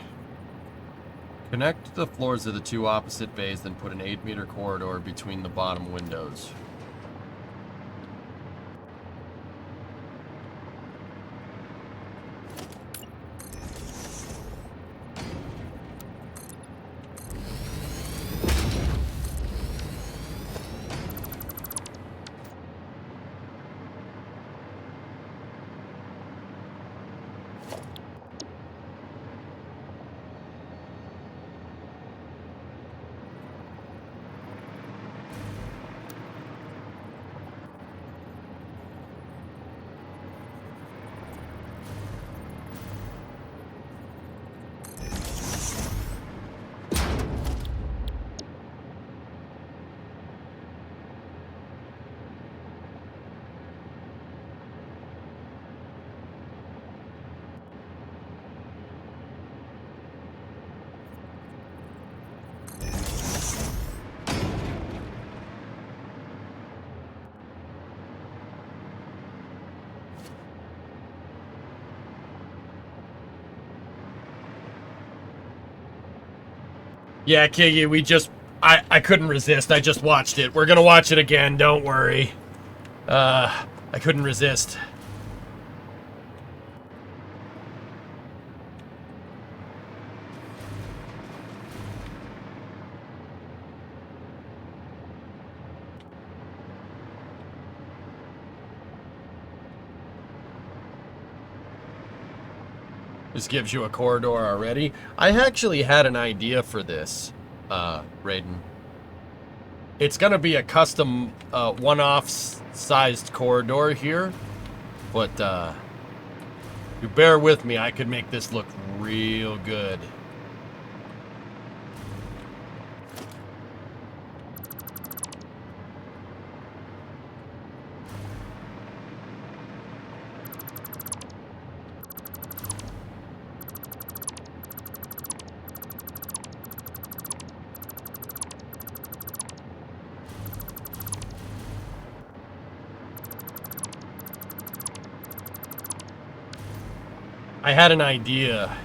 Connect the floors of the two opposite bays, then put an 8-meter corridor between the bottom windows. Yeah, Kiggy, I couldn't resist. I just watched it. We're gonna watch it again, don't worry. I couldn't resist. This gives you a corridor already. I actually had an idea for this, Raiden. It's gonna be a custom one-off sized corridor here, but you bear with me, I could make this look real good. I had an idea.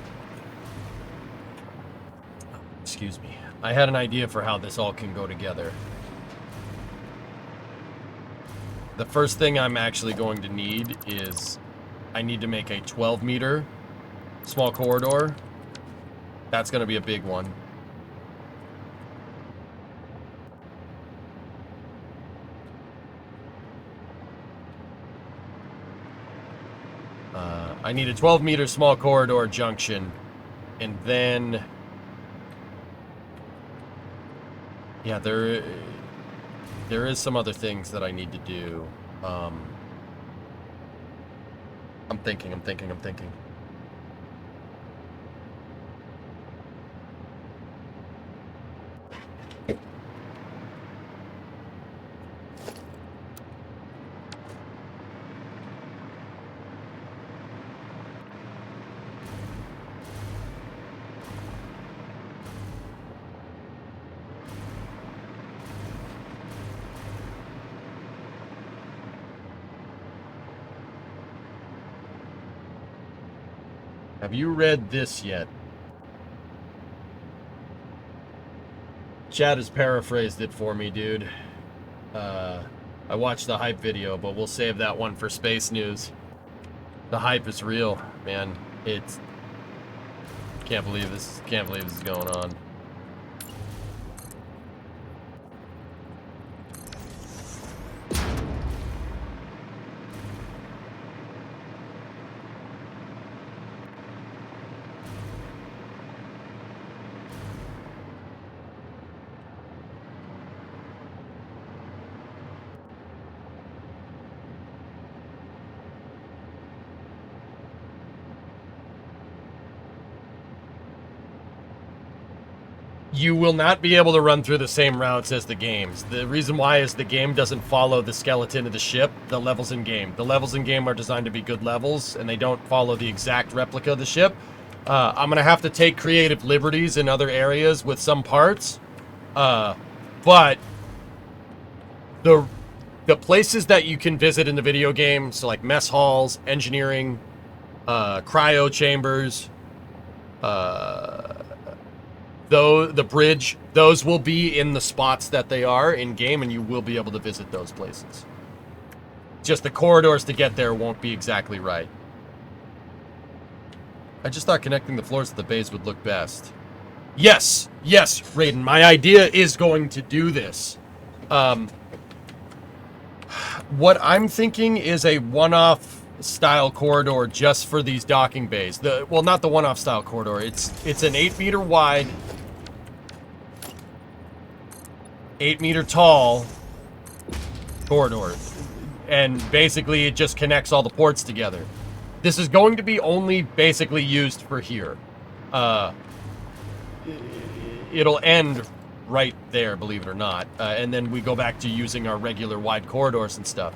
Excuse me. I had an idea for how this all can go together. The first thing I'm actually going to need is I need to make a 12-meter small corridor. That's going to be a big one. I need a 12-meter small corridor junction, and then, yeah, there is some other things that I need to do. I'm thinking. Have you read this yet? Chad has paraphrased it for me, dude. I watched the hype video, but we'll save that one for space news. The hype is real, man. It's can't believe this is going on. You will not be able to run through the same routes as the games. The reason why is the game doesn't follow the skeleton of the ship, the levels in game. The levels in game are designed to be good levels, and they don't follow the exact replica of the ship. I'm going to have to take creative liberties in other areas with some parts. But the places that you can visit in the video game, so like mess halls, engineering, cryo chambers, though the bridge, those will be in the spots that they are in game, and you will be able to visit those places. Just the corridors to get there won't be exactly right. I just thought connecting the floors to the base would look best. Yes, Raiden, my idea is going to do this. What I'm thinking is a one-off style corridor just for these docking bays. Well, not the one-off style corridor. It's an 8-meter wide, 8-meter tall corridor, and basically it just connects all the ports together. This is going to be only basically used for here. It'll end right there, believe it or not, and then we go back to using our regular wide corridors and stuff.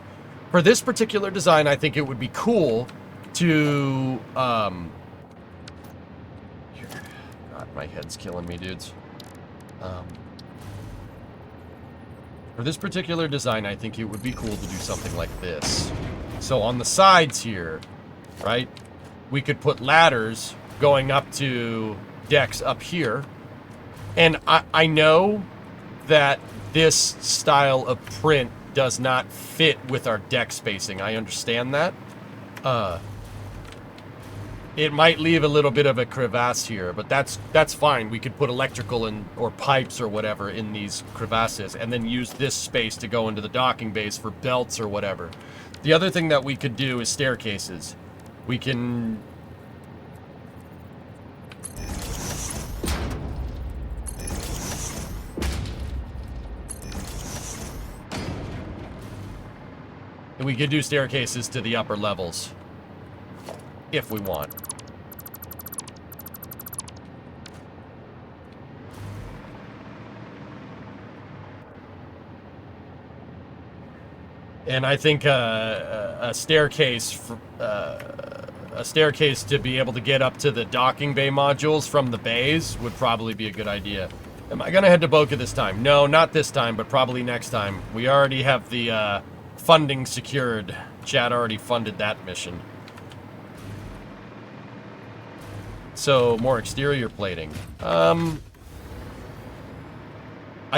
For this particular design, I think it would be cool to God, my head's killing me, dudes. For this particular design, I think it would be cool to do something like this. So on the sides here, right, we could put ladders going up to decks up here, And I know that this style of print does not fit with our deck spacing. I understand that. It might leave a little bit of a crevasse here, but that's fine. We could put electrical or pipes or whatever in these crevasses and then use this space to go into the docking bays for belts or whatever. The other thing that we could do is staircases. We can... We could do staircases to the upper levels. If we want. And I think a staircase to be able to get up to the docking bay modules from the bays would probably be a good idea. Am I gonna head to Boca this time? No, not this time, but probably next time. We already have the funding secured. Chad already funded that mission. So, more exterior plating. I'd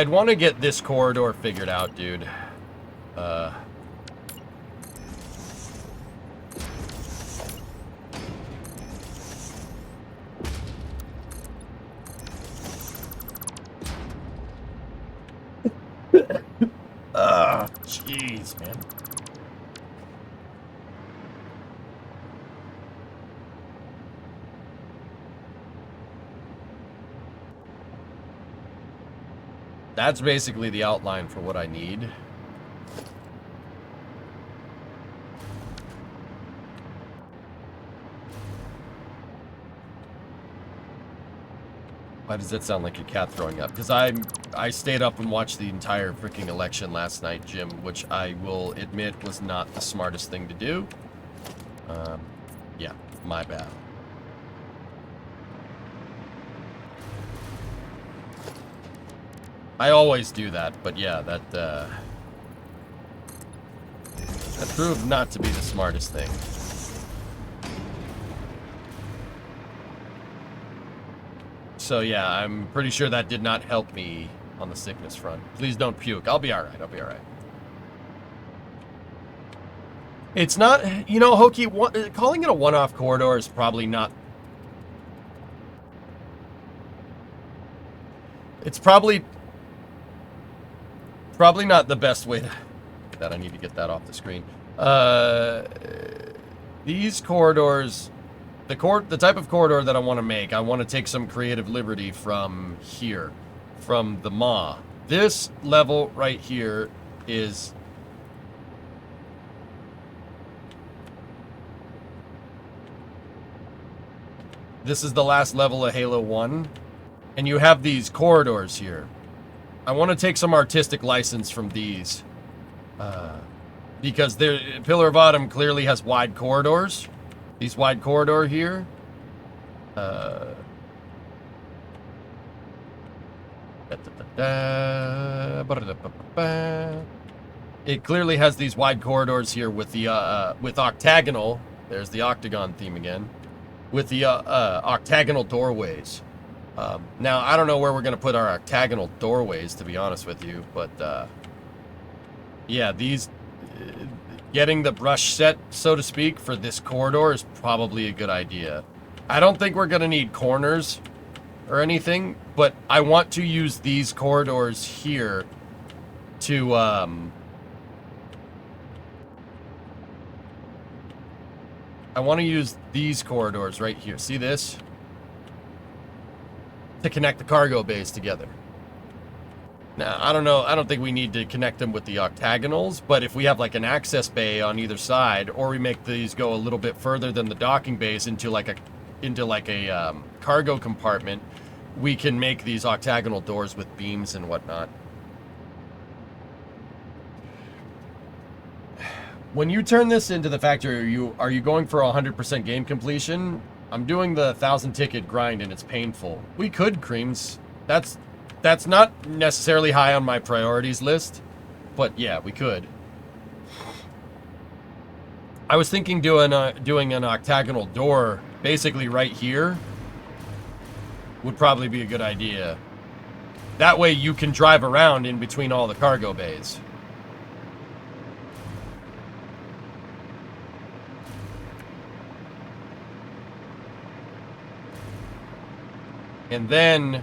want to get this corridor figured out, dude. Jeez, man. That's basically the outline for what I need. Why does that sound like a cat throwing up? Because I stayed up and watched the entire freaking election last night, Jim, which I will admit was not the smartest thing to do. Yeah, my bad. I always do that, but yeah, that proved not to be the smartest thing. So yeah, I'm pretty sure that did not help me on the sickness front. Please don't puke. I'll be alright, I'll be alright. It's not, you know, Hokey, calling it a one-off corridor is probably not... It's probably not the best way to... That I need to get that off the screen. These corridors... The type of corridor that I want to make, I want to take some creative liberty from here. From the maw. This level right here is... This is the last level of Halo 1. And you have these corridors here. I want to take some artistic license from these. Because Pillar of Autumn clearly has wide corridors. These wide corridor here. It clearly has these wide corridors here with the with octagonal. There's the octagon theme again. With the octagonal doorways. Now, I don't know where we're going to put our octagonal doorways, to be honest with you, but yeah, these... Getting the brush set, so to speak, for this corridor is probably a good idea. I don't think we're going to need corners or anything, but I want to use these corridors here to... I want to use these corridors right here. See this? To connect the cargo bays together. Now, I don't know. I don't think we need to connect them with the octagonals, but if we have like an access bay on either side, or we make these go a little bit further than the docking bays into like a cargo compartment, we can make these octagonal doors with beams and whatnot. When you turn this into the factory, are you going for 100% game completion? I'm doing the 1,000 ticket grind and it's painful. We could, Creams. That's not necessarily high on my priorities list, but yeah, we could. I was thinking doing an octagonal door basically right here would probably be a good idea. That way you can drive around in between all the cargo bays. And then,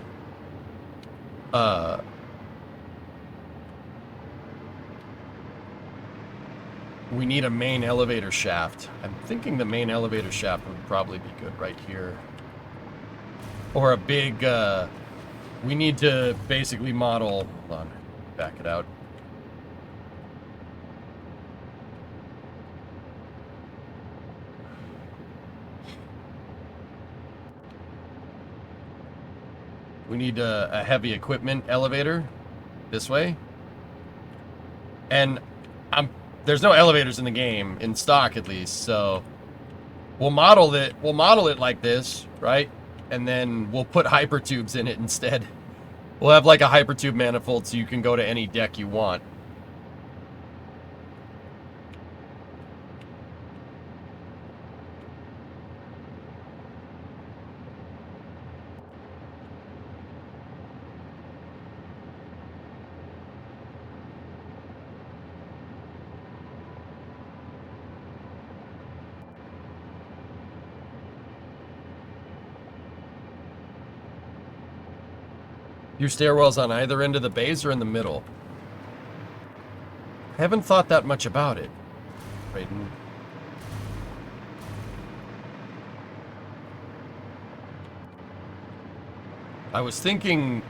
we need a main elevator shaft. I'm thinking the main elevator shaft would probably be good right here. Or a big, we need to basically model, hold on, back it out. We need a heavy equipment elevator this way. And there's no elevators in the game, in stock at least, so we'll model it like this, right? And then we'll put hypertubes in it instead. We'll have like a hypertube manifold so you can go to any deck you want. Your stairwells on either end of the bays or in the middle? I haven't thought that much about it, Brayden. I was thinking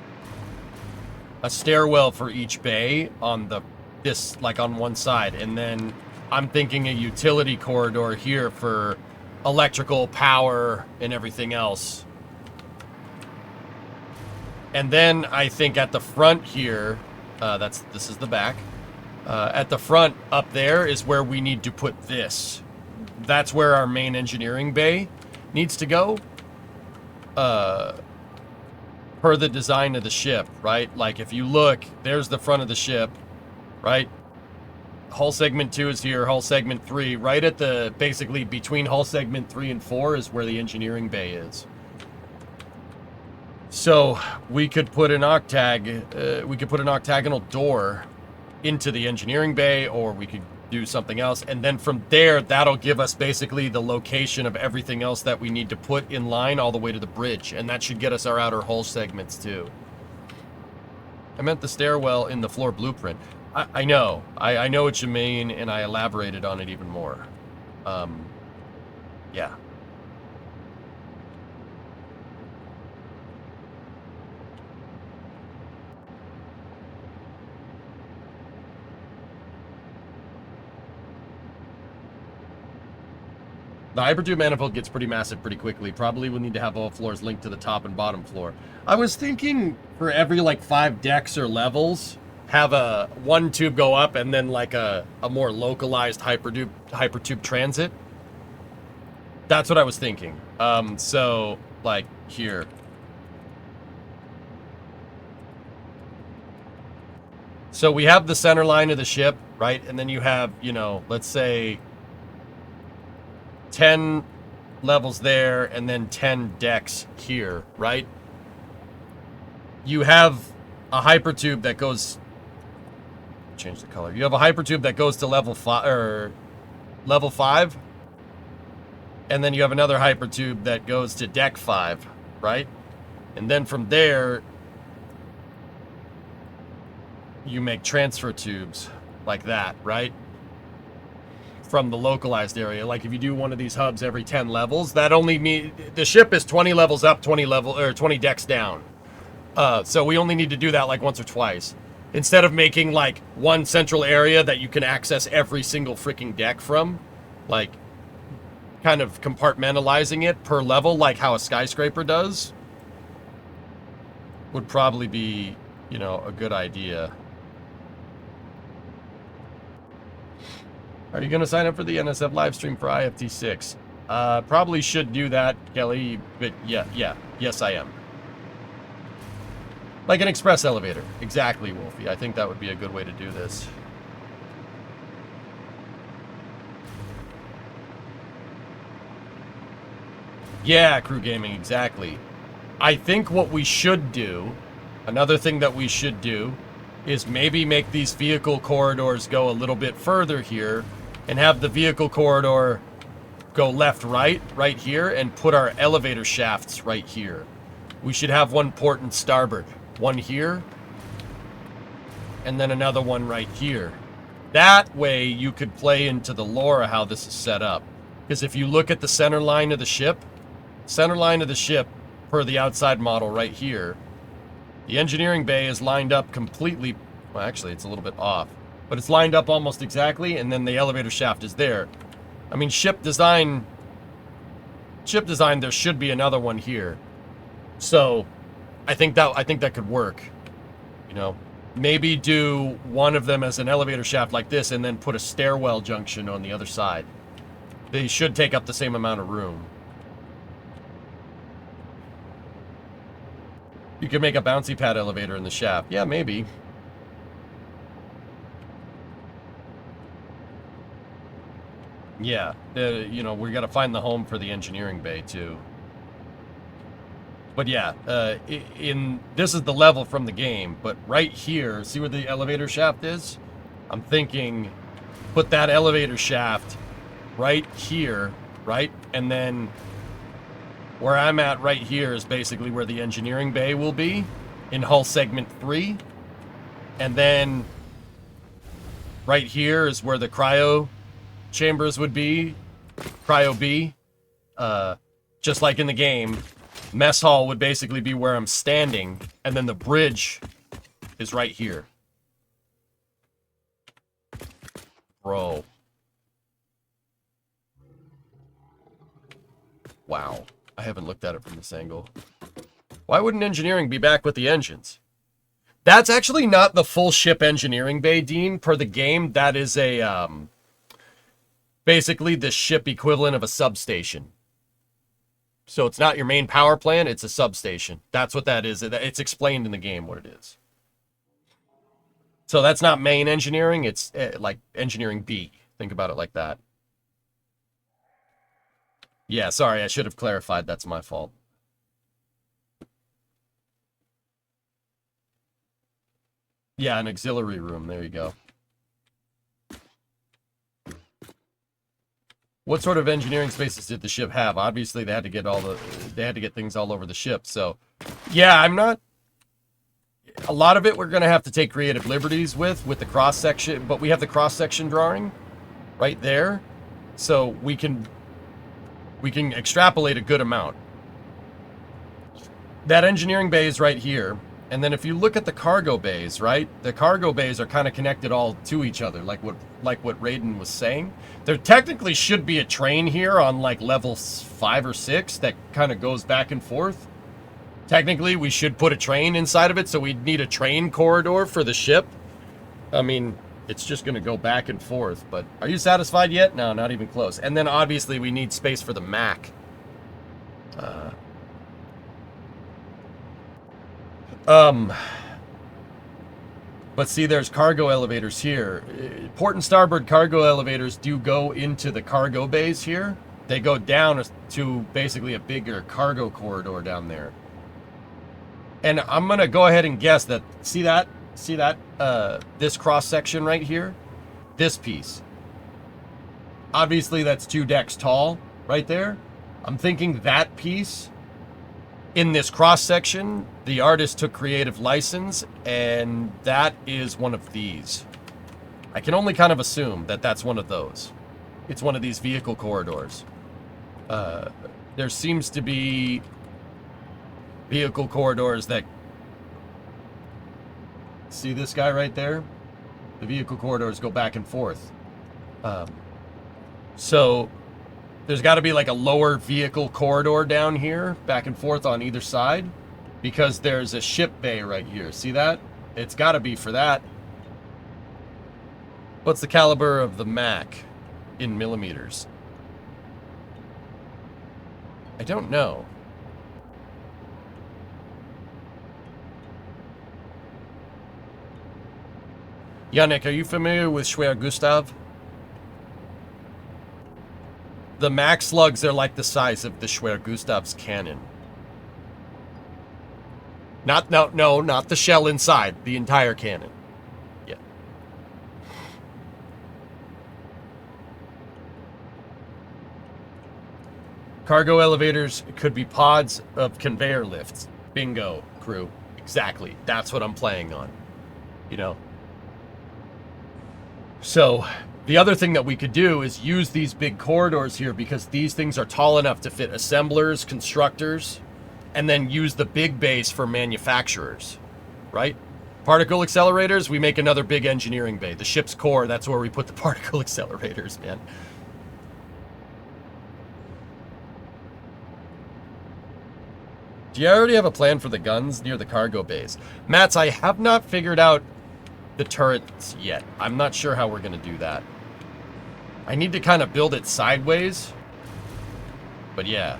a stairwell for each bay on on one side, and then I'm thinking a utility corridor here for electrical power and everything else. And then I think at the front here, this is the back. At the front up there is where we need to put this. That's where our main engineering bay needs to go. Per the design of the ship, right? Like if you look, there's the front of the ship, right? Hull segment 2 is here, hull segment 3. Right at basically between hull segment 3 and 4 is where the engineering bay is. So we could put an octagonal door into the engineering bay, or we could do something else. And then from there, that'll give us basically the location of everything else that we need to put in line all the way to the bridge. And that should get us our outer hull segments too. I meant the stairwell in the floor blueprint. I know. I know what you mean, and I elaborated on it even more. Yeah. The hypertube manifold gets pretty massive pretty quickly. Probably we'll need to have all floors linked to the top and bottom floor. I was thinking for every like 5 decks or levels, have one tube go up and then like a more localized hypertube transit. That's what I was thinking. So like here. So we have the center line of the ship, right? And then you have, let's say 10 levels there and then 10 decks here, right? You have a hypertube that goes, change the color. You have a hypertube that goes to level 5, and then you have another hypertube that goes to deck 5, right? And then from there, you make transfer tubes like that, right? From the localized area. Like if you do one of these hubs every 10 levels, that only means the ship is 20 levels up, 20 decks down. So we only need to do that like once or twice. Instead of making like one central area that you can access every single freaking deck from, like kind of compartmentalizing it per level like how a skyscraper does, would probably be, a good idea. Are you going to sign up for the NSF live stream for IFT6? Probably should do that, Kelly, but yes I am. Like an express elevator. Exactly, Wolfie. I think that would be a good way to do this. Yeah, crew gaming, exactly. I think what we should do another thing that we should do is maybe make these vehicle corridors go a little bit further here and have the vehicle corridor go left, right here, and put our elevator shafts right here. We should have one port and starboard. One here, and then another one right here. That way you could play into the lore of how this is set up. Because if you look at the center line of the ship, per the outside model right here, the engineering bay is lined up completely, well actually it's a little bit off, but it's lined up almost exactly, and then the elevator shaft is there. I mean, ship design, there should be another one here. So, I think that could work. You know, maybe do one of them as an elevator shaft like this, and then put a stairwell junction on the other side. They should take up the same amount of room. You could make a bouncy pad elevator in the shaft. Yeah, maybe. Yeah, you know, we got to find the home for the engineering bay too. But yeah, this is the level from the game, but right here, see where the elevator shaft is? I'm thinking put that elevator shaft right here, right? And then where I'm at right here is basically where the engineering bay will be in hull segment 3. And then right here is where the cryo chambers would be, cryo B. Just like in the game, mess hall would basically be where I'm standing, and then the bridge is right here. Bro. Wow. I haven't looked at it from this angle. Why wouldn't engineering be back with the engines? That's actually not the full ship engineering bay, Dean. Per the game, that is a, basically the ship equivalent of a substation. So it's not your main power plant, it's a substation. That's what that is. It's explained in the game what it is. So that's not main engineering, it's like engineering B. Think about it like that. Yeah, sorry, I should have clarified. That's my fault. Yeah, an auxiliary room. There you go. What sort of engineering spaces did the ship have? Obviously, they had to get things all over the ship. So, yeah, I'm not. A lot of it we're gonna have to take creative liberties with the cross section, but we have the cross section drawing right there, so we can extrapolate a good amount. That engineering bay is right here, and then if you look at the cargo bays, right? The cargo bays are kind of connected all to each other, like what Raiden was saying. There technically should be a train here on like level 5 or 6 that kind of goes back and forth. Technically, we should put a train inside of it, so we'd need a train corridor for the ship. I mean, it's just going to go back and forth, but are you satisfied yet? No, not even close. And then obviously we need space for the Mac. But see, there's cargo elevators here. Port and starboard cargo elevators do go into the cargo bays here. They go down to basically a bigger cargo corridor down there. And I'm going to go ahead and guess that, see that, this cross section right here? This piece. Obviously that's 2 decks tall right there. I'm thinking that piece in this cross section, the artist took creative license, and that is one of these. I can only kind of assume that that's one of those. It's one of these vehicle corridors. There seems to be vehicle corridors that, see this guy right there? The vehicle corridors go back and forth. So there's got to be like a lower vehicle corridor down here, back and forth on either side, because there's a ship bay right here. See that? It's got to be for that. What's the caliber of the Mac in millimeters? I don't know. Yannick, are you familiar with Schwer Gustav? The Mac slugs are like the size of the Schwer Gustav's cannon. Not the shell inside. The entire cannon. Yeah. Cargo elevators could be pods of conveyor lifts. Bingo, crew. Exactly. That's what I'm playing on. You know. So, the other thing that we could do is use these big corridors here because these things are tall enough to fit assemblers, constructors, and then use the big base for manufacturers, right? Particle accelerators, we make another big engineering bay. The ship's core, that's where we put the particle accelerators, man. Do you already have a plan for the guns near the cargo bays? Mats, I have not figured out the turrets yet. I'm not sure how we're going to do that. I need to kind of build it sideways. But yeah.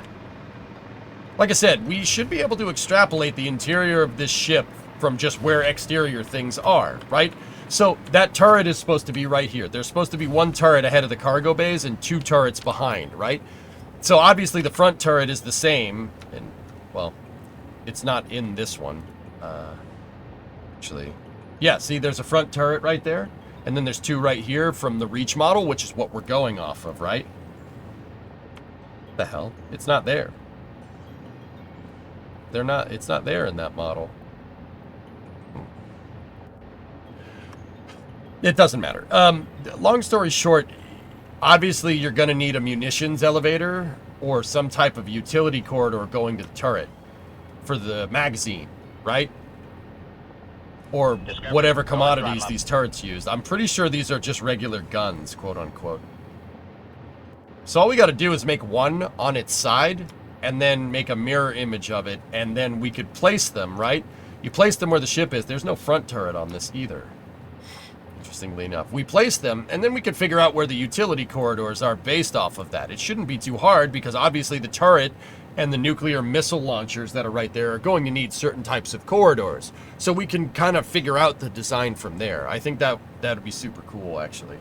Like I said, we should be able to extrapolate the interior of this ship from just where exterior things are, right? So that turret is supposed to be right here. There's supposed to be one turret ahead of the cargo bays and two turrets behind, right? So obviously the front turret is the same. And, well, it's not in this one. Actually, yeah, see, there's a front turret right there. And then there's two right here from the Reach model, which is what we're going off of, right? The hell? It's not there. It's not there in that model. It doesn't matter. Long story short, obviously you're going to need a munitions elevator or some type of utility corridor going to the turret for the magazine, right? Or whatever commodities these turrets used. I'm pretty sure these are just regular guns, quote unquote. So all we got to do is make one on its side and then make a mirror image of it, and then we could place them, right? You place them where the ship is. There's no front turret on this either, interestingly enough. We place them, and then we could figure out where the utility corridors are based off of that. It shouldn't be too hard, because obviously the turret and the nuclear missile launchers that are right there are going to need certain types of corridors. So we can kind of figure out the design from there. I think that would be super cool, actually.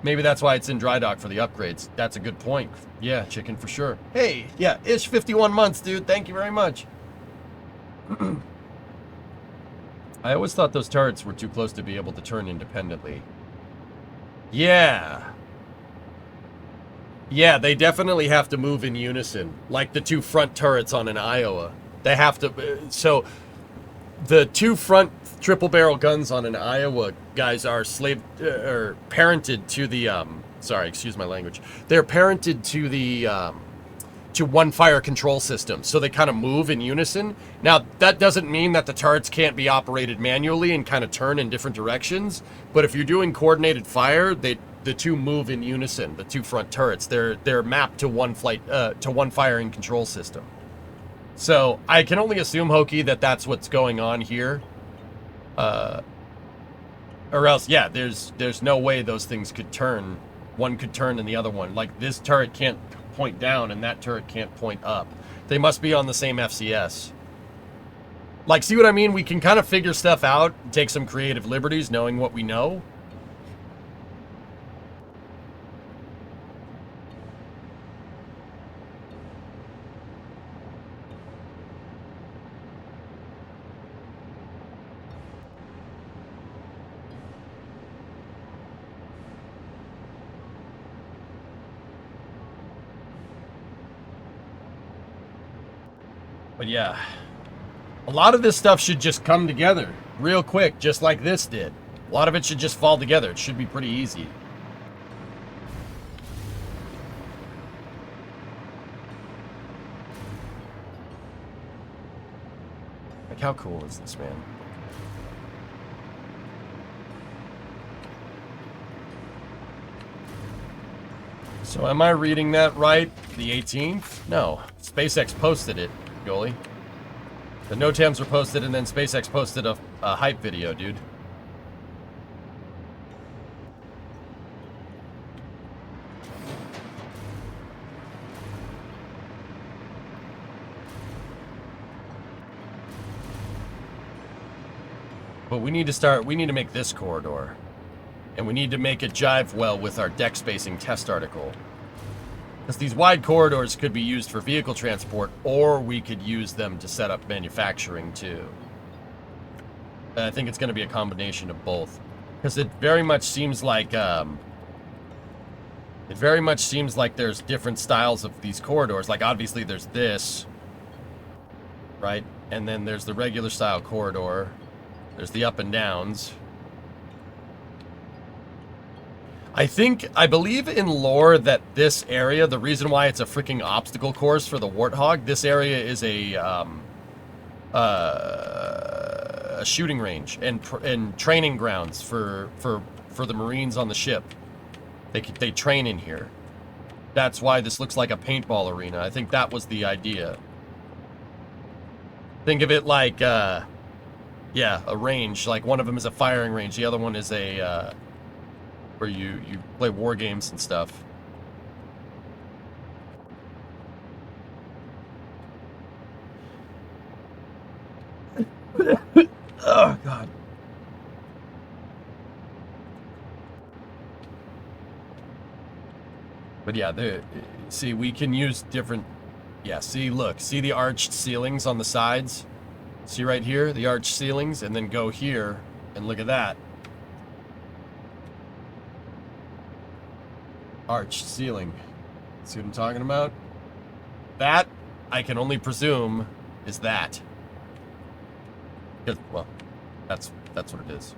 Maybe that's why it's in dry dock for the upgrades. That's a good point. Yeah, chicken for sure. Hey, yeah, ish 51 months, dude. Thank you very much. I always thought those turrets were too close to be able to turn independently. Yeah. Yeah, they definitely have to move in unison. Like the two front turrets on an Iowa. They have to... So, the two front triple barrel guns on an Iowa, guys, are parented to the... sorry, excuse my language. They're parented to the... to one fire control system, so they kind of move in unison. Now, that doesn't mean that the turrets can't be operated manually and kind of turn in different directions, but if you're doing coordinated fire, the two move in unison. The two front turrets, they're mapped to one firing control system. So I can only assume, Hokie, that that's what's going on here, or else, yeah, there's no way those things could turn. One could turn and the other one. Like, this turret can't point down and that turret can't point up. They must be on the same FCS. Like, see what I mean? We can kind of figure stuff out, take some creative liberties knowing what we know. But yeah, a lot of this stuff should just come together real quick, just like this did. A lot of it should just fall together. It should be pretty easy. Like, how cool is this, man? So am I reading that right? The 18th? No. SpaceX posted it, goalie. The NOTAMs were posted, and then SpaceX posted a hype video, dude. But we need to make this corridor. And we need to make it jive well with our deck spacing test article. Because these wide corridors could be used for vehicle transport, or we could use them to set up manufacturing too. And I think it's going to be a combination of both. Because it very much seems like there's different styles of these corridors. Like obviously there's this, right? And then there's the regular style corridor. There's the up and downs. I believe in lore that this area, the reason why it's a freaking obstacle course for the Warthog, this area is a shooting range and training grounds for the Marines on the ship. They train in here. That's why this looks like a paintball arena. I think that was the idea. Think of it like, yeah, a range. Like one of them is a firing range. The other one is a, where you play war games and stuff. Oh, God. But yeah, see, we can use different... Yeah, see, look. See the arched ceilings on the sides? See right here? The arched ceilings? And then go here, and look at that. Arched ceiling. See what I'm talking about? That, I can only presume, is that. Because, well, that's what it is.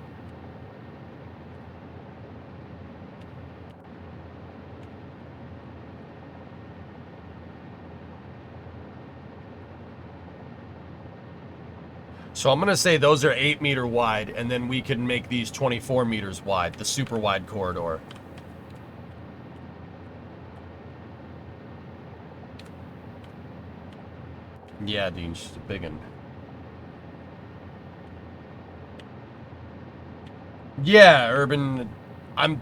So I'm going to say those are 8 meter wide, and then we can make these 24 meters wide, the super wide corridor. Yeah, Dean, she's a big one. Yeah, Urban, I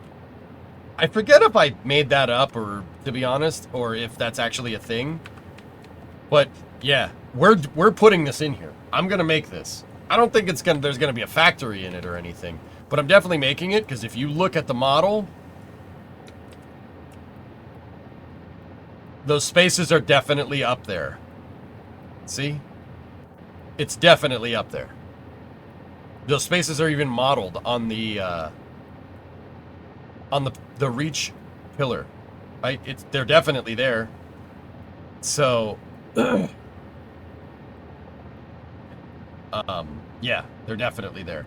forget if I made that up, or to be honest, or if that's actually a thing. But yeah, we're putting this in here. I'm gonna make this. I don't think there's gonna be a factory in it or anything, but I'm definitely making it because if you look at the model, those spaces are definitely up there. See? It's definitely up there. Those spaces are even modeled on the reach pillar, right? They're definitely there. So, yeah, they're definitely there.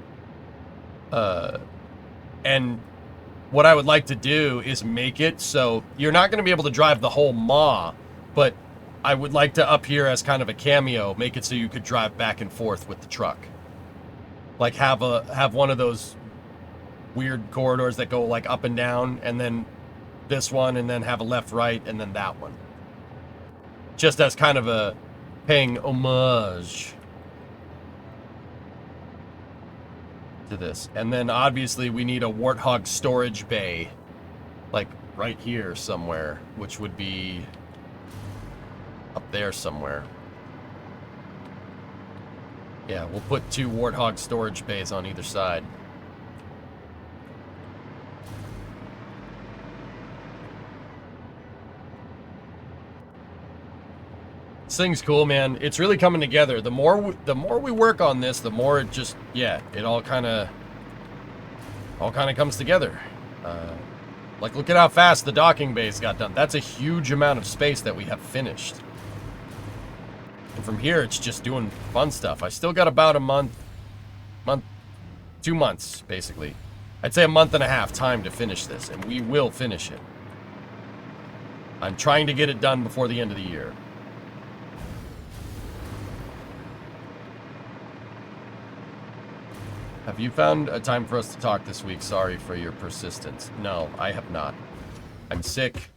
And what I would like to do is make it so you're not going to be able to drive the whole maw, but I would like to up here as kind of a cameo, make it so you could drive back and forth with the truck. Like have one of those weird corridors that go like up and down, and then this one, and then have a left, right, and then that one. Just as kind of a paying homage to this. And then obviously we need a Warthog storage bay, like right here somewhere, which would be up there somewhere. Yeah, we'll put 2 Warthog storage bays on either side. This thing's cool, man. It's really coming together. The more we work on this, the more it just, yeah, it all kind of comes together. Like, look at how fast the docking bays got done. That's a huge amount of space that we have finished. And from here, it's just doing fun stuff. I still got about a month, 2 months, basically. I'd say a month and a half time to finish this, and we will finish it. I'm trying to get it done before the end of the year. Have you found a time for us to talk this week? Sorry for your persistence. No, I have not. I'm sick.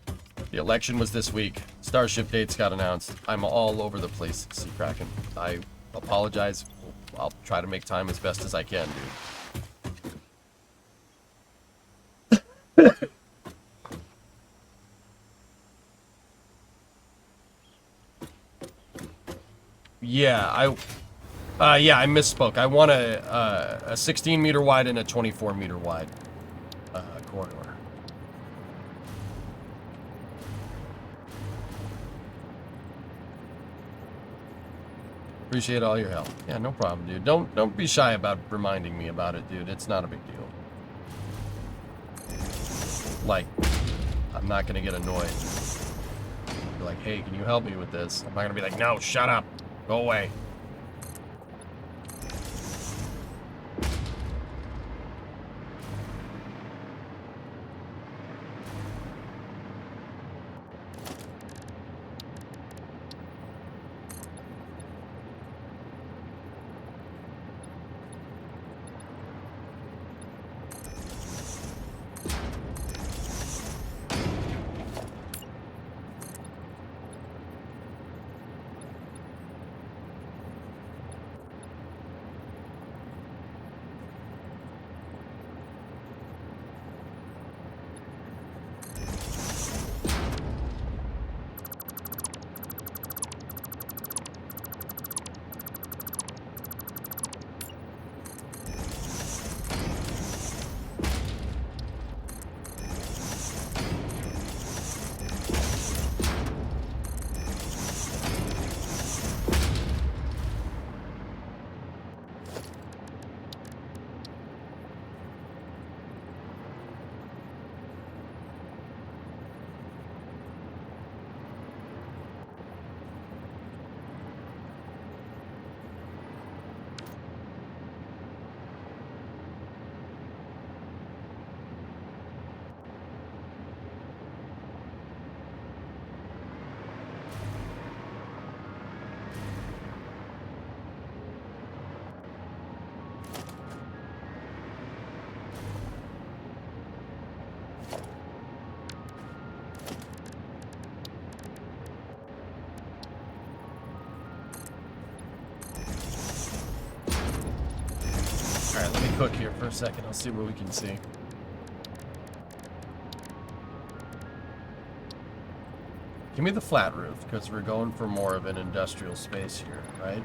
The election was this week. Starship dates got announced. I'm all over the place, Sea Kraken. I apologize. I'll try to make time as best as I can, dude. Yeah, I misspoke. I want a 16 meter wide and a 24 meter wide corridor. Appreciate all your help. Yeah, no problem, dude. Don't be shy about reminding me about it, dude. It's not a big deal. Like, I'm not gonna get annoyed. Be like, hey, can you help me with this? I'm not gonna be like, no, shut up. Go away. Alright, let me cook here for a second. I'll see what we can see. Give me the flat roof, because we're going for more of an industrial space here, right?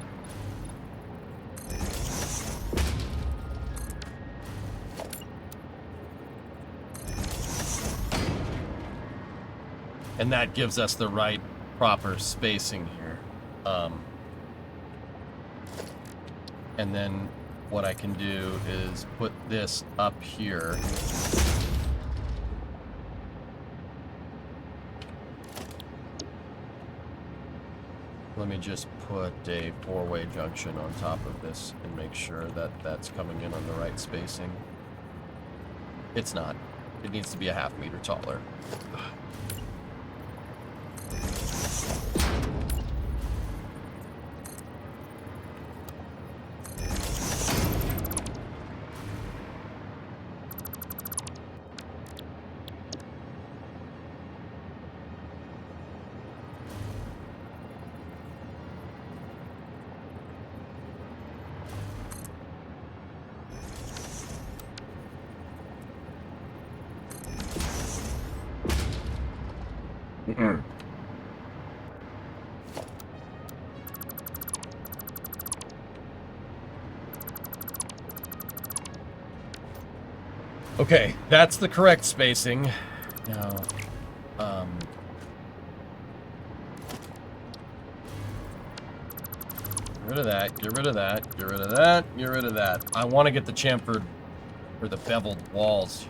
And that gives us the right proper spacing here. And then what I can do is put this up here. Let me just put a four-way junction on top of this and make sure that that's coming in on the right spacing. It's not. It needs to be a half meter taller. Okay, that's the correct spacing. Now, get rid of that, get rid of that, get rid of that, get rid of that. I want to get the chamfered, or the beveled walls here.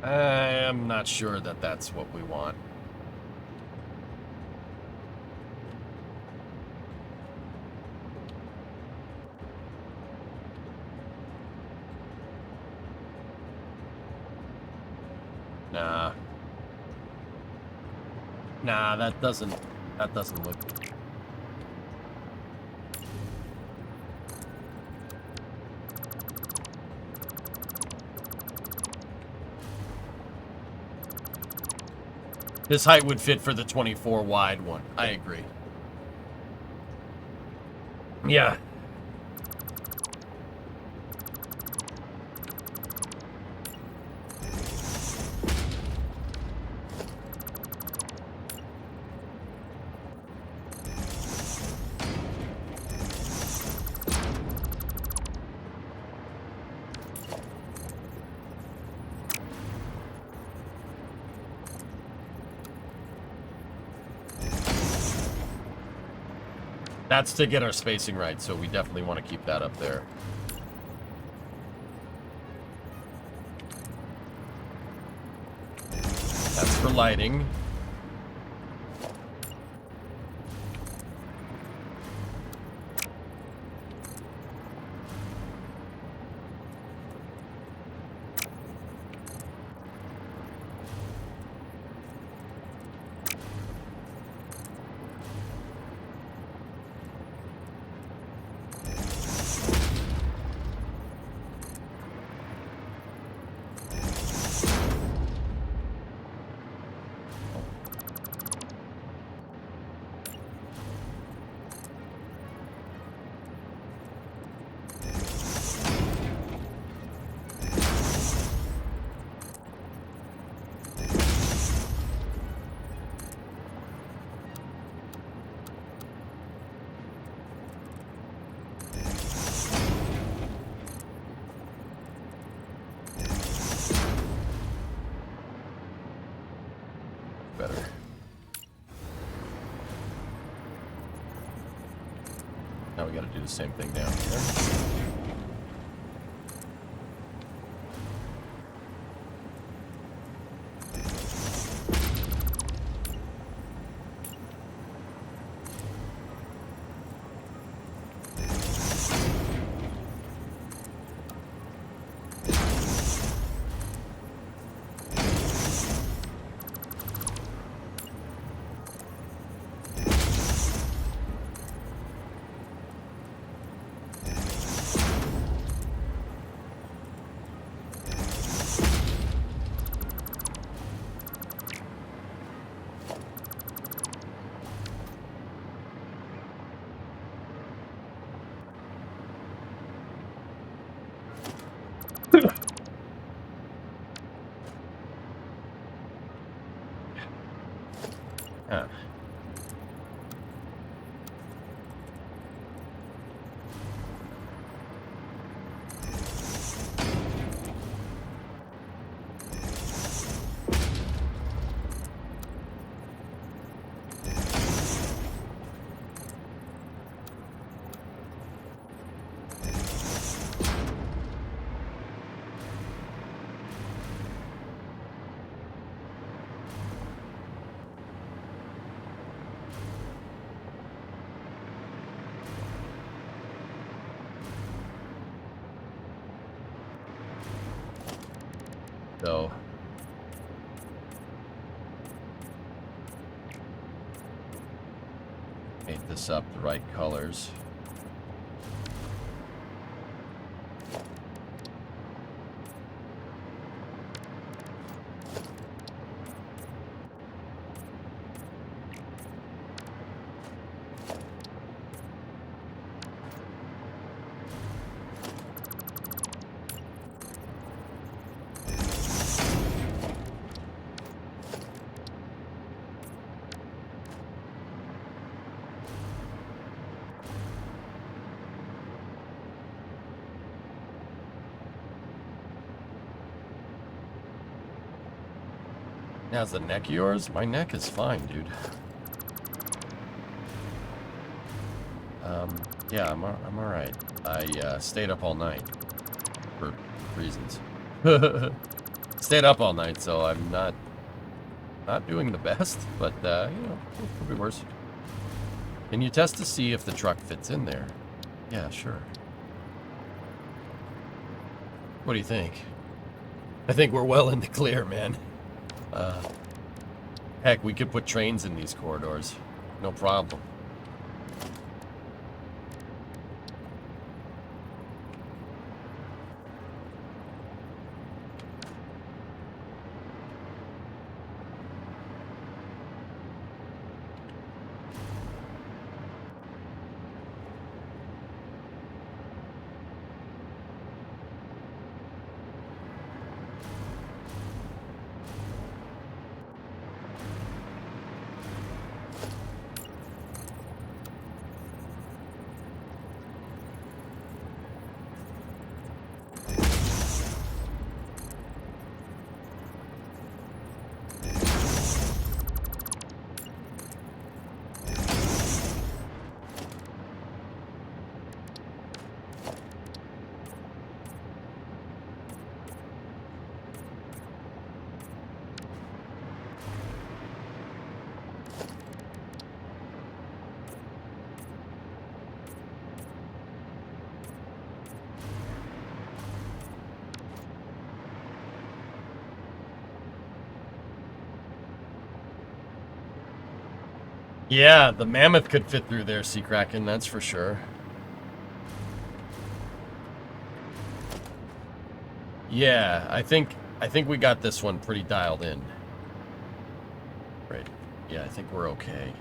I'm not sure that that's what we want. Nah, that doesn't look. This height would fit for the 24 wide one. I agree. Yeah. That's to get our spacing right, so we definitely want to keep that up there. That's for lighting. Better. Now we gotta do the same thing down here. Huh. So paint this up the right colors. Now, is the neck yours? My neck is fine, dude. Yeah, I'm all right. I stayed up all night for reasons. Stayed up all night, so I'm not doing the best, but you know, it could be worse. Can you test to see if the truck fits in there? Yeah, sure. What do you think? I think we're well in the clear, man. Heck, we could put trains in these corridors. No problem. Yeah, the mammoth could fit through there, Sea Kraken, that's for sure. Yeah, I think we got this one pretty dialed in. Right. Yeah, I think we're okay.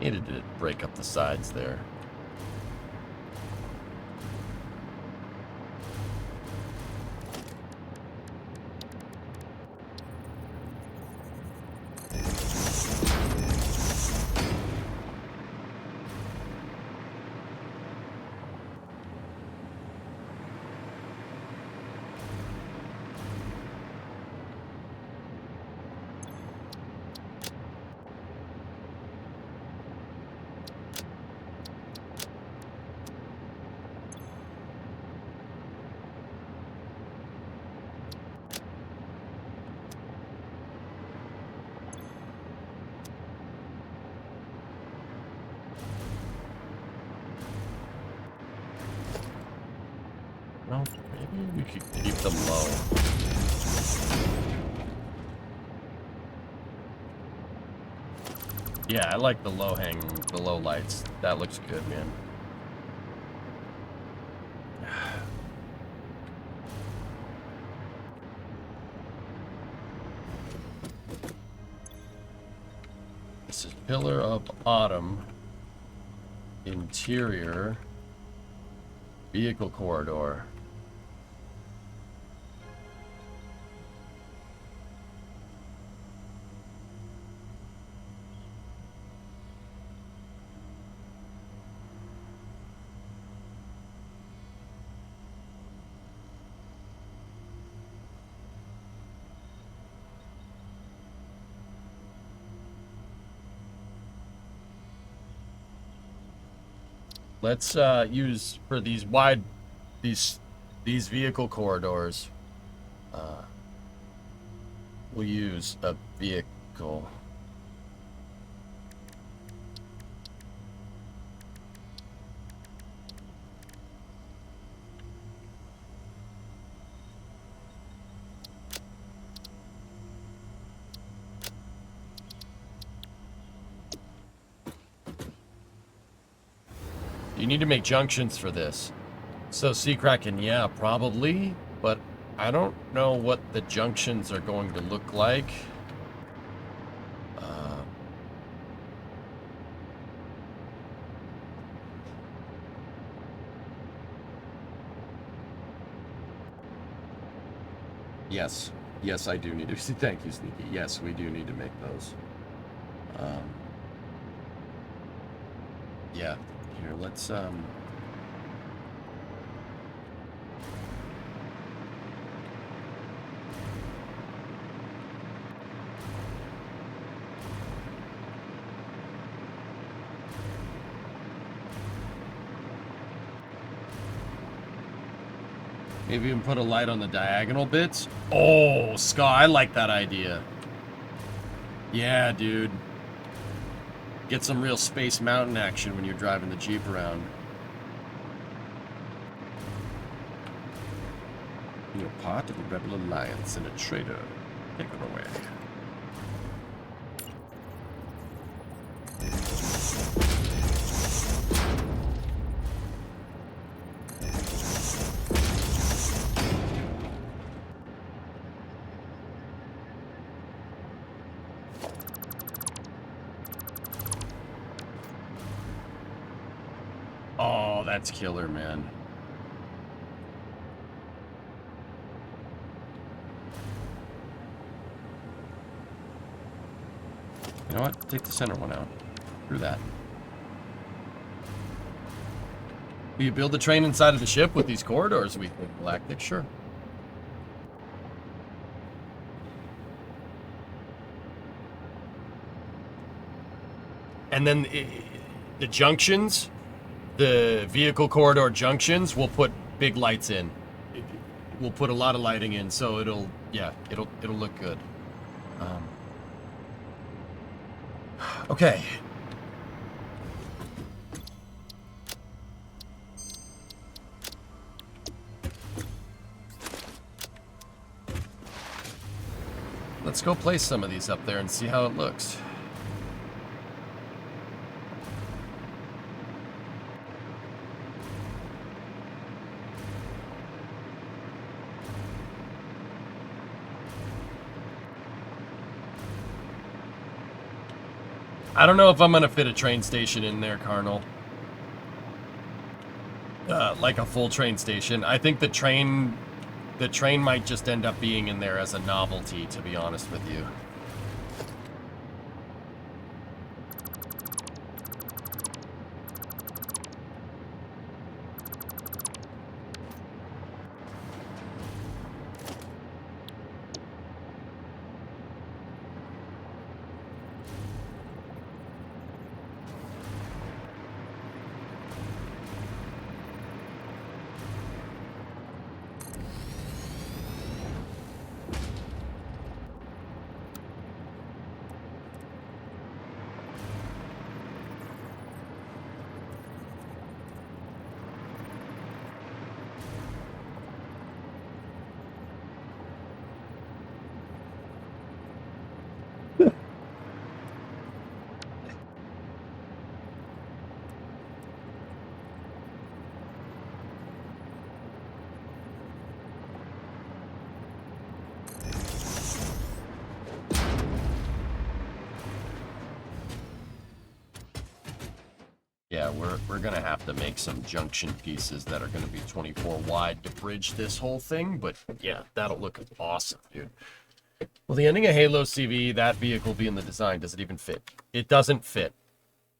Needed to break up the sides there. Well, maybe we could keep them low. Yeah, I like the low lights. That looks good, man. This is Pillar of Autumn. Interior. Vehicle corridor. Let's use for these wide, these vehicle corridors. We'll use a vehicle. You need to make junctions for this. So Sea Kraken, yeah, probably, but I don't know what the junctions are going to look like. Yes. Yes, I do need to. Thank you, Sneaky. Yes, we do need to make those. Yeah. Here, let's maybe even put a light on the diagonal bits. Oh, Ska, I like that idea. Yeah, dude. Get some real Space Mountain action when you're driving the Jeep around. You're part of the Rebel Alliance and a traitor. Take it away. Oh, that's killer, man. You know what? Take the center one out. Screw that. Will you build the train inside of the ship with these corridors we think galactic? Sure. And then the junctions, the vehicle corridor junctions, we'll put big lights in. We'll put a lot of lighting in, so it'll look good. Okay. Let's go place some of these up there and see how it looks. I don't know if I'm going to fit a train station in there, Carnal. Like a full train station. I think the train might just end up being in there as a novelty, to be honest with you. Yeah, we're gonna have to make some junction pieces that are gonna be 24 wide to bridge this whole thing, but yeah, that'll look awesome, dude. Well, the ending of Halo CV, that vehicle being the design, does it even fit? It doesn't fit.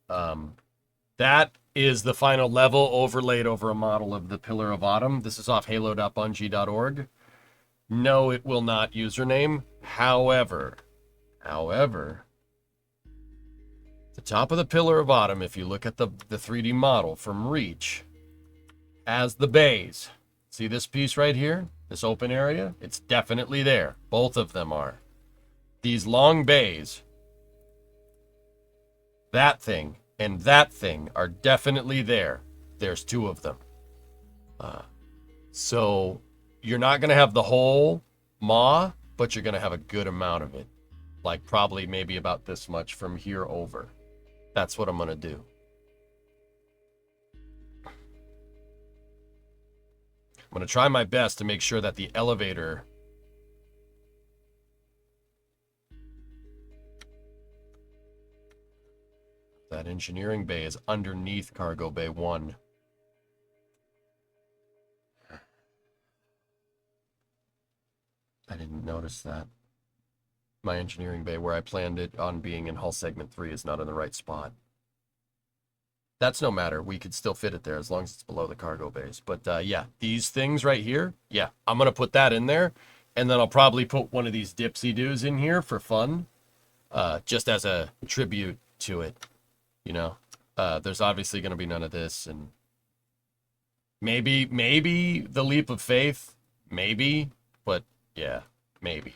That is the final level overlaid over a model of the Pillar of Autumn. This is off halo.bungie.org. No, it will not username. However, the top of the Pillar of Autumn, if you look at the 3D model from Reach, as the bays, see this piece right here? This open area? It's definitely there. Both of them are. These long bays, that thing and that thing are definitely there. There's two of them. So you're not going to have the whole maw, but you're going to have a good amount of it. Like probably maybe about this much from here over. That's what I'm going to do. I'm going to try my best to make sure that the elevator... that engineering bay is underneath cargo bay 1. I didn't notice that. My engineering bay, where I planned it on being in hull segment 3, is not in the right spot. That's no matter. We could still fit it there as long as it's below the cargo bays. But yeah, these things right here, yeah, I'm going to put that in there. And then I'll probably put one of these dipsy-doos in here for fun. Just as a tribute to it, you know. There's obviously going to be none of this. And maybe the leap of faith. Maybe. But yeah, maybe.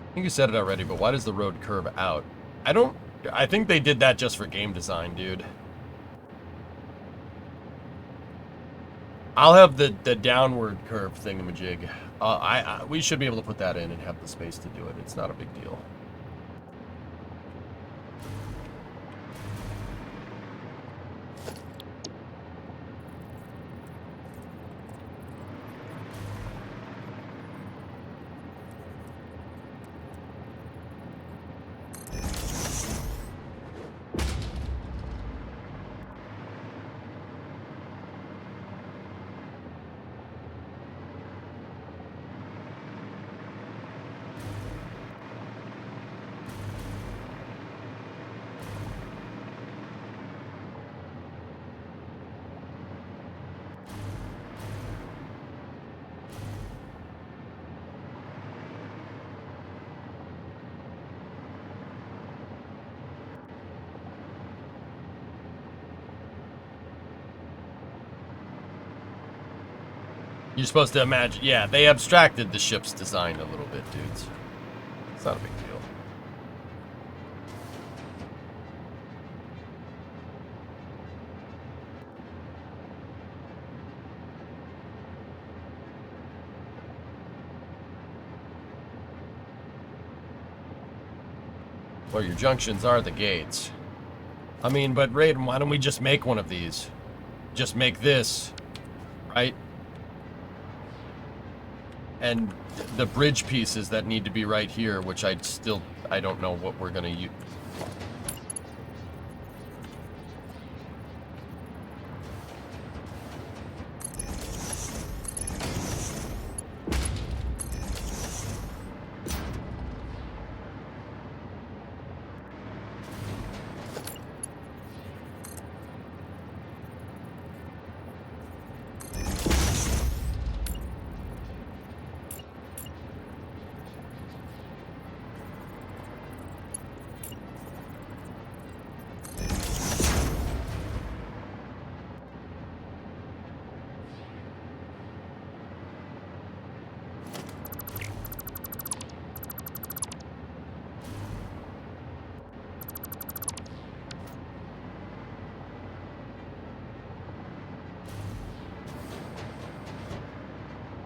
I think you said it already, but why does the road curve out? I think they did that just for game design, dude. I'll have the downward curve thingamajig. We should be able to put that in and have the space to do it. It's not a big deal. You're supposed to imagine, yeah, they abstracted the ship's design a little bit, dudes. It's not a big deal. Well, your junctions are the gates. I mean, but Raiden, why don't we just make one of these? Just make this, right? And the bridge pieces that need to be right here, which I don't know what we're gonna use.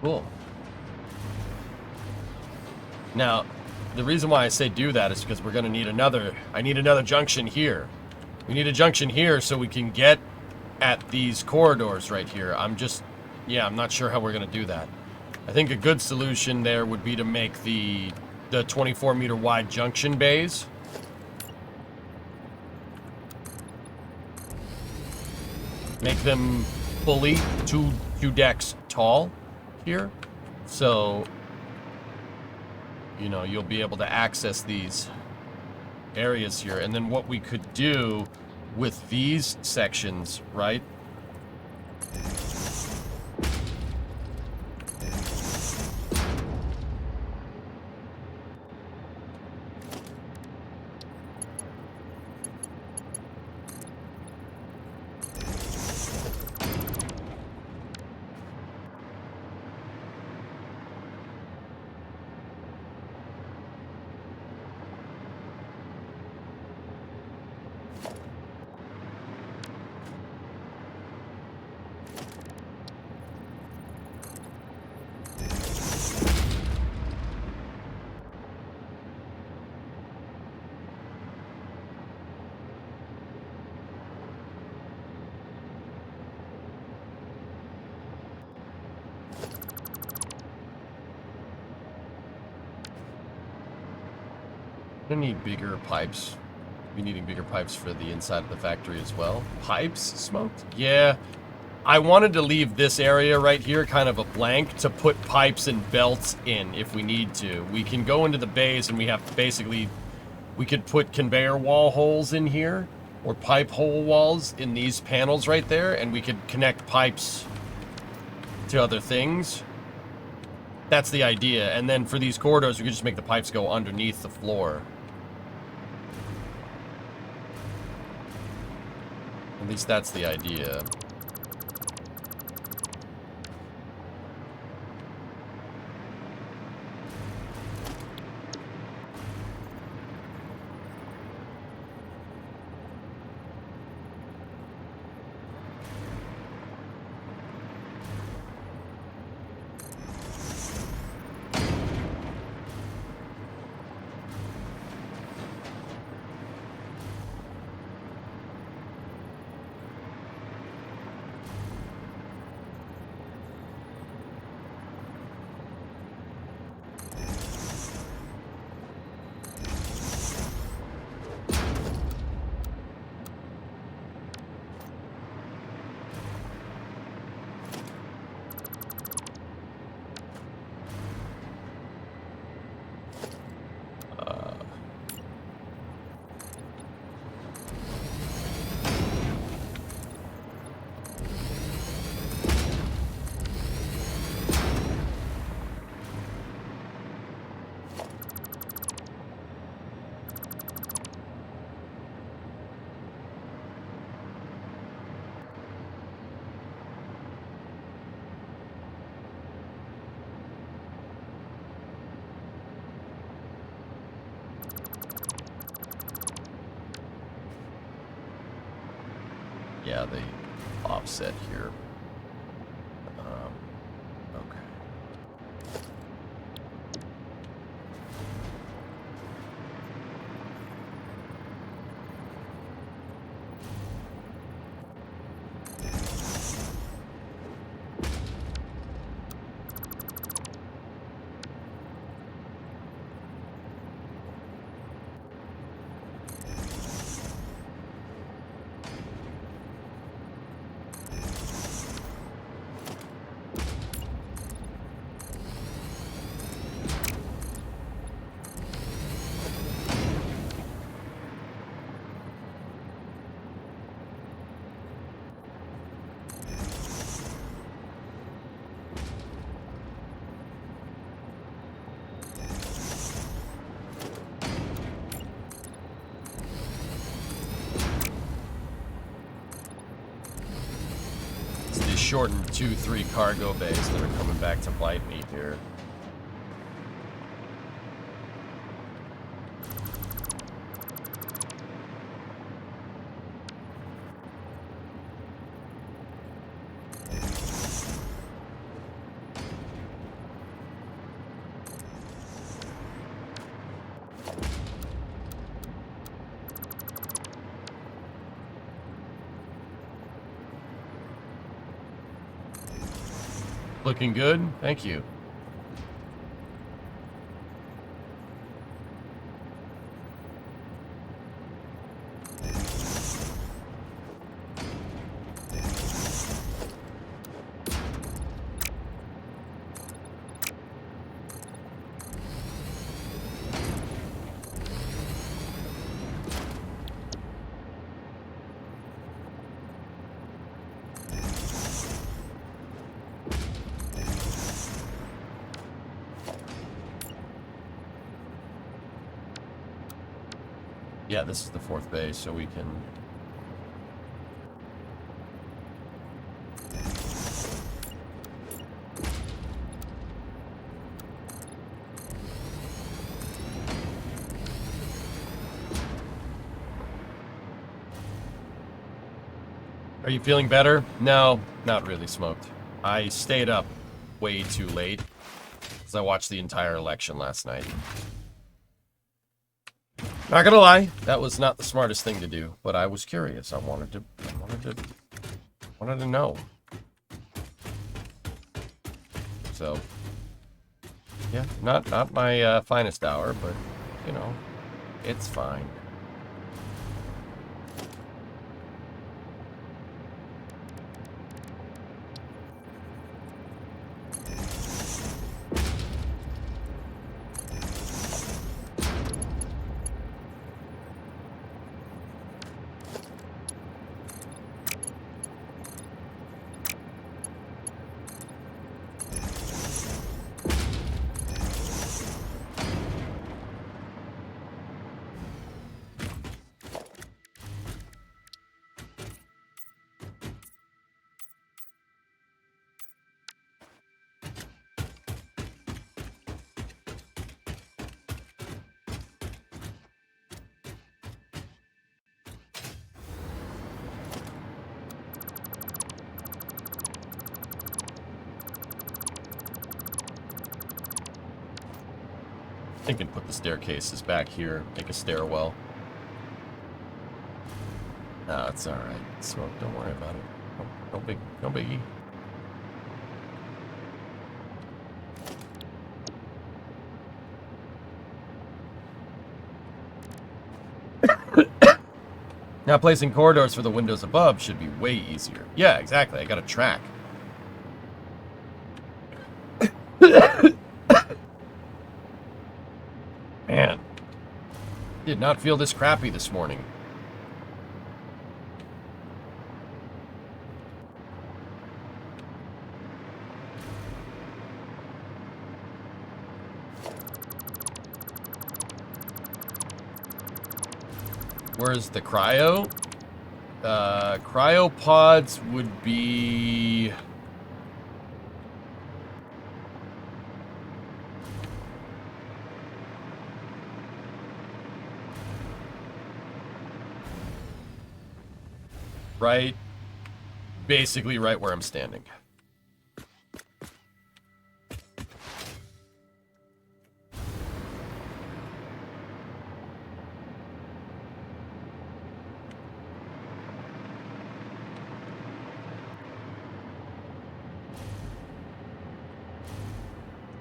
Cool. Now, the reason why I say do that is because we're going to need I need another junction here. We need a junction here so we can get at these corridors right here. I'm not sure how we're going to do that. I think a good solution there would be to make the 24 meter wide junction bays. Make them fully two decks tall here. So, you know, you'll be able to access these areas here. And then what we could do with these sections, right? gonna need bigger pipes. Be needing bigger pipes for the inside of the factory as well. Pipes smoked? Yeah. I wanted to leave this area right here kind of a blank to put pipes and belts in if we need to. We can go into the bays and we have basically, we could put conveyor wall holes in here or pipe hole walls in these panels right there, and we could connect pipes to other things. That's the idea. And then for these corridors, we could just make the pipes go underneath the floor. At least that's the idea. Yeah, they offset here. Okay. Shortened 2-3 cargo bays that are coming back to bite me here. Looking good, thank you. Yeah, this is the fourth base, so we can... Are you feeling better? No, not really, Smoked. I stayed up way too late, because I watched the entire election last night. Not gonna lie, that was not the smartest thing to do, but I was curious. I wanted to know. So, yeah, not my finest hour, but you know, It's fine. Thinking put the staircases back here, make a stairwell. No, it's alright. Smoke, don't worry about it. No biggie. Now placing corridors for the windows above should be way easier. Yeah, exactly. I got a track. Man, did not feel this crappy this morning. Where's the cryo? Cryopods would be... right, basically right where I'm standing.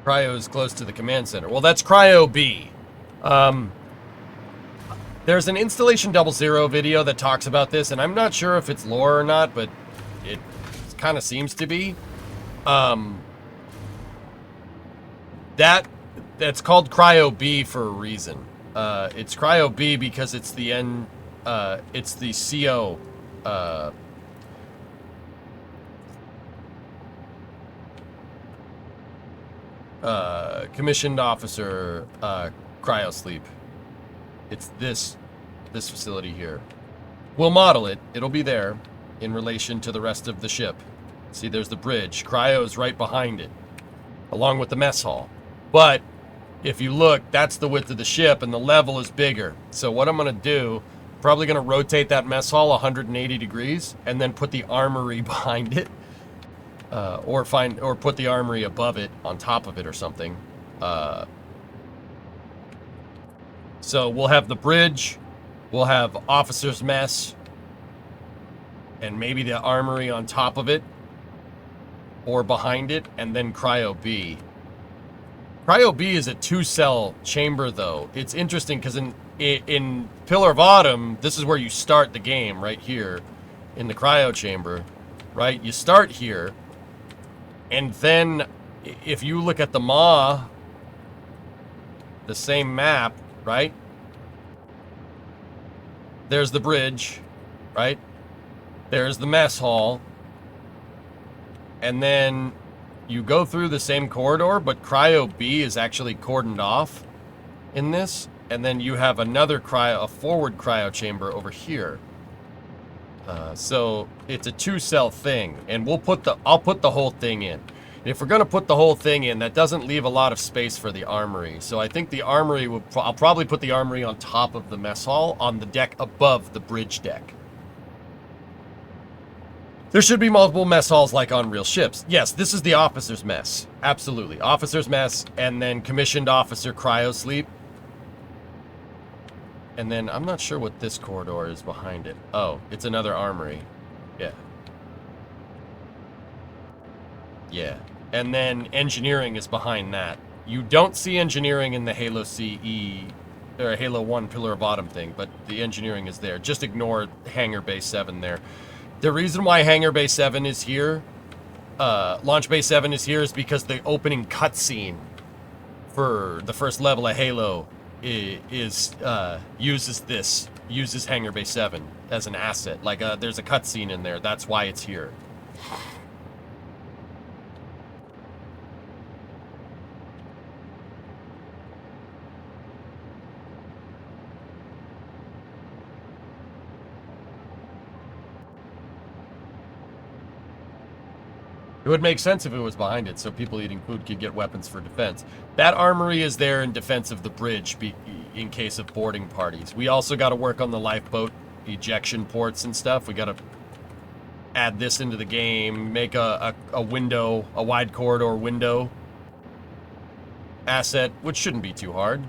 Cryo is close to the command center. Well, that's Cryo B. There's an Installation 00 video that talks about this, and I'm not sure if it's lore or not, but it kind of seems to be. That's called Cryo B for a reason. It's Cryo B because it's the it's the CO, commissioned officer, cryo sleep. It's this facility here. We'll model it. It'll be there in relation to the rest of the ship. See, there's the bridge. Cryo's right behind it, along with the mess hall. But if you look, that's the width of the ship, and the level is bigger. So what I'm going to do, probably going to rotate that mess hall 180 degrees, and then put the armory behind it, or put the armory above it, on top of it, or something. So we'll have the bridge, we'll have officer's mess, and maybe the armory on top of it, or behind it, and then Cryo B. Cryo B is a 2-cell chamber, though. It's interesting because in Pillar of Autumn, this is where you start the game, right here, in the cryo chamber, right? You start here, and then if you look at the MAW, the same map, right? There's the bridge, right? There's the mess hall. And then you go through the same corridor, but Cryo B is actually cordoned off in this. And then you have another a forward cryo chamber over here. So it's a 2-cell thing, and I'll put the whole thing in. If we're gonna put the whole thing in, that doesn't leave a lot of space for the armory. So I think the armory I'll probably put the armory on top of the mess hall, on the deck above the bridge deck. There should be multiple mess halls like on real ships. Yes, this is the officer's mess. Absolutely. Officer's mess, and then commissioned officer cryo sleep. And then I'm not sure what this corridor is behind it. Oh, it's another armory. Yeah. Yeah. And then engineering is behind that. You don't see engineering in the Halo CE or a Halo 1 Pillar of Autumn thing, but the engineering is there. Just ignore Hangar Bay 7 there. The reason why Hangar Bay 7 is here, Launch Bay 7 is here, is because the opening cutscene for the first level of Halo uses Hangar Bay 7 as an asset. Like, there's a cutscene in there. That's why it's here. It would make sense if it was behind it, so people eating food could get weapons for defense. That armory is there in defense of the bridge in case of boarding parties. We also got to work on the lifeboat ejection ports and stuff. We got to add this into the game, make a window, a wide corridor window asset, which shouldn't be too hard.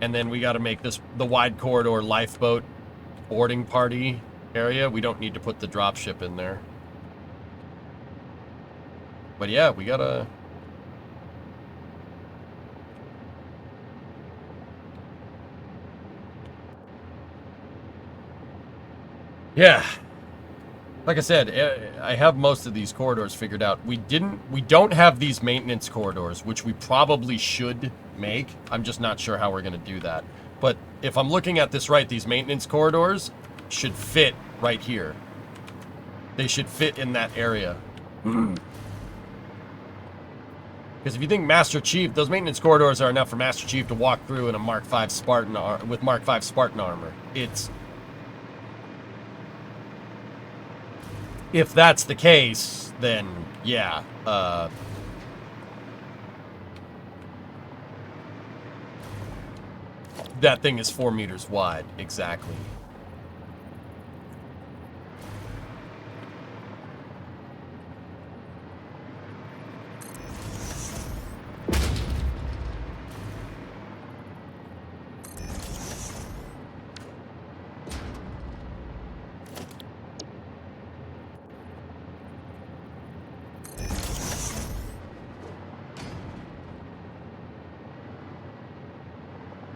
And then we got to make this the wide corridor lifeboat boarding party area. We don't need to put the dropship in there. But yeah, we gotta... Yeah. Like I said, I have most of these corridors figured out. We don't have these maintenance corridors, which we probably should make. I'm just not sure how we're gonna do that. But if I'm looking at this right, these maintenance corridors should fit right here. They should fit in that area. Because if you think Master Chief, those maintenance corridors are enough for Master Chief to walk through in a Mark V Spartan with Mark V Spartan armor. If that's the case, then yeah. That thing is 4 meters wide, exactly.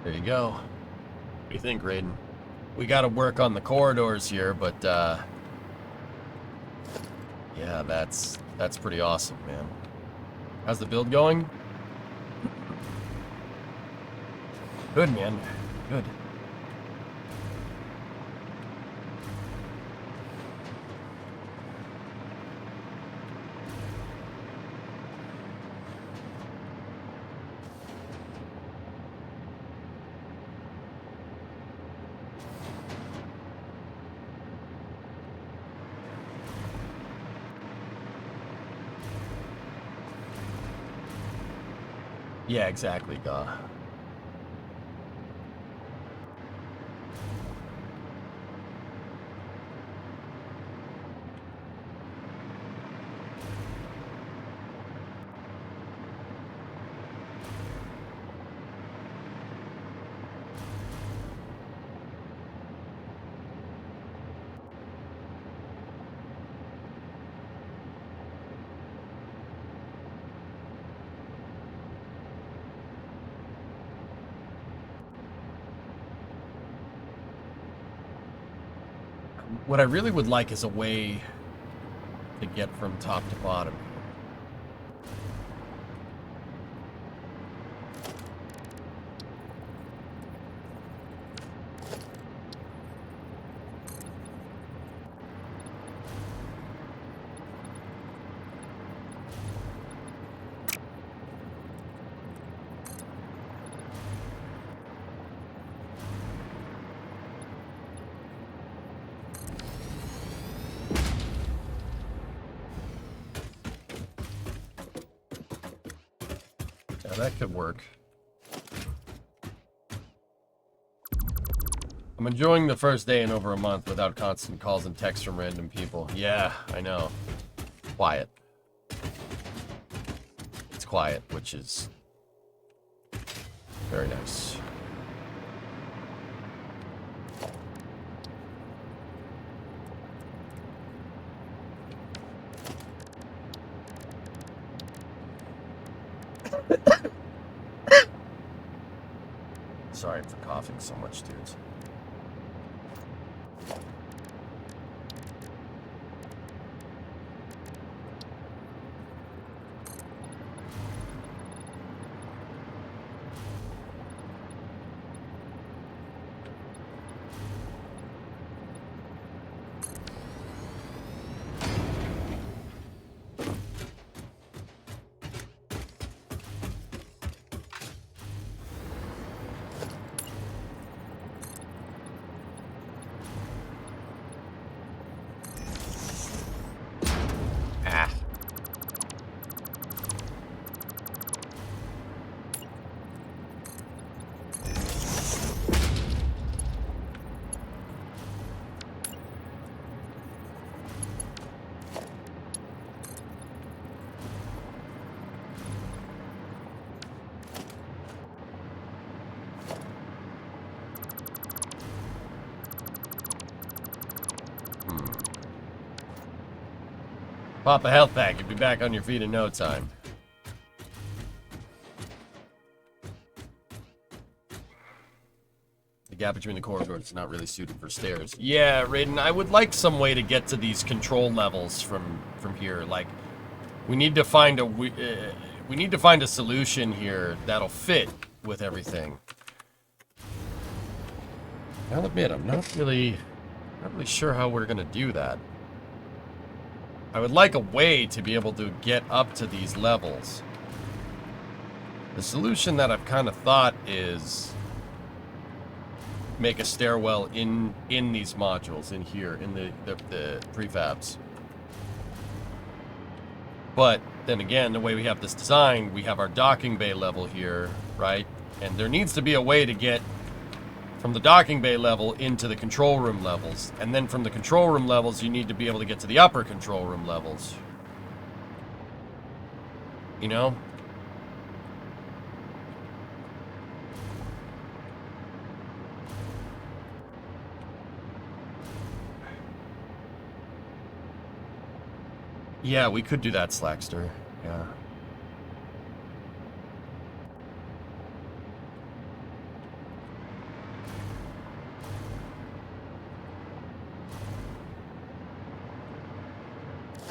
There you go. What do you think, Raiden? We got to work on the corridors here, but yeah, that's pretty awesome, man. How's the build going? Good, man. Good. Yeah, exactly, Gaw. What I really would like is a way to get from top to bottom. That could work. I'm enjoying the first day in over a month without constant calls and texts from random people. Yeah, I know. Quiet. It's quiet, which is very nice. Sorry for coughing so much, dudes. Pop a health pack. You'll be back on your feet in no time. The gap between the corridors is not really suited for stairs. Yeah, Raiden, I would like some way to get to these control levels from here. Like, we need to find a solution here that'll fit with everything. I'll admit, I'm not really sure how we're gonna do that. I would like a way to be able to get up to these levels. The solution that I've kind of thought is make a stairwell in these modules, in here, in the prefabs. But then again, the way we have this designed, we have our docking bay level here, right? And there needs to be a way to get from the docking bay level into the control room levels. And then from the control room levels, you need to be able to get to the upper control room levels. You know? Yeah, we could do that, Slackster. Yeah.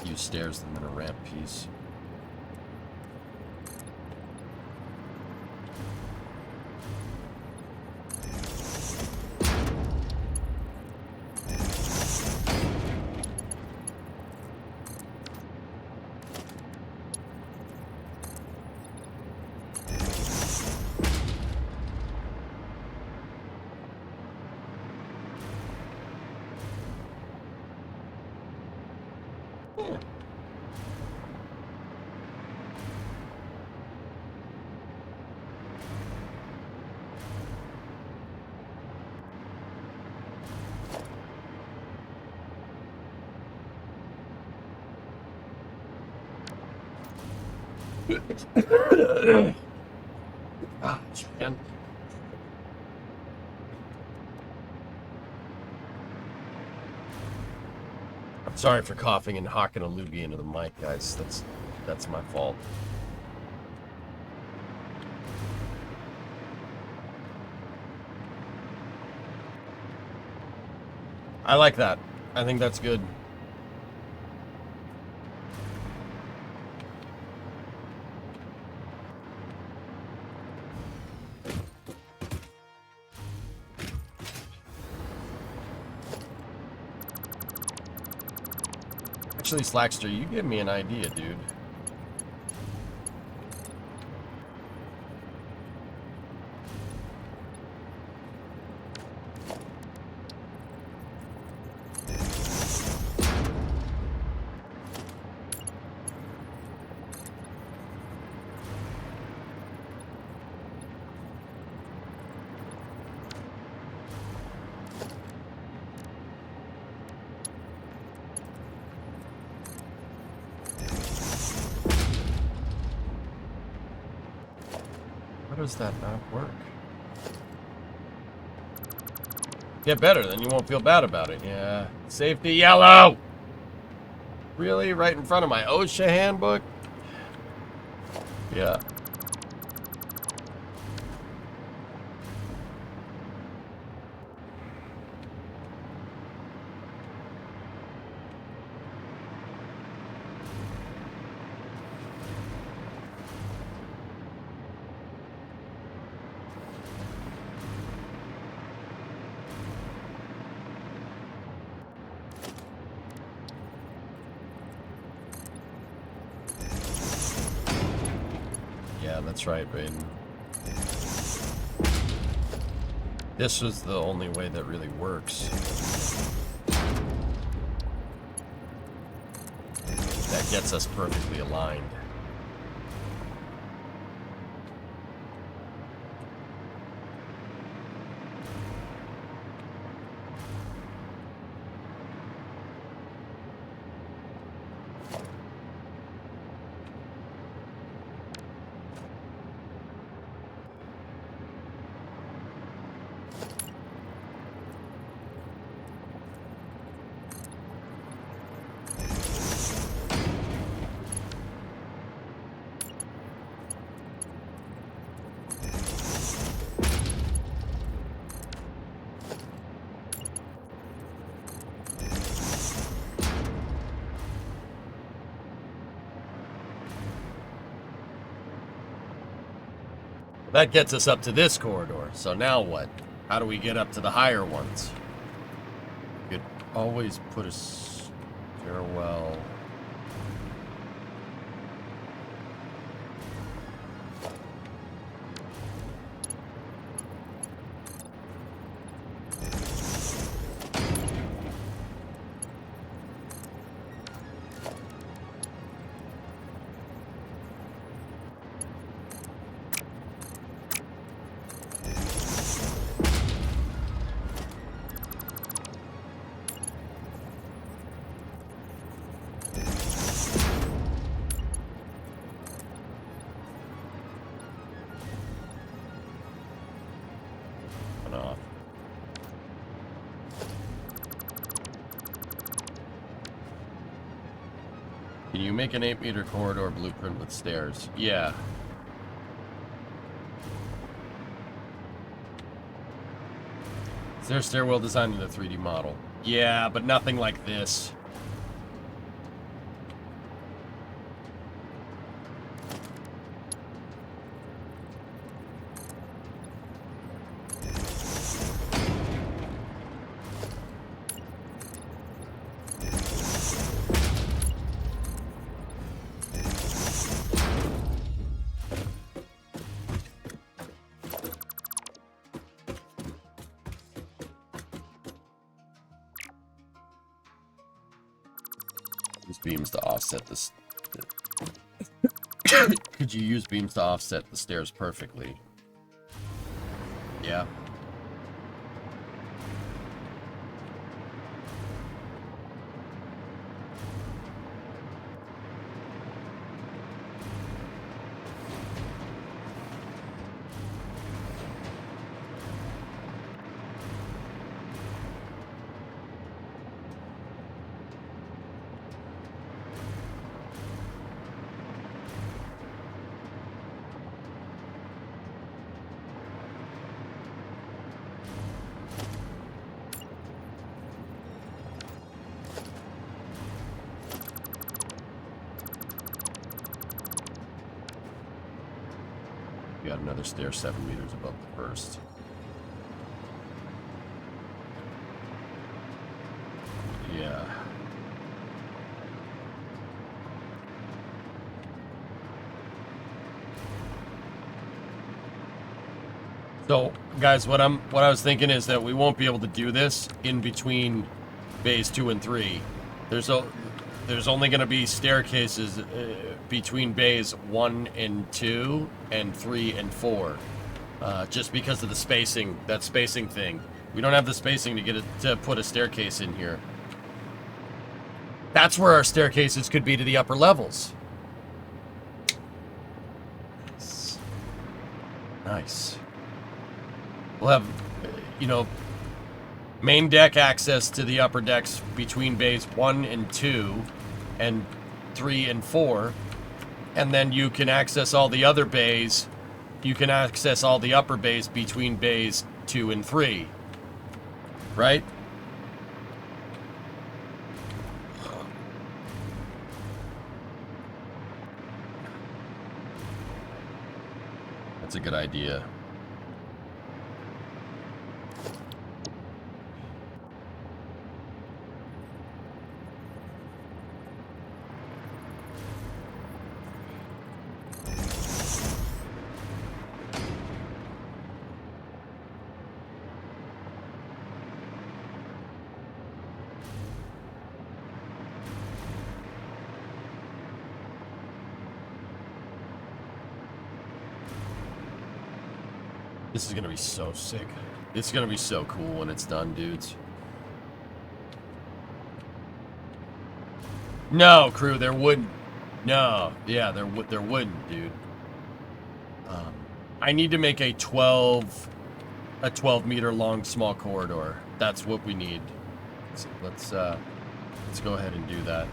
Use stairs and then a ramp piece. Ah, man. I'm sorry for coughing and hawking a loogie into the mic, guys. That's my fault. I like that. I think that's good. Actually, Slackster, you give me an idea, dude. How does that not work? Get better, then you won't feel bad about it. Yeah. Safety yellow! Really? Right in front of my OSHA handbook? Yeah. That's right, Raiden. This was the only way that really works. That gets us perfectly aligned. That gets us up to this corridor. So now what? How do we get up to the higher ones? You could always put a stairwell. Off. Can you make an 8-meter corridor blueprint with stairs? Yeah. Is there a stairwell designed in a 3D model? Yeah, but nothing like this. Beams to offset this. Could you use beams to offset the stairs perfectly? Yeah. We got another stair 7 meters above the first. Yeah. So, guys, what I was thinking is that we won't be able to do this in between bays 2 and 3. There's only going to be staircases between bays 1 and 2 and 3 and 4, just because of the spacing, that spacing thing. We don't have the spacing to put a staircase in here. That's where our staircases could be to the upper levels. Nice. We'll have, main deck access to the upper decks between bays 1 and 2 and 3 and 4. And then you can access all the other bays. You can access all the upper bays between bays 2 and 3. Right? That's a good idea. This is gonna be so sick. It's gonna be so cool when it's done, dudes. No, crew, there wouldn't. No, yeah, there wouldn't, dude. I need to make a 12 meter long small corridor. That's what we need. So let's go ahead and do that.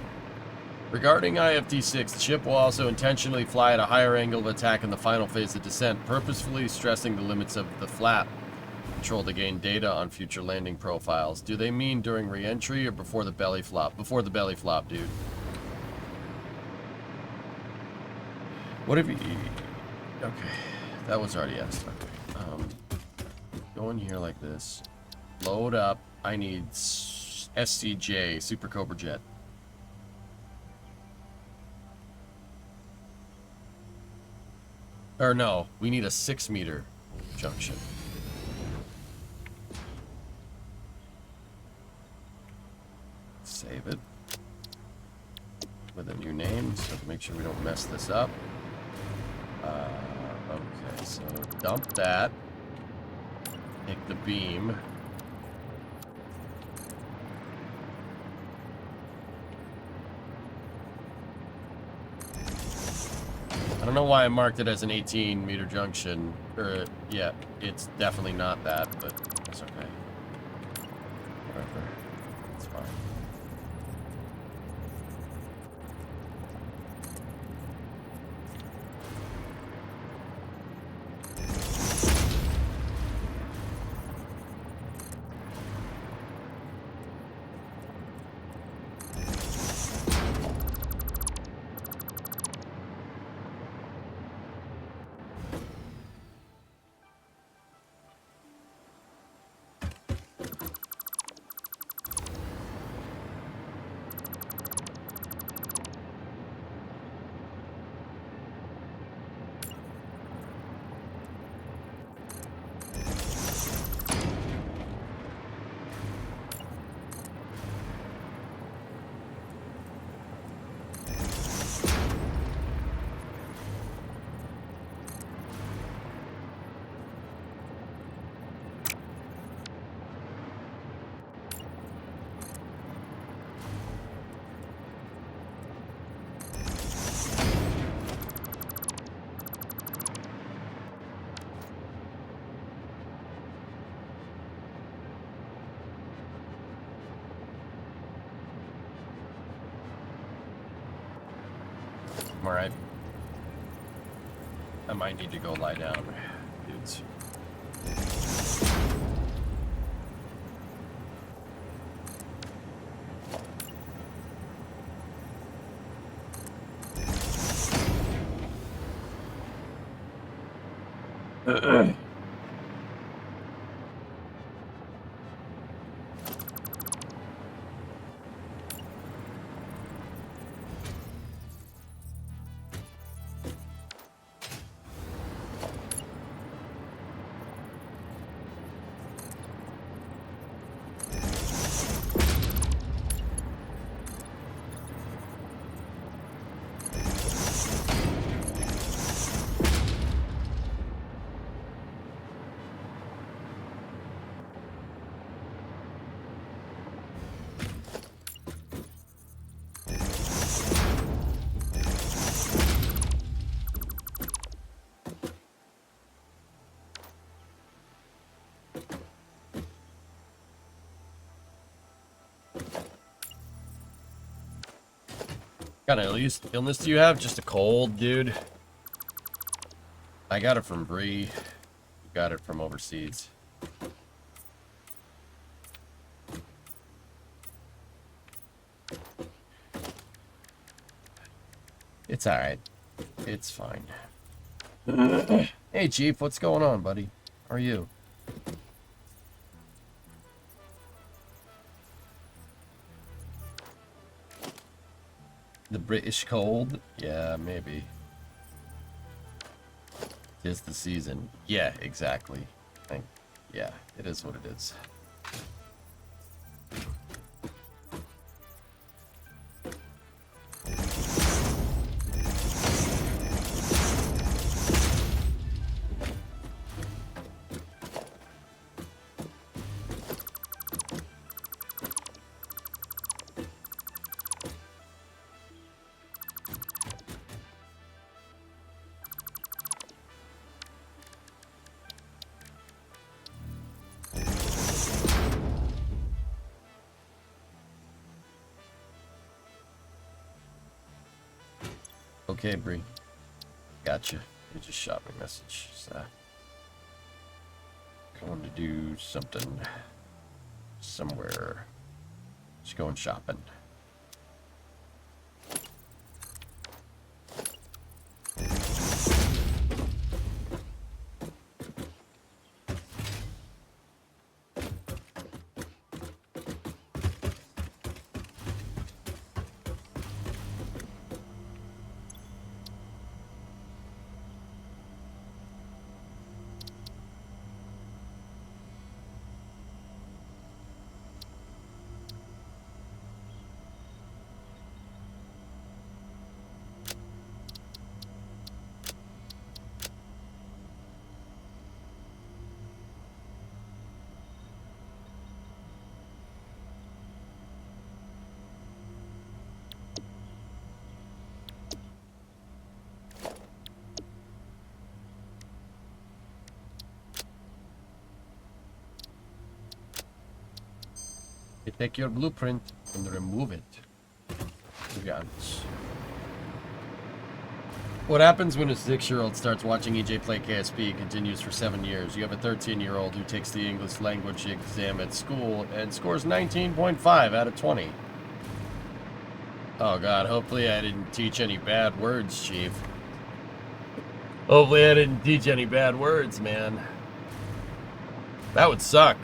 Regarding IFD-6, the ship will also intentionally fly at a higher angle of attack in the final phase of descent, purposefully stressing the limits of the flap control to gain data on future landing profiles. Do they mean during re-entry or before the belly flop? Before the belly flop, dude. What if you... Okay, that was already asked. Go in here like this. Load up. I need SCJ, Super Cobra Jet. Or no, we need a 6 meter junction. Save it. With a new name, so to make sure we don't mess this up. Okay, so dump that. Take the beam. I don't know why I marked it as an 18 meter junction. Or, yeah, it's definitely not that, but it's okay. Whatever. It's fine. Alright. I might need to go lie down, dudes. What kind of illness do you have? Just a cold, dude? I got it from Bree. Got it from overseas. It's alright. It's fine. Hey, Chief, what's going on, buddy? How are you? The British cold? Yeah, maybe. 'Tis the season. Yeah, exactly. Yeah, it is what it is. Okay, Bree. Gotcha. You just shot me a message. So, going to do something somewhere. Just going shopping. You take your blueprint and remove it. Guns. What happens when a 6-year-old starts watching EJ play KSP continues for 7 years? You have a 13-year-old who takes the English language exam at school and scores 19.5 out of 20. Oh god, hopefully I didn't teach any bad words, Chief. Hopefully I didn't teach any bad words, man. That would suck.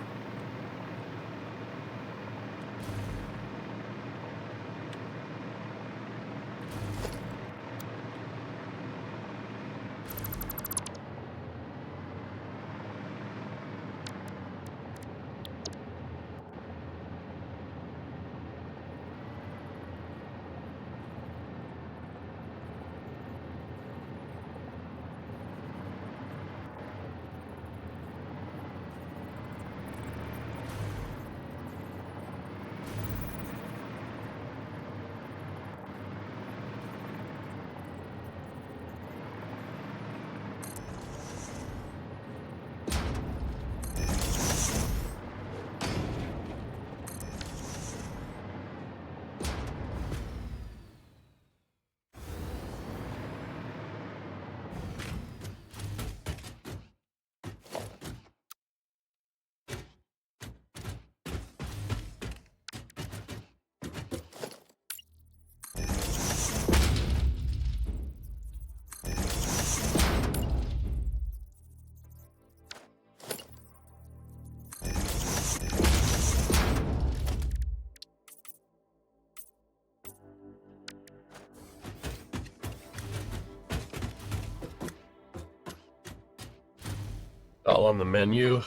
All on the menu.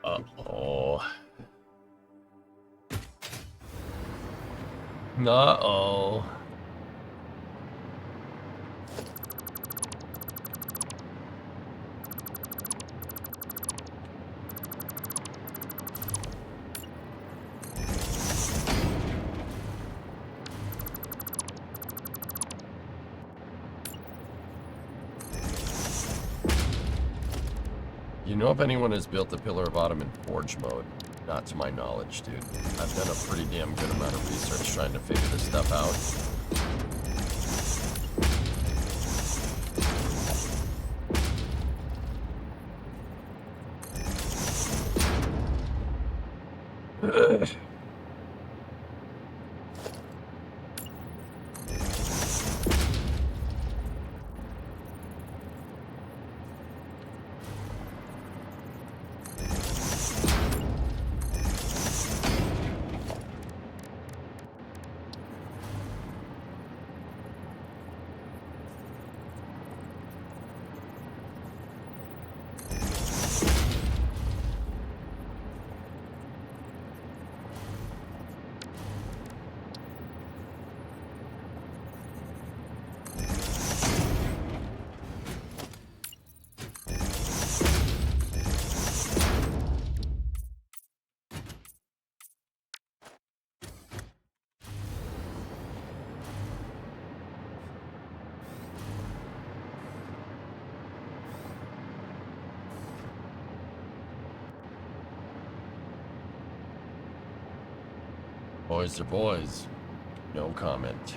Uh-oh. Uh-oh. You know if anyone has built the Pillar of Autumn in Forge mode? Not to my knowledge, dude. I've done a pretty damn good amount of research trying to figure this stuff out. Boys are boys. No comment.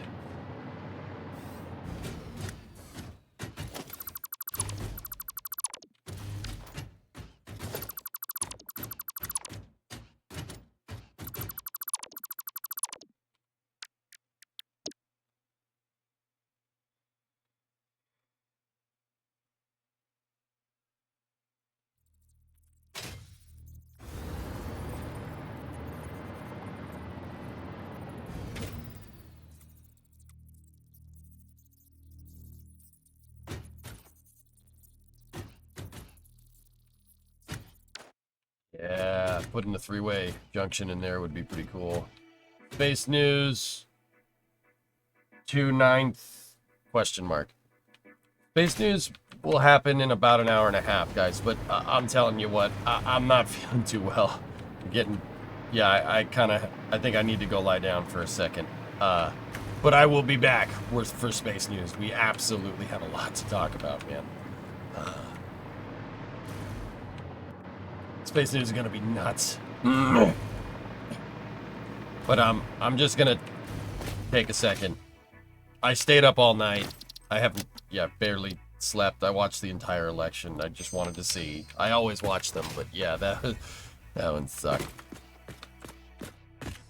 Yeah, putting a three-way junction in there would be pretty cool. Space News 29th question mark. Space News will happen in about an hour and a half, guys, but I'm telling you what, I'm not feeling too well. I'm getting, yeah, I think I need to go lie down for a second. But I will be back for Space News. We absolutely have a lot to talk about, man. Space News is gonna be nuts. But I'm just gonna take a second. I stayed up all night. I haven't, barely slept. I watched the entire election. I just wanted to see. I always watch them, but yeah, that one sucked.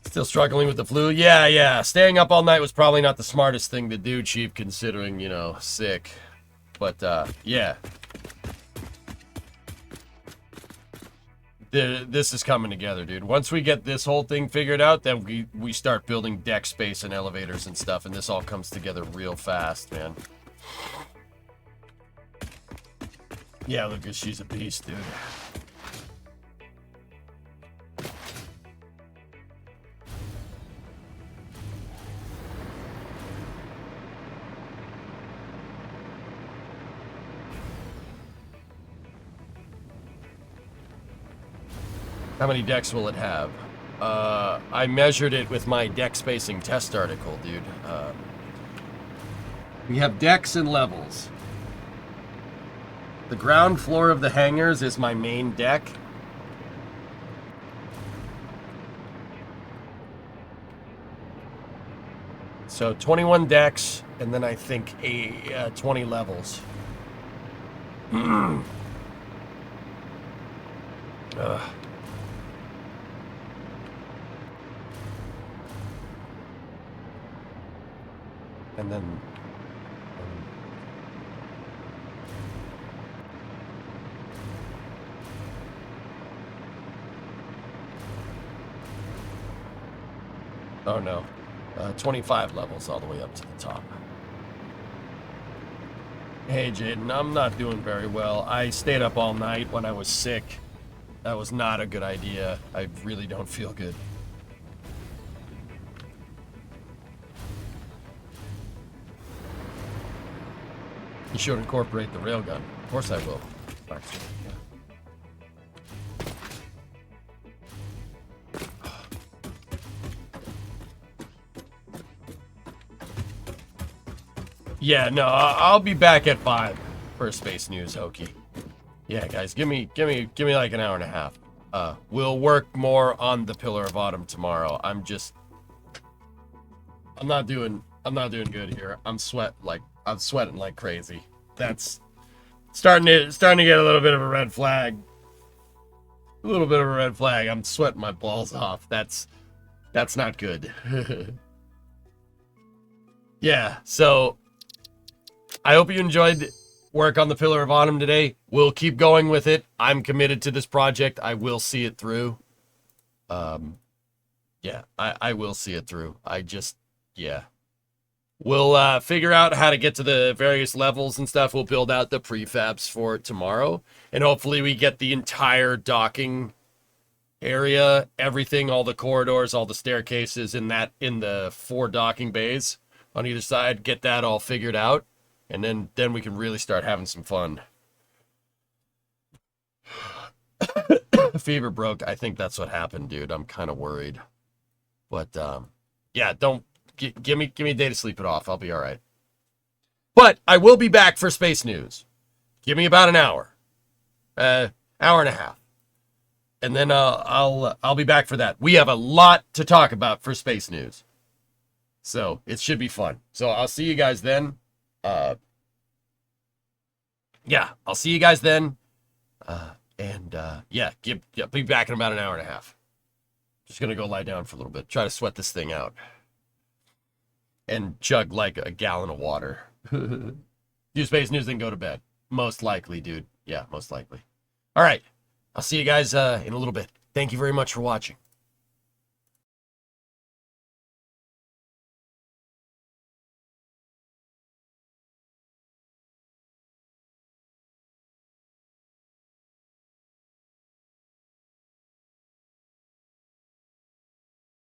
Still struggling with the flu? Yeah. Staying up all night was probably not the smartest thing to do, Chief, considering, sick. But, yeah. This is coming together, dude. Once we get this whole thing figured out, then we start building deck space and elevators and stuff, and this all comes together real fast, man. Yeah, Lucas, she's a beast, dude. How many decks will it have? I measured it with my deck spacing test article, dude. We have decks and levels. The ground floor of the hangars is my main deck. So 21 decks, and then I think 20 levels. Ugh. And then... oh no. 25 levels all the way up to the top. Hey Jaden, I'm not doing very well. I stayed up all night when I was sick. That was not a good idea. I really don't feel good. You should incorporate the railgun. Of course I will. Actually, yeah, no, I'll be back at 5 for Space News, Hokey. Yeah, guys, give me like an hour and a half. We'll work more on the Pillar of Autumn tomorrow. I'm not doing good here. I'm sweating like crazy. That's starting to get a little bit of a red flag. A little bit of a red flag. I'm sweating my balls off. That's not good. Yeah, so I hope you enjoyed work on the Pillar of Autumn today. We'll keep going with it. I'm committed to this project. I will see it through. Yeah, I will see it through. Yeah. We'll figure out how to get to the various levels and stuff. We'll build out the prefabs for it tomorrow. And hopefully we get the entire docking area, everything, all the corridors, all the staircases in the 4 docking bays on either side, get that all figured out. And then we can really start having some fun. Fever broke. I think that's what happened, dude. I'm kind of worried. But, yeah, don't... Give me a day to sleep it off. I'll be all right. But I will be back for Space News. Give me about an hour. Hour and a half. And then I'll be back for that. We have a lot to talk about for Space News. So it should be fun. So I'll see you guys then. Yeah, I'll see you guys then. Yeah, be back in about an hour and a half. Just gonna go lie down for a little bit. Try to sweat this thing out. And chug like a gallon of water. Do Space News, then go to bed. Most likely, dude. Yeah, most likely. All right. I'll see you guys in a little bit. Thank you very much for watching.